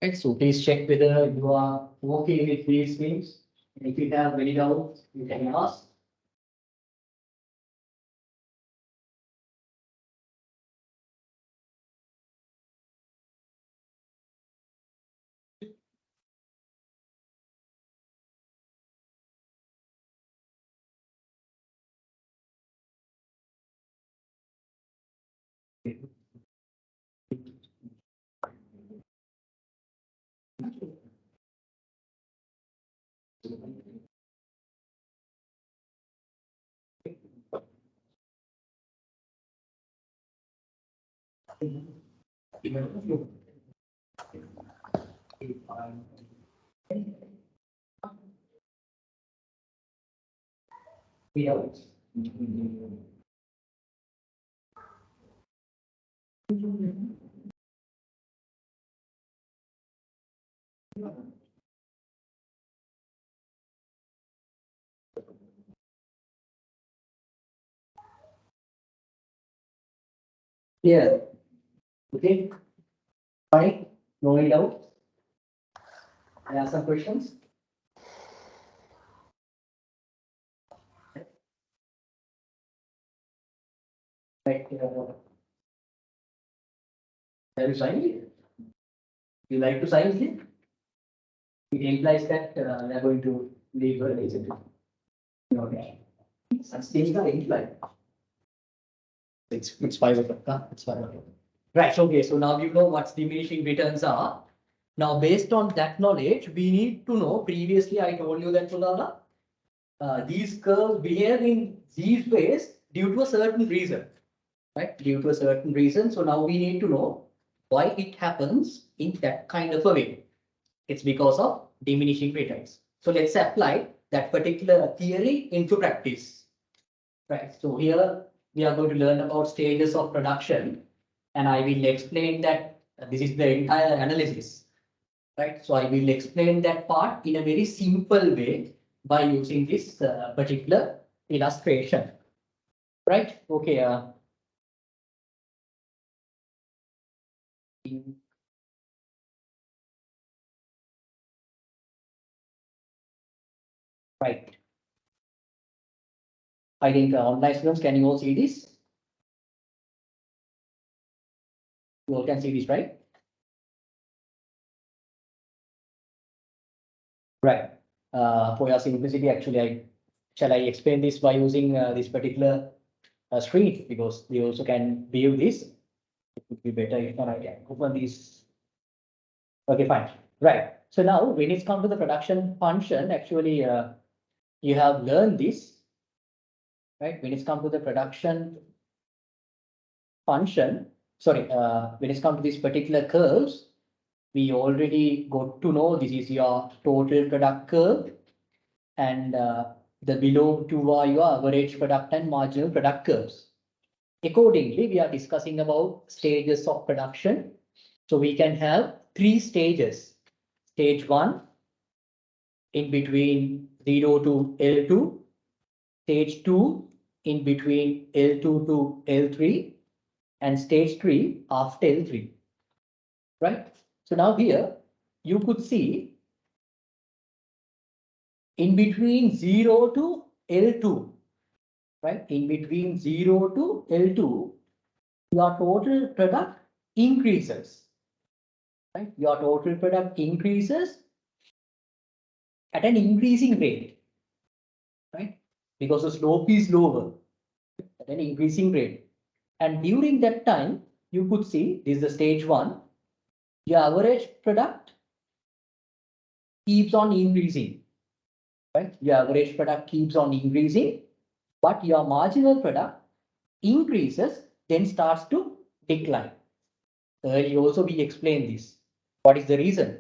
Right, so please check whether you are okay with these things. If you have any doubts, you can ask. Yeah. Okay. Fine. No any doubt. I ask some questions. Right. Have you signed it? You like to sign it? It implies that they are going to leave early, isn't it? Okay. Such things are implied. It's 5 o'clock. Huh? It's 5 o'clock. Right. Okay. So now you know what diminishing returns are. Now, based on that knowledge, we need to know. Previously, I told you that Sulala, these curves behave in these ways due to a certain reason, right? Due to a certain reason. So now we need to know why it happens in that kind of a way. It's because of diminishing returns. So let's apply that particular theory into practice. Right. So here we are going to learn about stages of production, and I will explain that this is the entire analysis. Right. So I will explain that part in a very simple way by using this particular illustration. Right. Okay. Right. I think online students, can you all see this? You all can see this, right? Right. For your simplicity, actually, shall I explain this by using this particular screen, because they also can view this. It would be better if I can open this. Okay, fine. Right. So now when it's come to the production function, actually, you have learned this, right? When it's come to the production function, sorry, when it's come to this particular curves, we already got to know this is your total product curve, and the below two are your average product and marginal product curves. Accordingly, we are discussing about stages of production. So we can have three stages. Stage 1, in between 0 to L2. Stage 2, in between L2 to L3. And stage 3 after L3. Right? So now here, you could see in between 0 to L2. Right? In between 0 to L2, your total product increases. Right? Your total product increases at an increasing rate. Right? Because the slope is lower at an increasing rate. And during that time, you could see this is the stage 1. Your average product keeps on increasing. Right? Your average product keeps on increasing, but your marginal product increases, then starts to decline. Earlier also we explained this. What is the reason?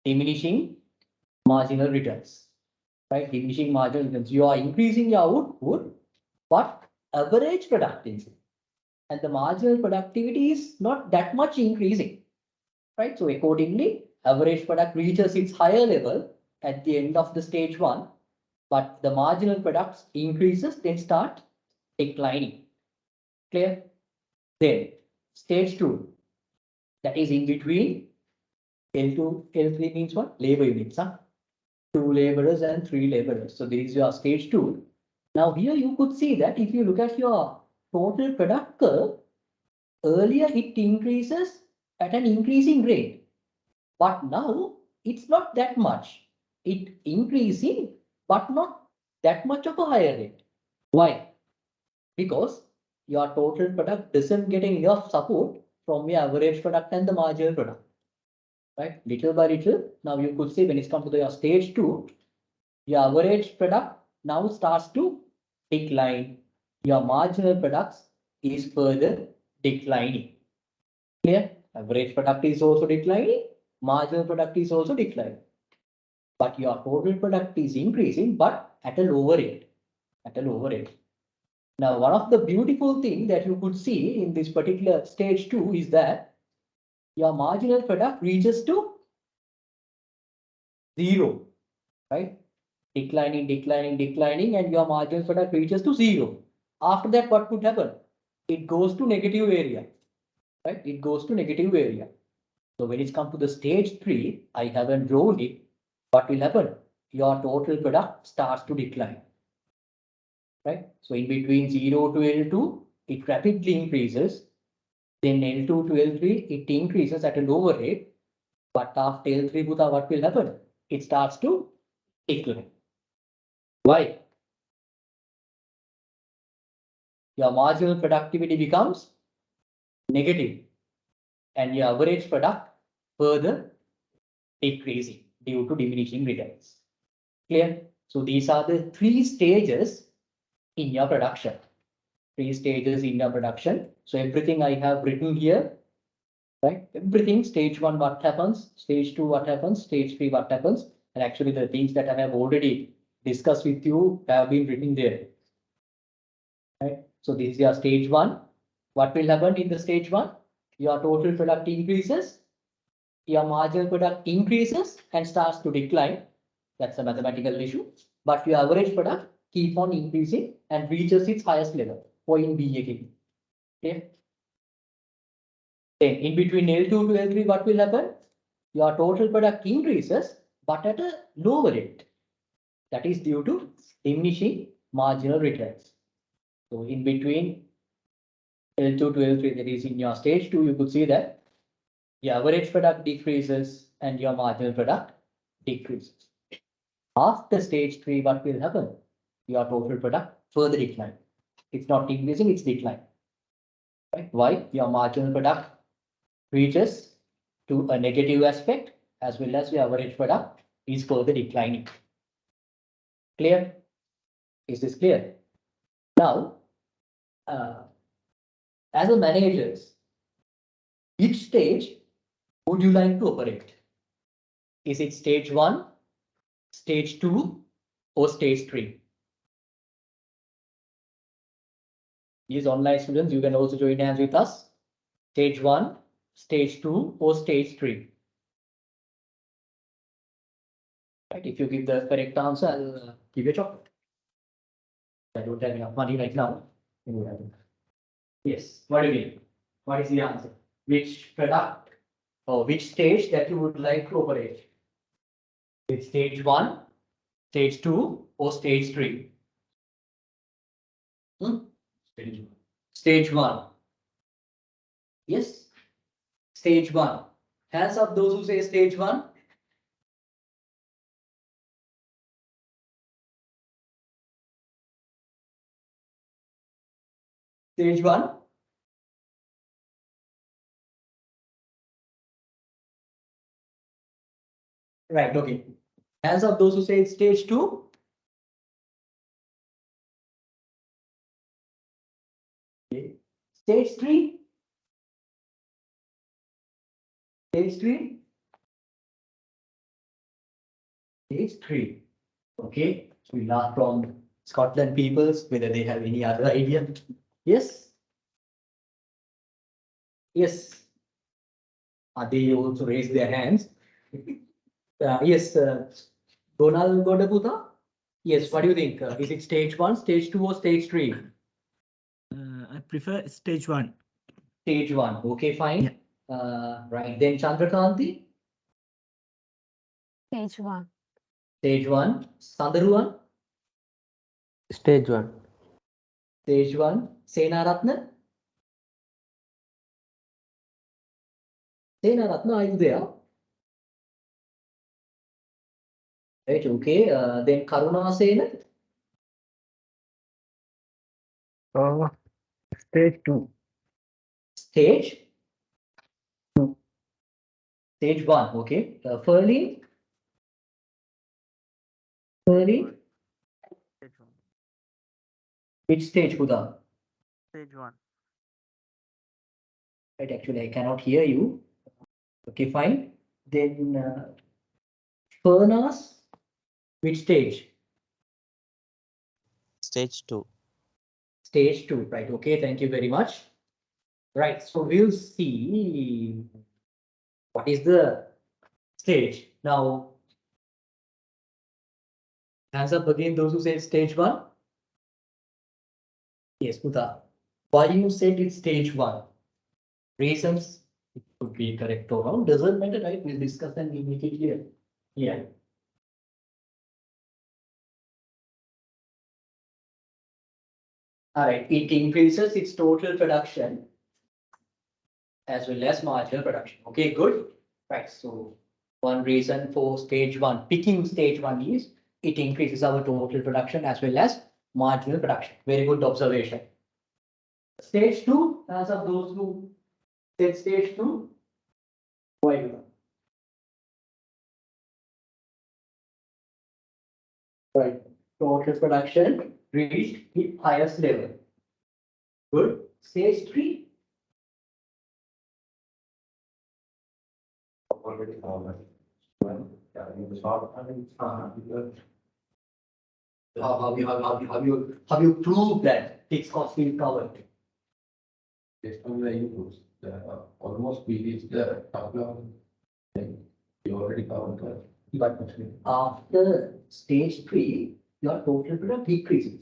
Diminishing marginal returns. Right? Diminishing marginal returns. You are increasing your output, but average productivity and the marginal productivity is not that much increasing. Right? So accordingly, average product reaches its higher level at the end of the stage 1, but the marginal products increases, then start declining. Clear? Then stage 2, that is in between L2, L3 means what? Labor units, huh? 2 laborers and 3 laborers. So this is your stage 2. Now here you could see that if you look at your total product curve, earlier it increases at an increasing rate, but now it's not that much. It increasing, but not that much of a higher rate. Why? Because your total product doesn't get enough support from your average product and the marginal product. Right? Little by little, now you could see when it's come to your stage 2, your average product now starts to decline. Your marginal products is further declining. Clear? Average product is also declining, marginal product is also declining. But your total product is increasing, but at a lower rate. At a lower rate. Now, one of the beautiful things that you could see in this particular stage 2 is that your marginal product reaches to 0, right? Declining, declining, declining, and your marginal product reaches to 0. After that, what could happen? It goes to negative area, right? It goes to negative area. So when it's come to the stage 3, I haven't drawn it. What will happen? Your total product starts to decline. Right? So in between 0 to L2, it rapidly increases. Then L2 to L3, it increases at a lower rate. But after L3, Buddha, what will happen? It starts to decline. Why? Your marginal productivity becomes negative, and your average product further decreasing due to diminishing returns. Clear? So these are the 3 stages in your production. 3 stages in your production. So everything I have written here, right? Everything, stage 1, what happens, stage 2, what happens, stage 3, what happens. And actually the things that I have already discussed with you have been written there. Right? So this is your stage 1. What will happen in the stage 1? Your total product increases, your marginal product increases and starts to decline. That's a mathematical issue. But your average product keep on increasing and reaches its highest level, point B again. Okay. Then in between L2 to L3, what will happen? Your total product increases, but at a lower rate. That is due to diminishing marginal returns. So in between L2 to L3, that is in your stage 2, you could see that your average product decreases and your marginal product decreases. After stage 3, what will happen? Your total product further decline. It's not increasing, it's decline. Right? Why? Your marginal product reaches to a negative aspect as well as your average product is further declining. Clear? Is this clear? Now, as a managers, which stage would you like to operate? Is it stage 1, stage 2, or stage 3? These online students, you can also join hands with us. Stage 1, stage 2, or stage 3? Right, if you give the correct answer, I'll give you a chocolate. I don't have enough money right now. Yes, what do you mean? What is the answer? Which product or which stage that you would like to operate? With stage 1, stage 2, or stage 3? Stage 1. Stage 1. Yes. Stage 1. Hands up those who say stage 1. Stage 1. Right, okay. Hands up those who say it's stage 2. Okay. Stage 3. Stage 3. Stage 3. Okay. So we learn from Scotland peoples whether they have any other idea. Yes. Yes. They also raise their hands. Yes, Donald Godaputa. Yes, what do you think? Is it stage 1, stage 2, or stage 3? I prefer stage 1. Stage 1. Okay, fine. Right, then Chandrakanti. Stage 1. Stage 1. Sandaruan. Stage 1. Stage 1. Senaratna. Senaratna, are you there? Right, okay. Then Karuna Sena. Stage 2. Stage 2. Stage 1. Okay. Furley. Furley. Which stage, Huda? Stage 1. Right, actually, I cannot hear you. Okay, fine. Then Furnas. Which stage? Stage 2. Stage 2, right? Okay, thank you very much. Right, so we'll see what is the stage. Now, hands up again, those who said stage 1. Yes, Uta. Why you said it's stage 1? Reasons, it could be correct or wrong, doesn't matter, right? We'll discuss and we'll make it clear. Yeah. All right, it increases its total production as well as marginal production. Okay, good. Right, so one reason for stage 1, picking stage 1 is it increases our total production as well as marginal production. Very good observation. Stage 2, as of those who said stage 2, why? Right, total production reached its highest level. Good. Stage 3. Already covered. Well, yeah, in the short term, Have you proved that fixed cost will cover? based on the inputs, almost we reached the top level. You already covered that. But after stage 3, your total product decreases.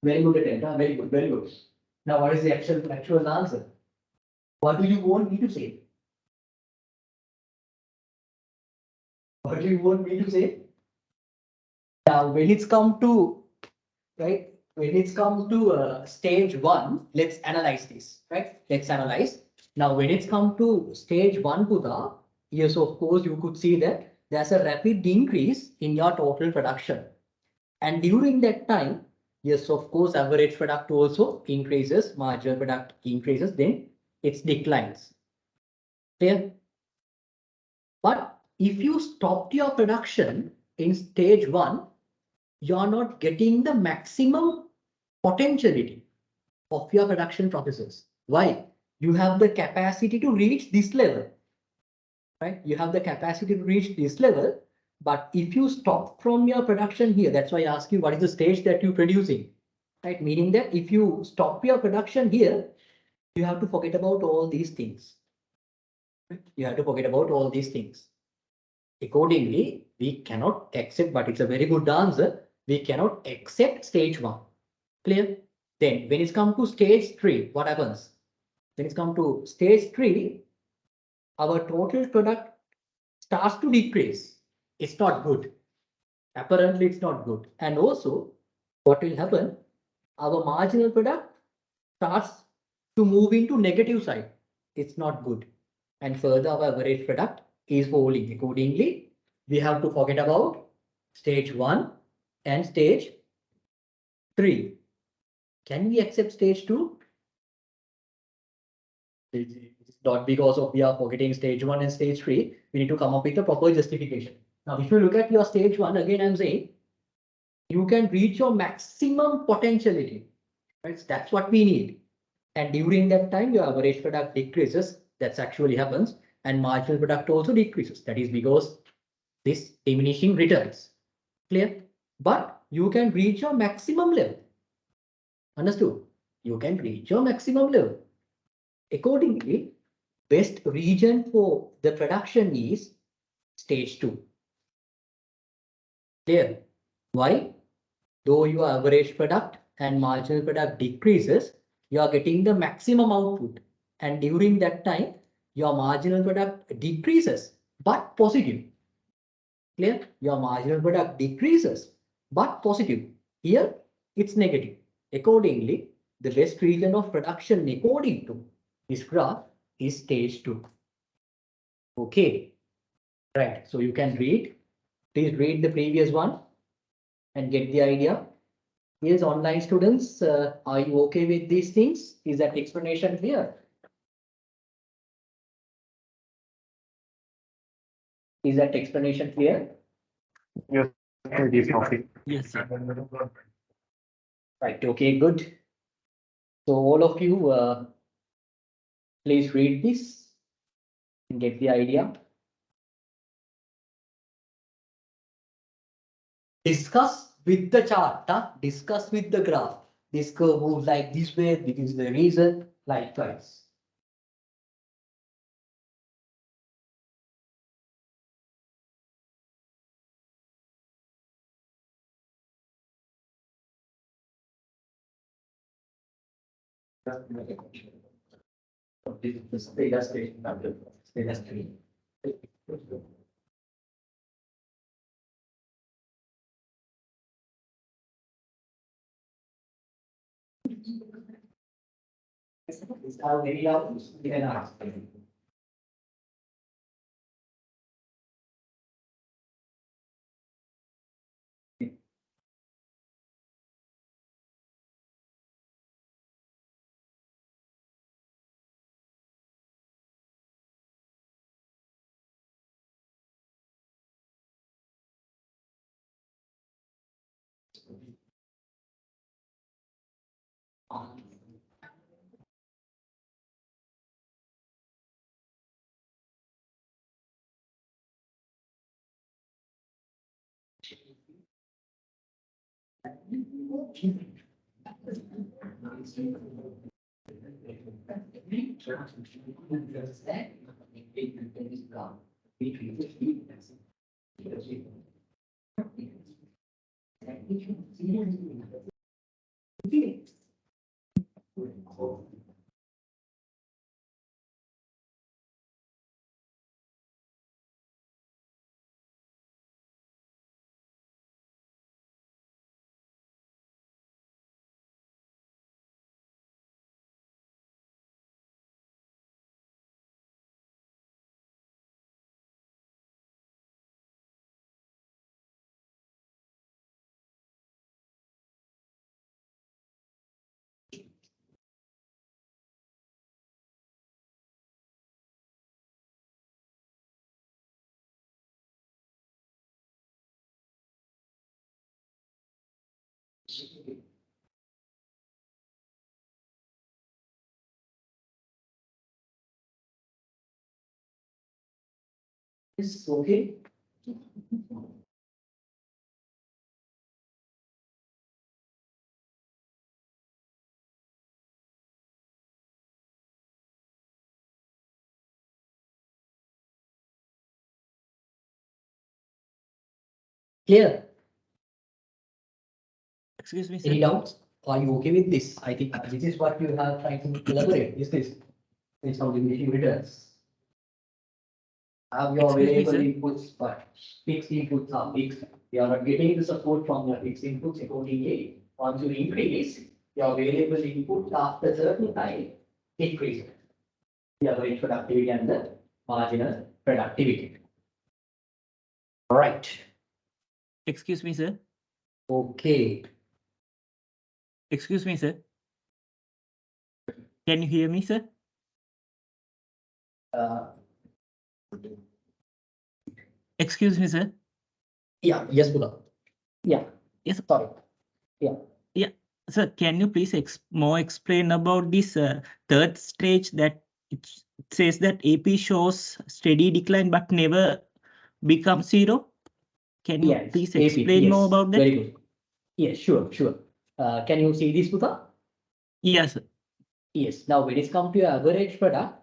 Very good attempt, very good, very good. Now, what is the actual answer? What do you want me to say? What do you want me to say? Now, when it's come to, right, when it's come to stage 1, let's analyze this, right? Let's analyze. Now, when it's come to stage 1, Buddha, Yes, of course, you could see that there's a rapid increase in your total production. And during that time, yes, of course, average product also increases, marginal product increases, then it declines. Clear? But if you stopped your production in stage 1, you're not getting the maximum potentiality of your production processes. Why? You have the capacity to reach this level, right? You have the capacity to reach this level, but if you stop from your production here, that's why I ask you what is the stage that you're producing, right? Meaning that if you stop your production here, you have to forget about all these things. Right? You have to forget about all these things. Accordingly, we cannot accept, but it's a very good answer. We cannot accept stage 1. Clear? Then when it's come to stage 3, what happens? When it's come to stage 3, our total product starts to decrease. It's not good. Apparently, it's not good. And also, what will happen? Our marginal product starts to move into negative side. It's not good. And further, our average product is falling. Accordingly, we have to forget about stage 1 and stage 3. Can we accept stage 2? It's not because of we are forgetting stage 1 and stage 3. We need to come up with a proper justification. Now, if you look at your stage 1, again, I'm saying you can reach your maximum potentiality. Right? That's what we need. And during that time, your average product decreases. That's actually happens. And marginal product also decreases. That is because this diminishing returns. Clear? But you can reach your maximum level. Understood? You can reach your maximum level. Accordingly, best region for the production is stage 2. Clear? Why? Though your average product and marginal product decreases, you are getting the maximum output. And during that time, your marginal product decreases, but positive. Clear? Your marginal product decreases, but positive. Here, it's negative. Accordingly, the best region of production according to this graph is stage 2. Okay. Right. So you can read. Please read the previous one and get the idea. Yes, online students, are you okay with these things? Is that explanation clear? Is that explanation clear? Yes, it is okay. Yes, sir. Right, okay, good. So all of you, please read this and get the idea. Discuss with the chart, discuss with the graph. This curve moves like this way, this is the reason, likewise. This data station, data stream. Is how many hours you can ask. Is okay. Clear? Excuse me, Any sir. doubts? Are you okay with this? I think this is what you have tried to elaborate. Is this? It's something which you returns. Have your Excuse me, variable sir. inputs, but fixed inputs are fixed. You are not getting the support from your fixed inputs accordingly. Once you increase your variable input after certain time, decrease the average productivity and the marginal productivity. Right. Excuse me, sir. Okay. Excuse me, sir. Can you hear me, sir? Uh, Excuse me, sir. yeah. Yes, Buddha. Yeah. Yes. Sorry. Sir, can you please more explain about this third stage that it says that AP shows steady decline but never becomes zero? Can you Yes. please AP, explain more yes. about that? Very good. Yes, sure, sure. Can you see this, Buddha? Yes, sir. Yes. Now, when it's come to your average product,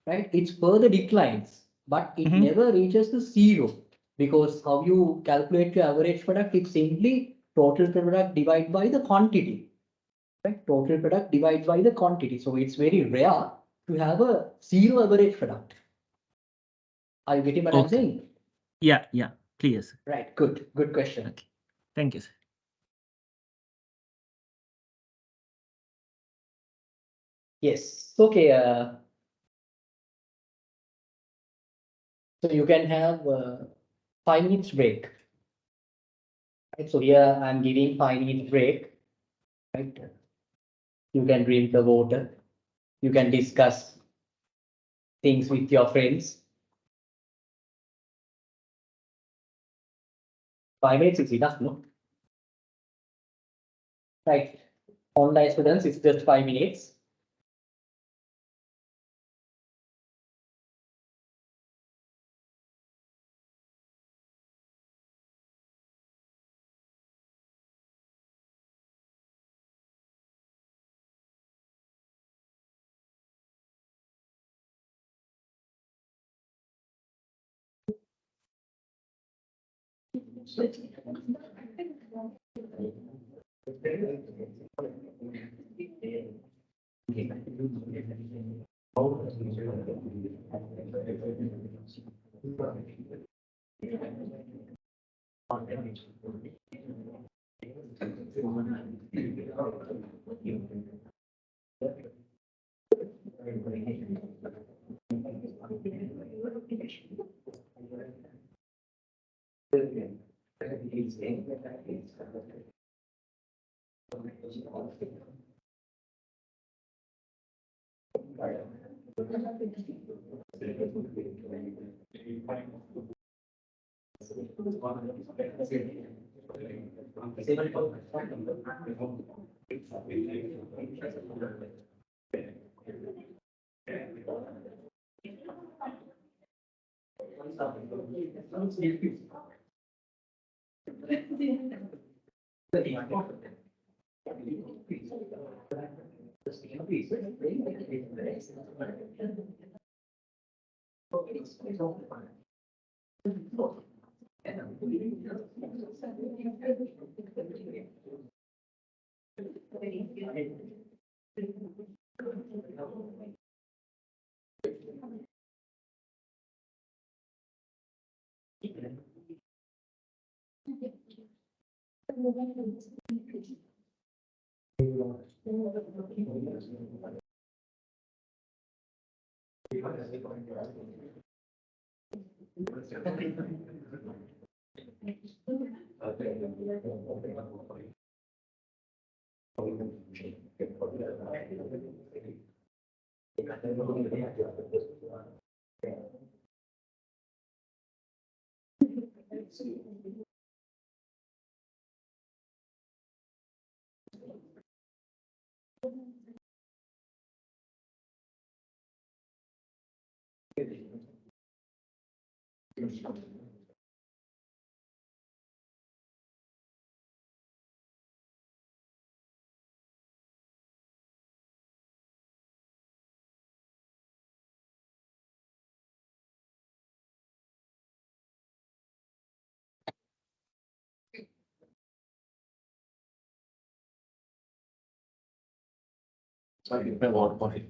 right, it's further declines, but it Mhm. never reaches the zero, because how you calculate your average product, it's simply total product divided by the quantity, right? Total product divided by the quantity. So it's very rare to have a zero average product. Are you getting what I'm Okay. saying? Yeah, clear, sir. Right. Good. Good question. Okay. Thank you, sir. Yes. Okay. So you can have 5 minutes break. Right? So here I'm giving 5 minutes break. Right? You can drink the water. You can discuss things with your friends. 5 minutes is enough, no? Right. Online students, it's just 5 minutes. Sorry, different word for it.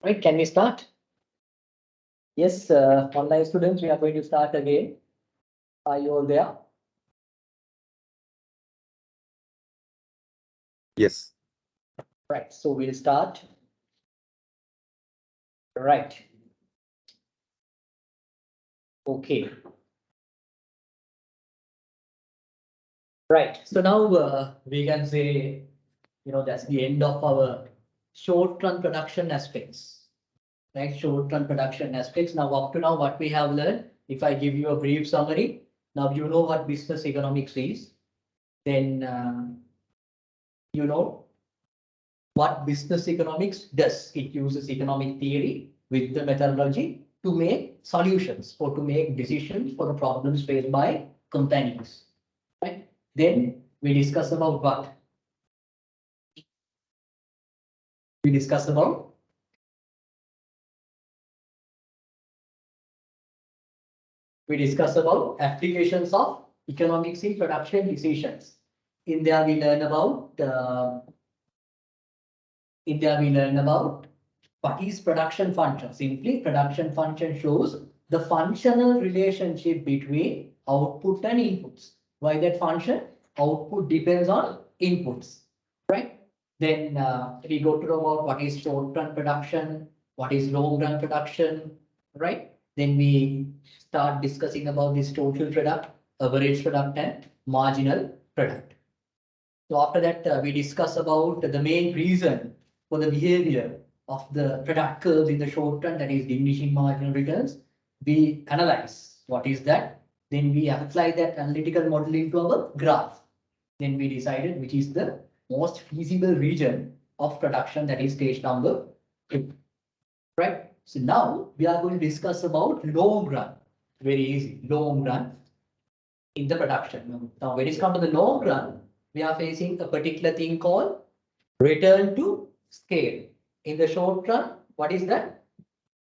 Right, can we start? Yes, online students, we are going to start again. Are you all there? Yes. Right, so we'll start. Right. Okay. Right, so now we can say, that's the end of our short run production aspects. Right, short run production aspects. Now, up to now, what we have learned, if I give you a brief summary, now you know what business economics is, then you know what business economics does. It uses economic theory with the methodology to make solutions or to make decisions for the problems faced by companies. Right? Then we discuss about what? We discuss about applications of economics in production decisions. In there we learn about what is production function. Simply, production function shows the functional relationship between output and inputs. Why that function? Output depends on inputs, right? Then we go to about what is short-run production, what is long-run production, right? Then we start discussing about this total product, average product, and marginal product. So after that, we discuss about the main reason for the behavior of the product curves in the short run, that is diminishing marginal returns. We analyze what is that. Then we apply that analytical model into our graph. Then we decided which is the most feasible region of production, that is stage number 2. Right. So now we are going to discuss about long run. Very easy, long run in the production. Now when it's come to the long run, we are facing a particular thing called return to scale. In the short run, what is that?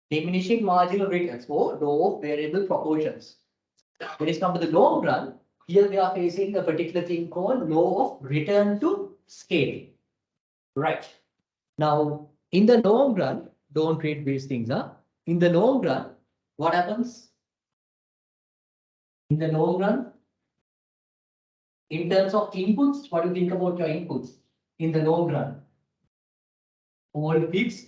Diminishing marginal returns or law of variable proportions. When it's come to the long run, here we are facing a particular thing called law of return to scale. Right. Now, in the long run, don't read these things. In the long run, what happens? In the long run, in terms of inputs, what do you think about your inputs in the long run? All fixed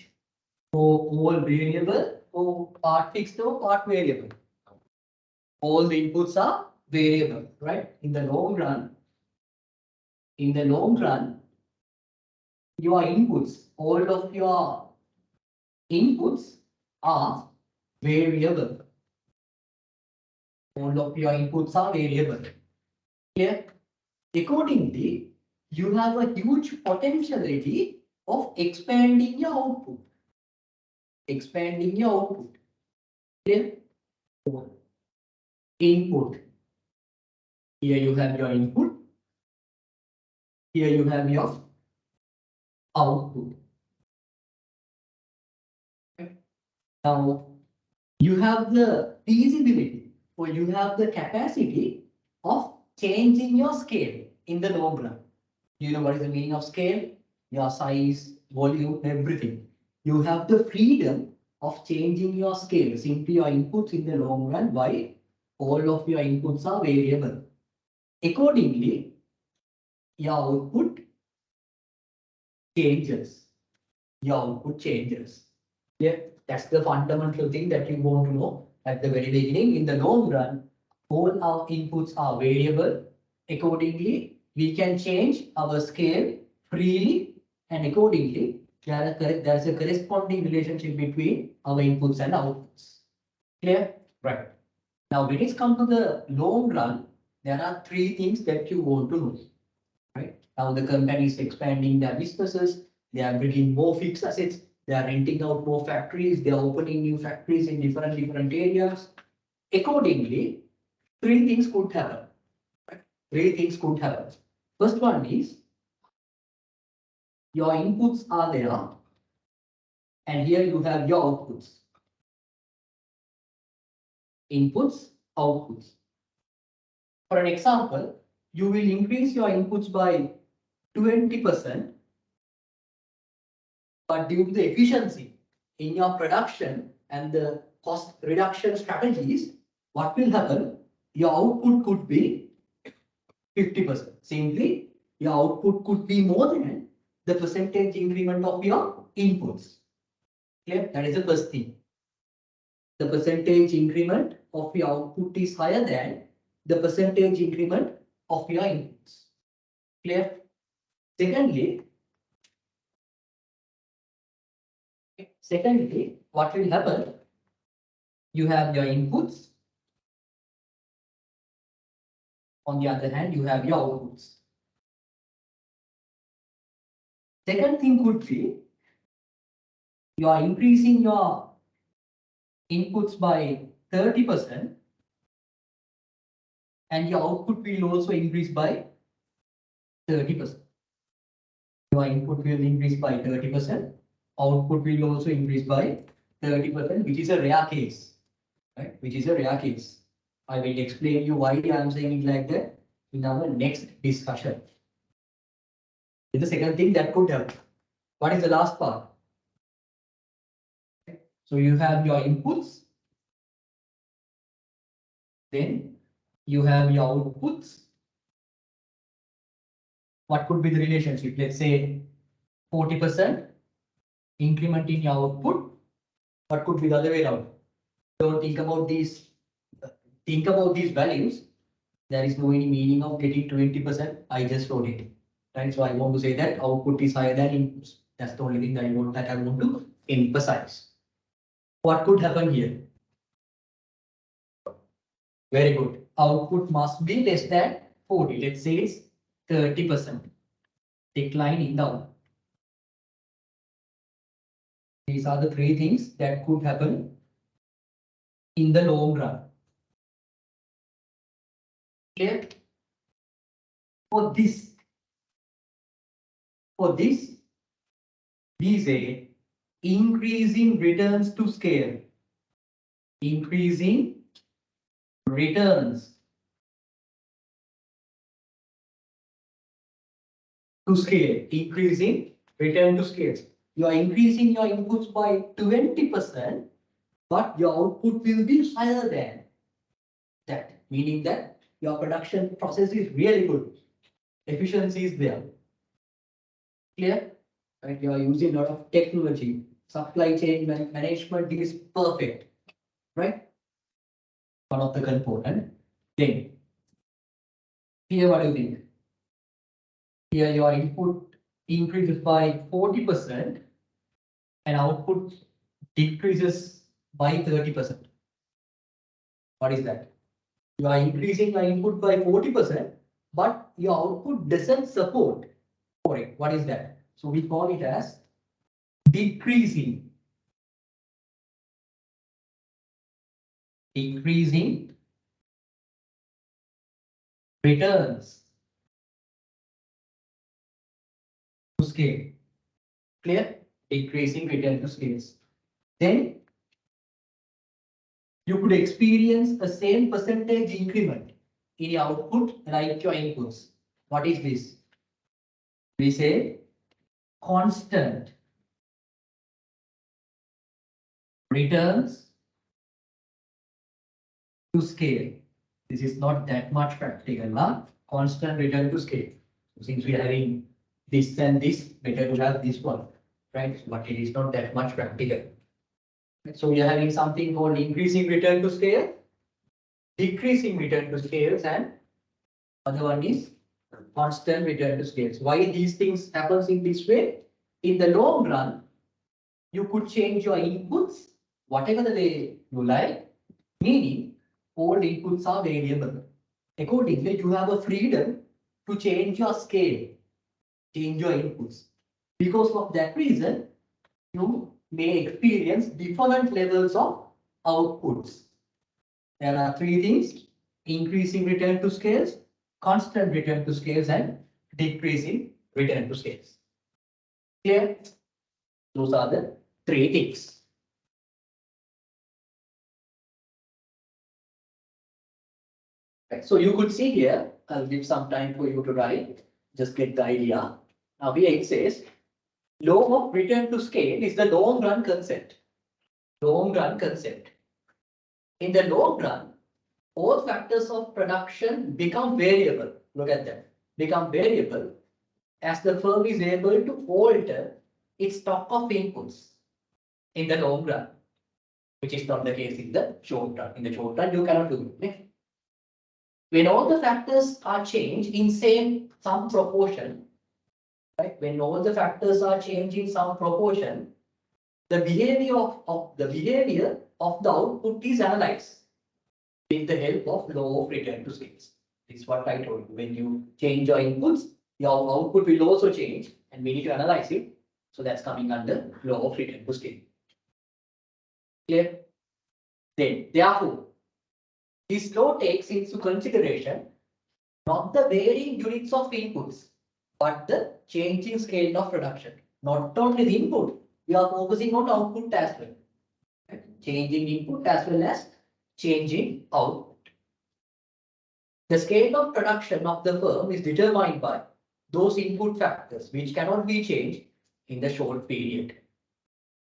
or all variable or part fixed or part variable? All the inputs are variable, right? In the long run, your inputs, all of your inputs are variable. All of your inputs are variable. Clear? Accordingly, you have a huge potentiality of expanding your output. Clear? Input. Here you have your input. Here you have your output. Now, you have the feasibility or you have the capacity of changing your scale in the long run. You know what is the meaning of scale? Your size, volume, everything. You have the freedom of changing your scale. Simply your inputs in the long run. Why? All of your inputs are variable. Accordingly, your output changes. Yeah, that's the fundamental thing that you want to know at the very beginning. In the long run, all our inputs are variable. Accordingly, we can change our scale freely, and accordingly, there's a corresponding relationship between our inputs and outputs. Clear? Right. Now, when it's come to the long run, there are 3 things that you want to know. Right. Now, the company is expanding their businesses. They are bringing more fixed assets. They are renting out more factories. They are opening new factories in different areas. Accordingly, 3 things could happen. Right? 3 things could happen. First one is your inputs are there, and here you have your outputs. Inputs, outputs. For an example, you will increase your inputs by 20%, but due to the efficiency in your production and the cost reduction strategies, what will happen? Your output could be 50%. Simply, your output could be more than the percentage increment of your inputs. Clear? That is the first thing. The percentage increment of your output is higher than the percentage increment of your inputs. Clear? Secondly, what will happen? You have your inputs. On the other hand, you have your outputs. Second thing could be you are increasing your inputs by 30%, and your output will also increase by 30%. Your input will increase by 30%. Output will also increase by 30%, which is a rare case, right? Which is a rare case. I will explain you why I am saying it like that in our next discussion. The second thing that could help. What is the last part? So you have your inputs, then you have your outputs. What could be the relationship? Let's say 40% increment in your output. What could be the other way around? Don't think about these. Think about these values. There is no any meaning of getting 20%. I just wrote it. Right. So I want to say that output is higher than inputs. That's the only thing that I want to emphasize. What could happen here? Very good. Output must be less than 40. Let's say it's 30%. Declining down. These are the three things that could happen in the long run. Clear? For this, we say increasing returns to scale. Increasing returns to scale. Increasing return to scale. You are increasing your inputs by 20%, but your output will be higher than that, meaning that your production process is really good. Efficiency is there. Clear? Right? You are using a lot of technology. Supply chain management is perfect. Right? One of the component. Then, here what do you think? Here your input increases by 40% and output decreases by 30%. What is that? You are increasing your input by 40%, but your output doesn't support for it. What is that? So we call it as decreasing returns to scale. Clear? Decreasing return to scales. Then you could experience a same percentage increment in your output like your inputs. What is this? We say constant returns to scale. This is not that much practical, huh? Constant return to scale. So since we are having this and this, better to have this one, right? But it is not that much practical. So we are having something called increasing return to scale, decreasing return to scales, and other one is constant return to scales. Why these things happens in this way? In the long run, you could change your inputs, whatever the way you like, meaning all inputs are variable. Accordingly, you have a freedom to change your scale, change your inputs. Because of that reason, you may experience different levels of outputs. There are three things: increasing return to scales, constant return to scales, and decreasing return to scales. Clear? Those are the three things. Right, so you could see here, I'll give some time for you to write, just get the idea. Now here it says, law of return to scale is the long run concept. Long run concept. In the long run, all factors of production become variable. Look at that. Become variable as the firm is able to alter its stock of inputs in the long run, which is not the case in the short run. In the short run, you cannot do it. When all the factors are changed in some proportion, right? When all the factors are changed in some proportion, the behavior of the output is analyzed with the help of law of return to scales. This is what I told you. When you change your inputs, your output will also change, and we need to analyze it. So that's coming under law of return to scale. Clear? Then, therefore, this law takes into consideration not the varying units of inputs, but the changing scale of production. Not only the input, we are focusing on output as well. Right? Changing input as well as changing output. The scale of production of the firm is determined by those input factors which cannot be changed in the short period.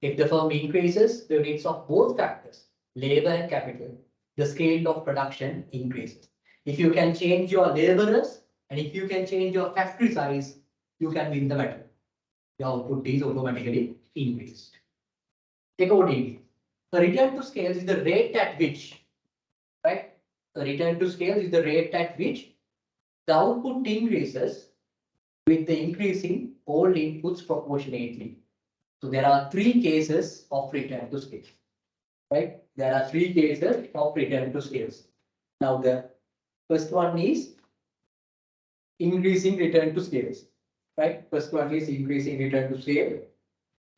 If the firm increases the rates of both factors, labor and capital, the scale of production increases. If you can change your laborers and if you can change your factory size, you can win the battle. The output is automatically increased. Accordingly, the return to scales is the rate at which, right? The return to scales is the rate at which the output increases with the increasing all inputs proportionately. So there are three cases of return to scales, right? There are three cases of return to scales. Now the first one is increasing return to scales, right? First one is increasing return to scale.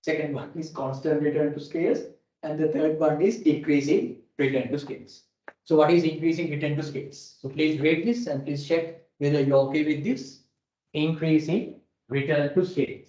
Second one is constant return to scales. And the third one is decreasing return to scales. So what is increasing return to scales? So please read this and please check whether you're okay with this. Increasing return to scales.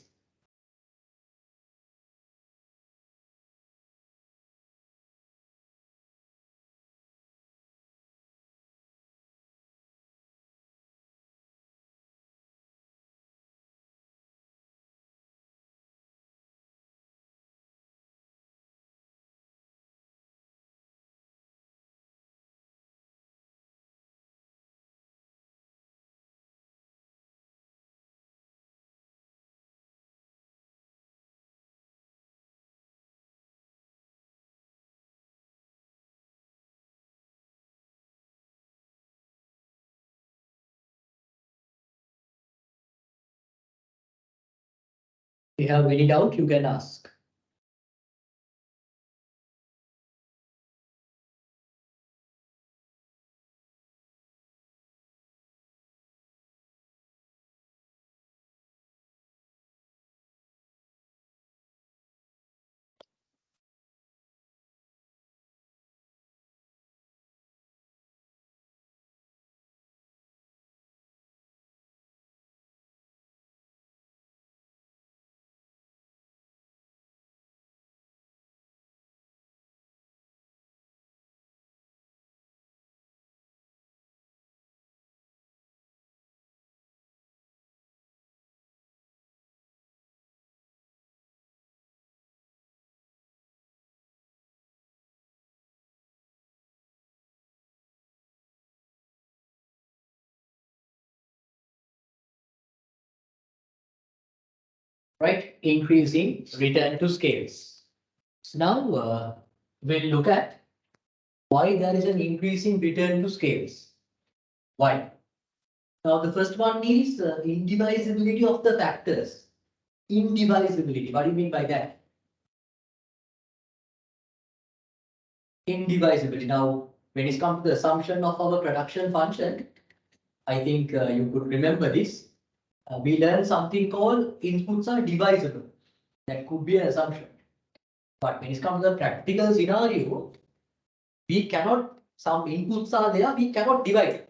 If you have any doubt, you can ask. Right, increasing return to scales. So now we'll look at why there is an increasing return to scales. Why? Now the first one is indivisibility of the factors. Indivisibility. What do you mean by that? Indivisibility. Now, when it comes to the assumption of our production function, I think you could remember this. We learned something called inputs are divisible. That could be an assumption. But when it comes to the practical scenario, we cannot, some inputs are there, we cannot divide.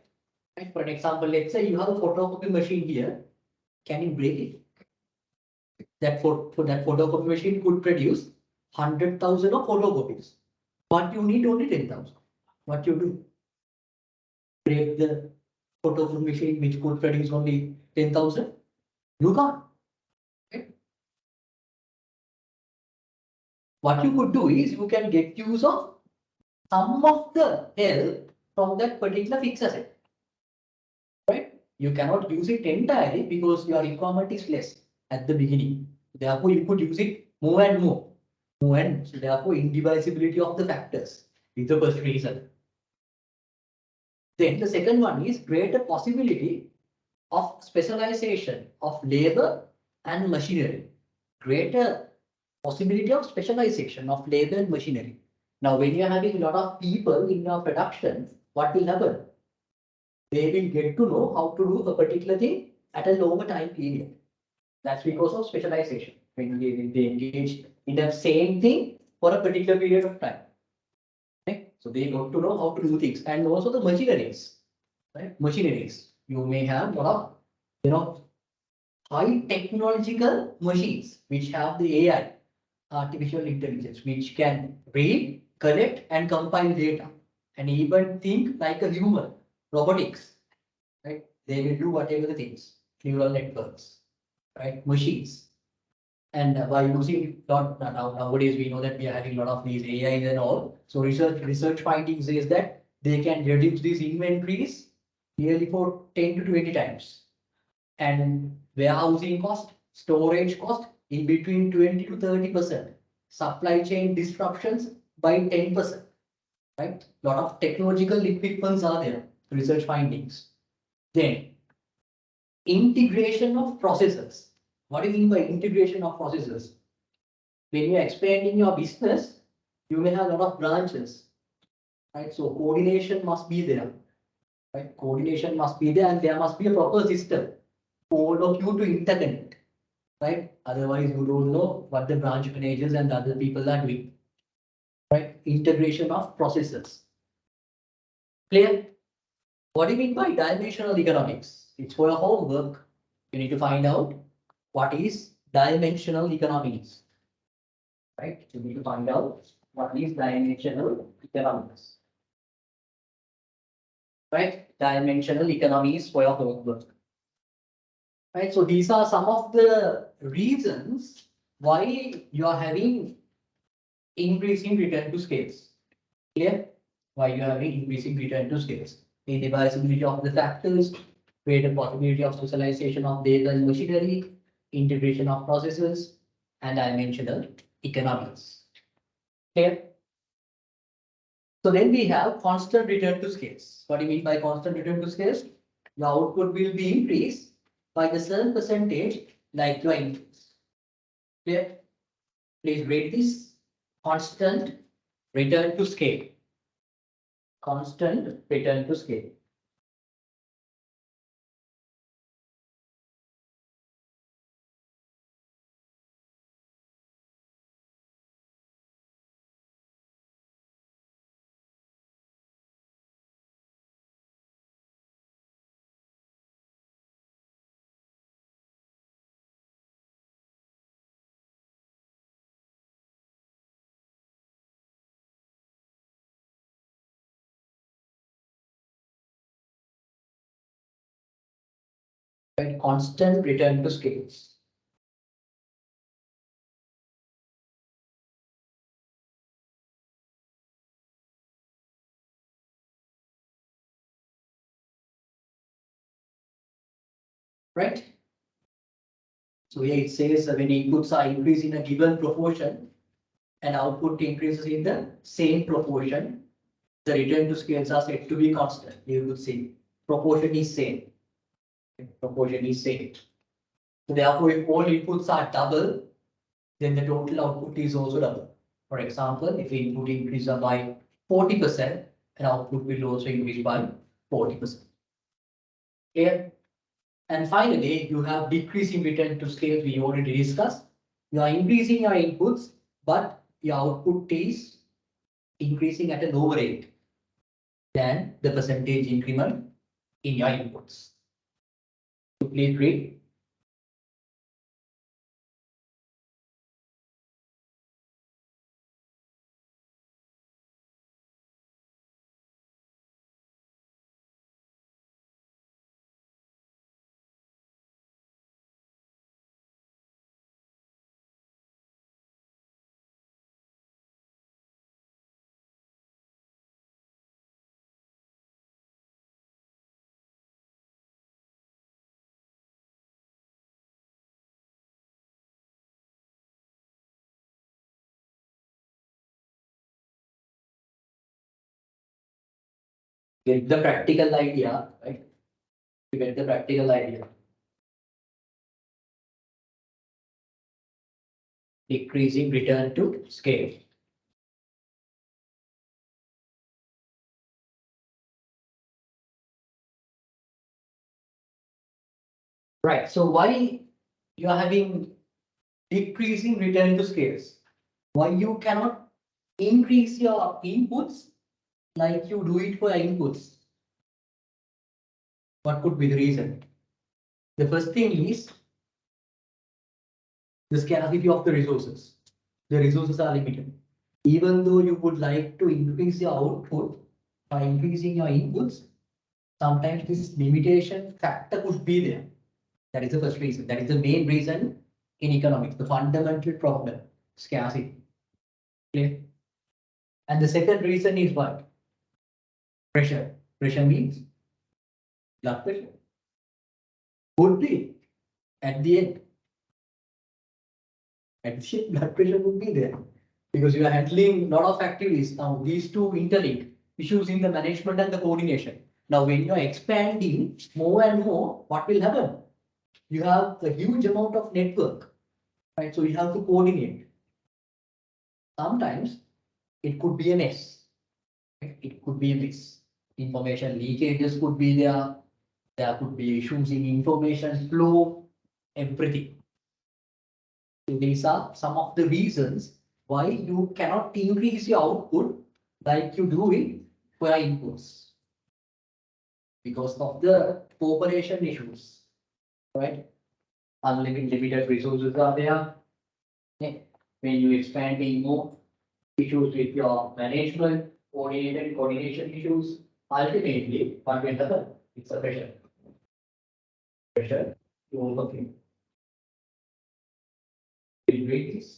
Right? For an example, let's say you have a photocopy machine here. Can you break it? That that photocopy machine could produce 100,000 of photocopies. But you need only 10,000. What you do? Break the photocopy machine which could produce only 10,000? You can't. Okay? What you could do is you can get use of some of the help from that particular fixed asset. Right? You cannot use it entirely because your requirement is less at the beginning. Therefore, you could use it more and more. More and so therefore, indivisibility of the factors is the first reason. Then the second one is greater possibility of specialization of labor and machinery. Greater possibility of specialization of labor and machinery. Now, when you're having a lot of people in your production, what will happen? They will get to know how to do a particular thing at a longer time period. That's because of specialization. When they engage in the same thing for a particular period of time. Okay? So they got to know how to do things. And also the machineries. Right? Machineries. You may have a lot of, high technological machines which have the AI, artificial intelligence, which can read, collect, and compile data, and even think like a human. Robotics. they will do whatever the things, neural networks, right? Machines. And by using nowadays, we know that we are having a lot of these AIs and all. So research findings is that they can reduce these inventories nearly for 10 to 20 times. And warehousing cost, storage cost in between 20 to 30%. Supply chain disruptions by 10%. Right? A lot of technological equipments are there, research findings. Then integration of processes. What do you mean by integration of processes? When you're expanding your business, you may have a lot of branches, right? So coordination must be there, right? Coordination must be there, and there must be a proper system for all of you to interconnect, right? Otherwise, you don't know what the branch managers and the other people are doing, right? Integration of processes. Clear? What do you mean by dimensional economics? It's for your homework. You need to find out what is dimensional economics. Right? You need to find out what is dimensional economics. Right? Dimensional economics for your homework. Right? So these are some of the reasons why you are having increasing return to scales. Clear? Why you are having increasing return to scales. The divisibility of the factors, greater possibility of socialization of data and machinery, integration of processes, and dimensional economics. Clear? So then we have constant return to scales. What do you mean by constant return to scales? Your output will be increased by the certain percentage like your inputs. Clear? Please read this. Constant return to scale. Constant return to scale. Right? Constant return to scales. Right? So here it says when inputs are increased in a given proportion and output increases in the same proportion, the return to scales are said to be constant. You could say proportion is same. Proportion is same. So therefore, if all inputs are double, then the total output is also double. For example, if the input increases by 40%, and output will also increase by 40%. Clear? And finally, you have decreasing return to scale we already discussed. You are increasing your inputs, but your output is increasing at a lower rate than the percentage increment in your inputs. So please read. Get the practical idea, right? You get the practical idea. Decreasing return to scale. Right. So why you are having decreasing return to scales? Why you cannot increase your inputs like you do it for your inputs? What could be the reason? The first thing is the scarcity of the resources. The resources are limited. Even though you would like to increase your output by increasing your inputs, sometimes this limitation factor could be there. That is the first reason. That is the main reason in economics, the fundamental problem, scarcity. Clear? And the second reason is what? Pressure. Pressure means blood pressure. Would be at the end. At the end, blood pressure would be there because you are handling a lot of activities. Now, these two interlink issues in the management and the coordination. Now, when you are expanding more and more, what will happen? You have a huge amount of network, right? So you have to coordinate. Sometimes it could be a mess. Right? It could be a mess. Information leakages could be there. There could be issues in information flow, everything. So these are some of the reasons why you cannot increase your output like you do it for your inputs. Because of the population issues, right? Unlimited resources are there. Okay. When you expanding more issues with your management, coordination issues, ultimately, what will happen? It's a pressure. Pressure to overcome. Will you read this?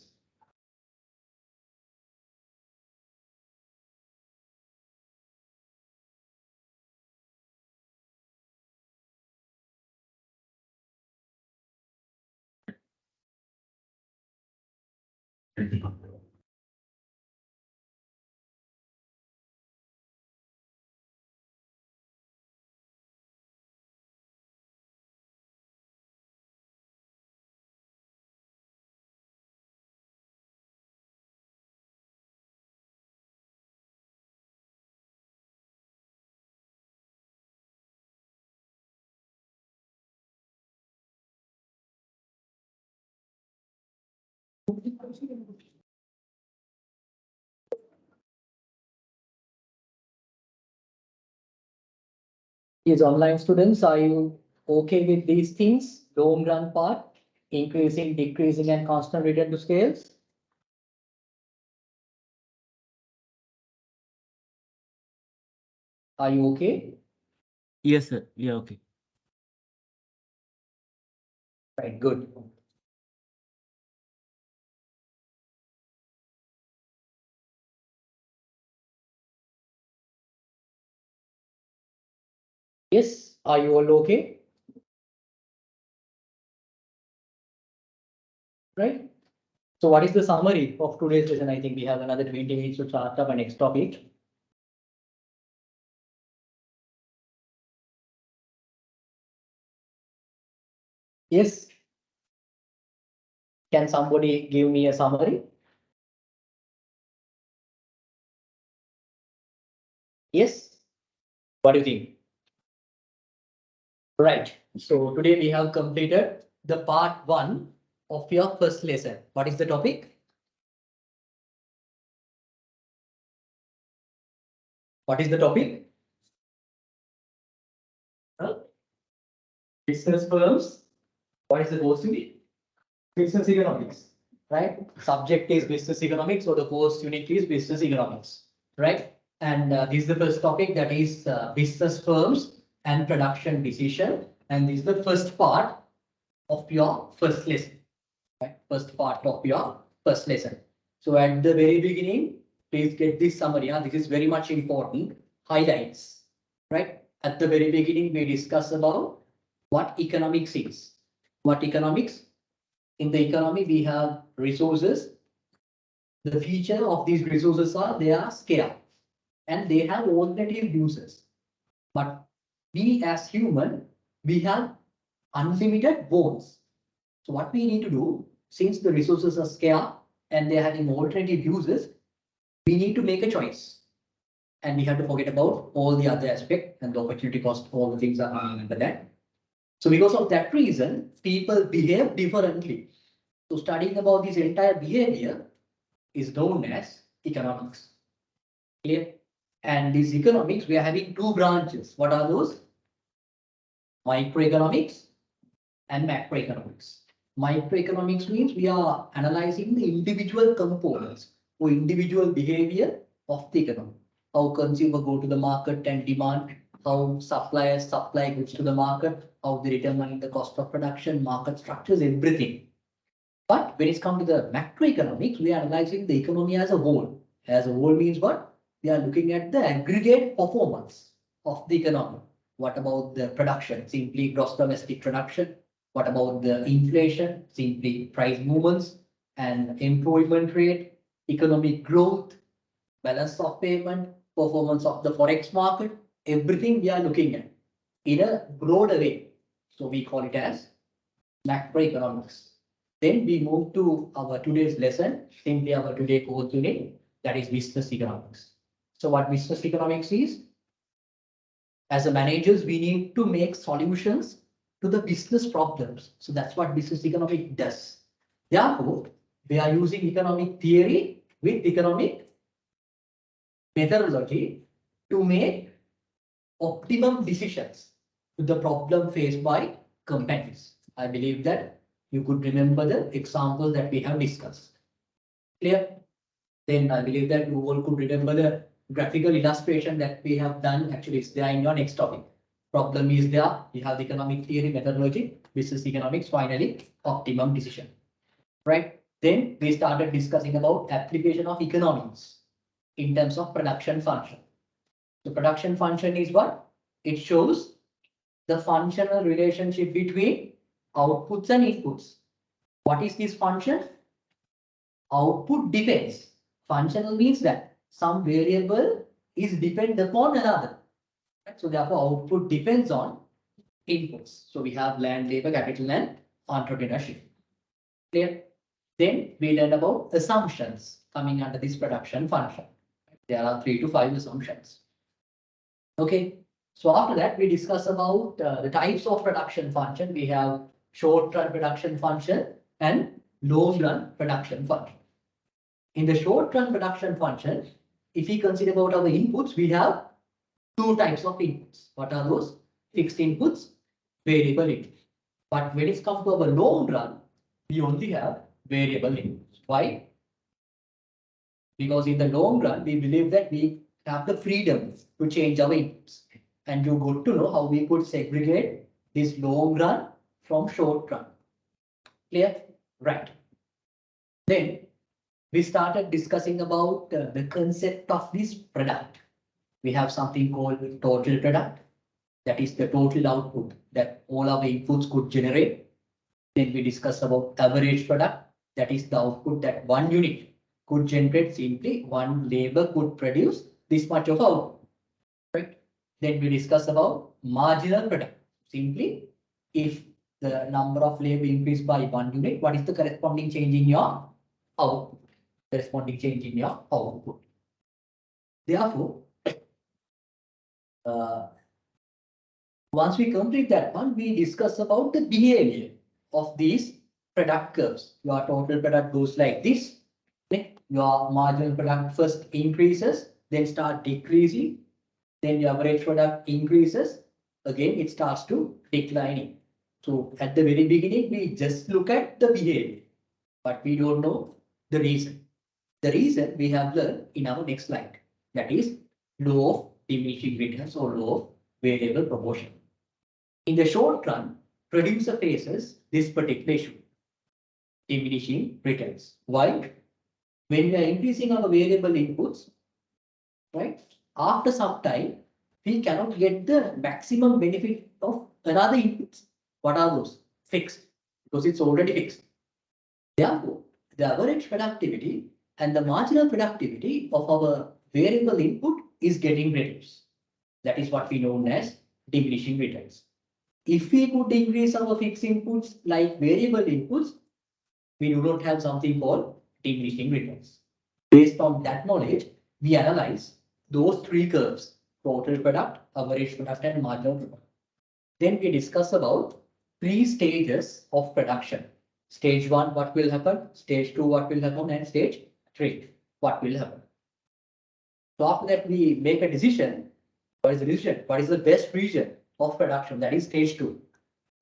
Yes, online students, are you okay with these things? Long run part, increasing, decreasing, and constant return to scales? Are you okay? Yes, sir. Yeah, okay. Right, good. Yes, are you all okay? Right? So what is the summary of today's lesson? I think we have another 20 minutes to start up our next topic. Yes. Can somebody give me a summary? Yes. What do you think? Right. So today we have completed the part 1 of your first lesson. What is the topic? What is the topic? Huh? Business firms. What is the course unit? Business economics. Right? Subject is business economics, or the course unit is business economics. Right? And this is the first topic, that is business firms and production decision. And this is the first part of your first lesson. Right? First part of your first lesson. So at the very beginning, please get this summary. This is very much important. Highlights. Right? At the very beginning, we discuss about what economics is. What economics? In the economy, we have resources. The feature of these resources are they are scarce and they have alternative uses. But we as human, we have unlimited wants. So what we need to do, since the resources are scarce and they're having alternative uses, we need to make a choice. And we have to forget about all the other aspects and the opportunity cost, all the things are coming under that. So because of that reason, people behave differently. So studying about this entire behavior is known as economics. Clear? And this economics, we are having two branches. What are those? Microeconomics and macroeconomics. Microeconomics means we are analyzing the individual components or individual behavior of the economy. How consumer go to the market and demand how suppliers supply goods to the market, how they determine the cost of production, market structures, everything. But when it's come to the macroeconomics, we are analyzing the economy as a whole. As a whole means what? We are looking at the aggregate performance of the economy. What about the production? Simply gross domestic production. What about the inflation? Simply price movements and employment rate, economic growth, balance of payment, performance of the forex market, everything we are looking at in a broader way. So we call it as macroeconomics. Then we move to our today's lesson, simply our today course unit, that is business economics. So what business economics is? As a managers, we need to make solutions to the business problems. So that's what business economics does. Therefore, we are using economic theory with economic methodology to make optimum decisions to the problem faced by companies. I believe that you could remember the examples that we have discussed. Clear? Then I believe that you all could remember the graphical illustration that we have done. Actually, it's there in your next topic. Problem is there. You have the economic theory, methodology, business economics, finally, optimum decision. Right? Then we started discussing about application of economics in terms of production function. The production function is what? It shows the functional relationship between outputs and inputs. What is this function? Output depends. Functional means that some variable is depend upon another. Right? So therefore, output depends on inputs. So we have land, labor, capital, and entrepreneurship. Clear? Then we learn about assumptions coming under this production function. There are 3 to 5 assumptions. Okay. So after that, we discuss about the types of production function. We have short-run production function and long-run production function. In the short-run production function, if we consider about our inputs, we have 2 types of inputs. What are those? Fixed inputs, variable inputs. But when it's come to our long run, we only have variable inputs. Why? Because in the long run, we believe that we have the freedom to change our inputs. And you got to know how we could segregate this long run from short run. Clear? Right. Then we started discussing about the concept of this product. We have something called total product. That is the total output that all our inputs could generate. Then we discussed about average product. That is the output that one unit could generate. Simply one labor could produce this much of output. Right? Then we discuss about marginal product. Simply, if the number of labor increased by 1 unit, what is the corresponding change in your output? Corresponding change in your output. Therefore, once we complete that one, we discuss about the behavior of these product curves. Your total product goes like this. Okay? Your marginal product first increases, then start decreasing. Then your average product increases. Again, it starts to declining. So at the very beginning, we just look at the behavior, but we don't know the reason. The reason we have learned in our next slide. That is law of diminishing returns or law of variable proportion. In the short run, producer faces this particular issue, diminishing returns. Why? When we are increasing our variable inputs, right? After some time, we cannot get the maximum benefit of another inputs. What are those? Fixed, because it's already fixed. Therefore, the average productivity and the marginal productivity of our variable input is getting reduced. That is what we know as diminishing returns. If we could increase our fixed inputs like variable inputs, we do not have something called diminishing returns. Based on that knowledge, we analyze those 3 curves: total product, average product, and marginal product. Then we discuss about 3 stages of production. Stage 1, what will happen? Stage 2, what will happen? And stage 3, what will happen? So after that, we make a decision. What is the decision? What is the best region of production? That is stage 2.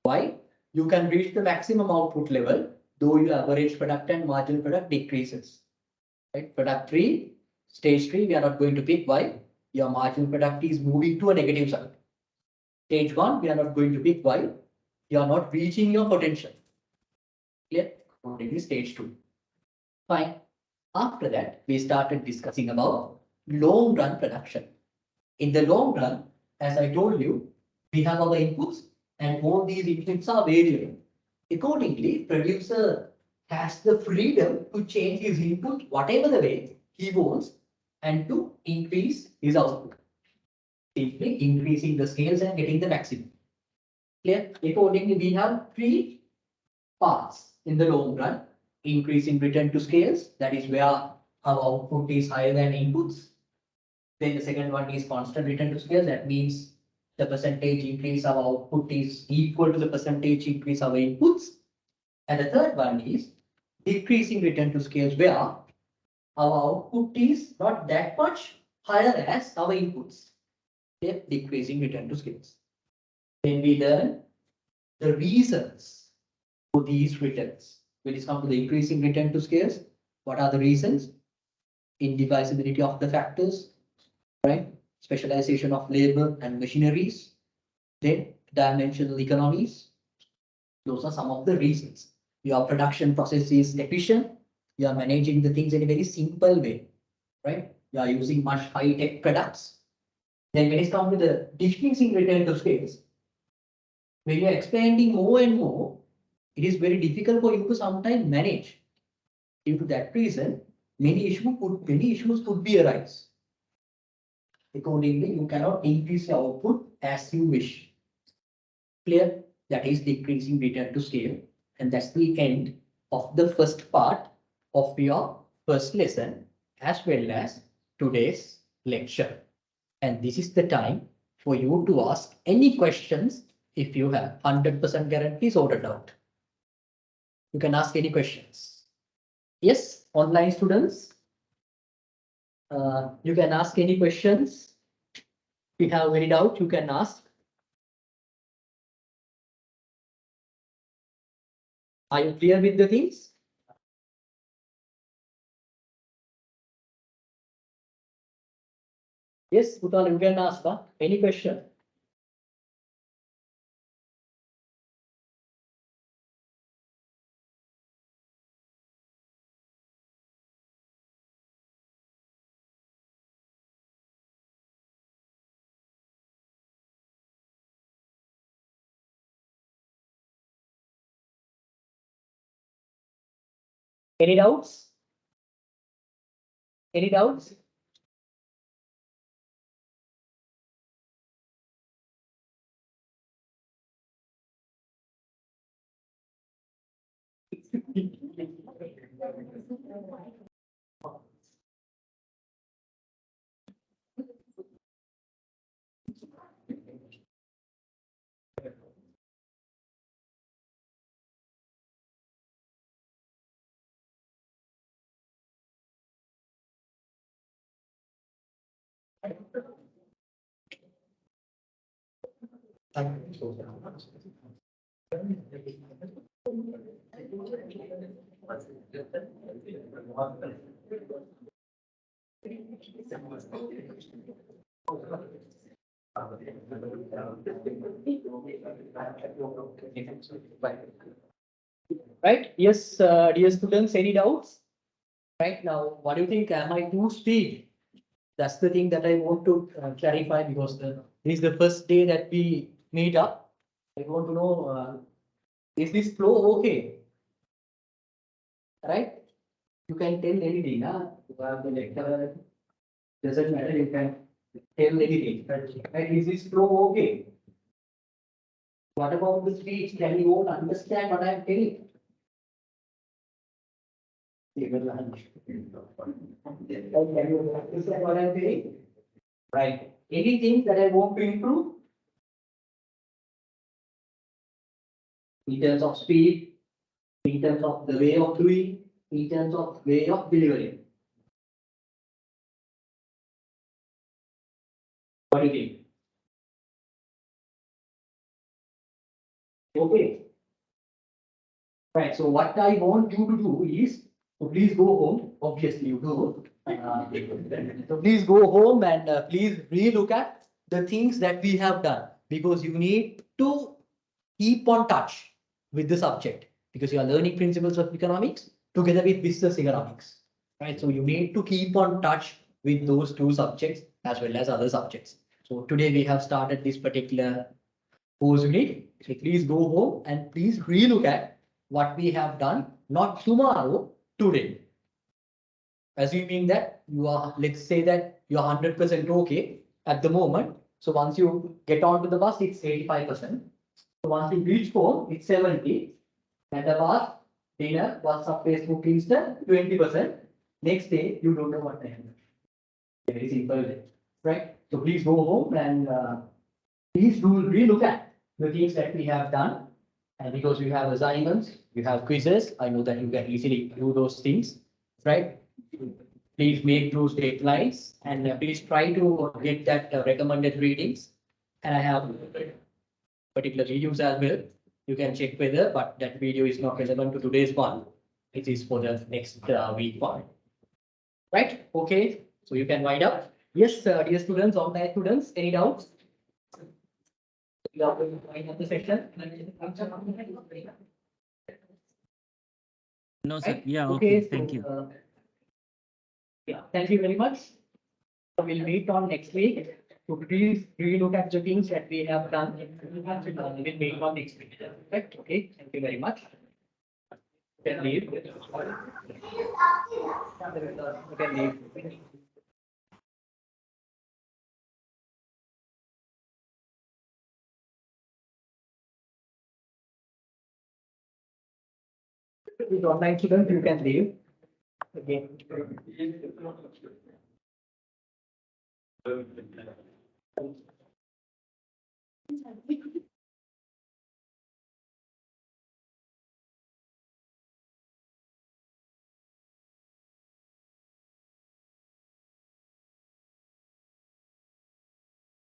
Why? You can reach the maximum output level, though your average product and marginal product decreases. Right? Product 3, stage 3, we are not going to pick. Why? Your marginal product is moving to a negative side. Stage 1, we are not going to pick why you are not reaching your potential. Clear? Only stage 2. Fine. After that, we started discussing about long run production. In the long run, as I told you, we have our inputs and all these inputs are variable. Accordingly, producer has the freedom to change his input whatever the way he wants and to increase his output. Simply increasing the scales and getting the maximum. Clear? Accordingly, we have 3 parts in the long run. Increasing return to scales, that is where our output is higher than inputs. Then the second one is constant return to scales. That means the percentage increase our output is equal to the percentage increase our inputs. And the third one is decreasing return to scales, where our output is not that much higher as our inputs. Okay? Decreasing return to scales. Then we learn the reasons for these returns. When it comes to the increasing return to scales, what are the reasons? Indivisibility of the factors, right? Specialization of labor and machineries, then dimensional economies. Those are some of the reasons. Your production process is efficient. You are managing the things in a very simple way, right? You are using much high-tech products. Then when it comes to the decreasing return to scales, when you are expanding more and more, it is very difficult for you to sometimes manage. Due to that reason, many issues could be arise. Accordingly, you cannot increase your output as you wish. Clear? That is decreasing return to scale. And that's the end of the first part of your first lesson, as well as today's lecture. And this is the time for you to ask any questions if you have 100% guarantee sorted out. You can ask any questions. Yes, online students, you can ask any questions. If you have any doubt, you can ask. Are you clear with the things? Yes, Uttal, you can ask any question. Any doubts? Any doubts? Right? Yes, dear students, any doubts? Right now, what do you think? Am I too speed? That's the thing that I want to clarify, because this is the first day that we meet up. I want to know, is this flow okay? Right? You can tell anything, huh? You have the lecturer, doesn't matter, you can tell anything. Right? Is this flow okay? What about the speech? Can you all understand what I am telling? Can you understand what I am saying? Right. Anything that I want to improve in terms of speed, in terms of the way of doing, in terms of way of delivering. What do you think? Okay. Right. So what I want you to do is, so please go home. Obviously, you do. So please go home and please relook at the things that we have done. because you need to keep on touch with the subject because you are learning principles of economics together with business economics, right? So you need to keep on touch with those two subjects as well as other subjects. So today we have started this particular course unit. So please go home and please relook at what we have done, not tomorrow, today. Assuming that you are, let's say that you are 100% okay at the moment. So once you get onto the bus, it's 85%. So once you reach home, it's 70. And the bus, dinner, WhatsApp, Facebook, Insta, 20%. Next day, you don't know what to do. Very simple, right? So please go home and please do relook at the things that we have done. And because you have assignments, you have quizzes, I know that you can easily do those things, right? Please make those deadlines and please try to get that recommended readings. And I have particular videos as well. You can check whether, but that video is not relevant to today's one. It is for the next week one. Right? Okay. So you can wind up. Yes, dear students, online students, any doubts? We are going to wind up the session. No, sir. Right? Yeah, okay. So, Thank you. Yeah, thank you very much. We'll meet on next week. So please relook at the things that we have done. We'll meet on next week. Right? Okay, thank you very much. You can leave. You can leave. With online students, you can leave. Again.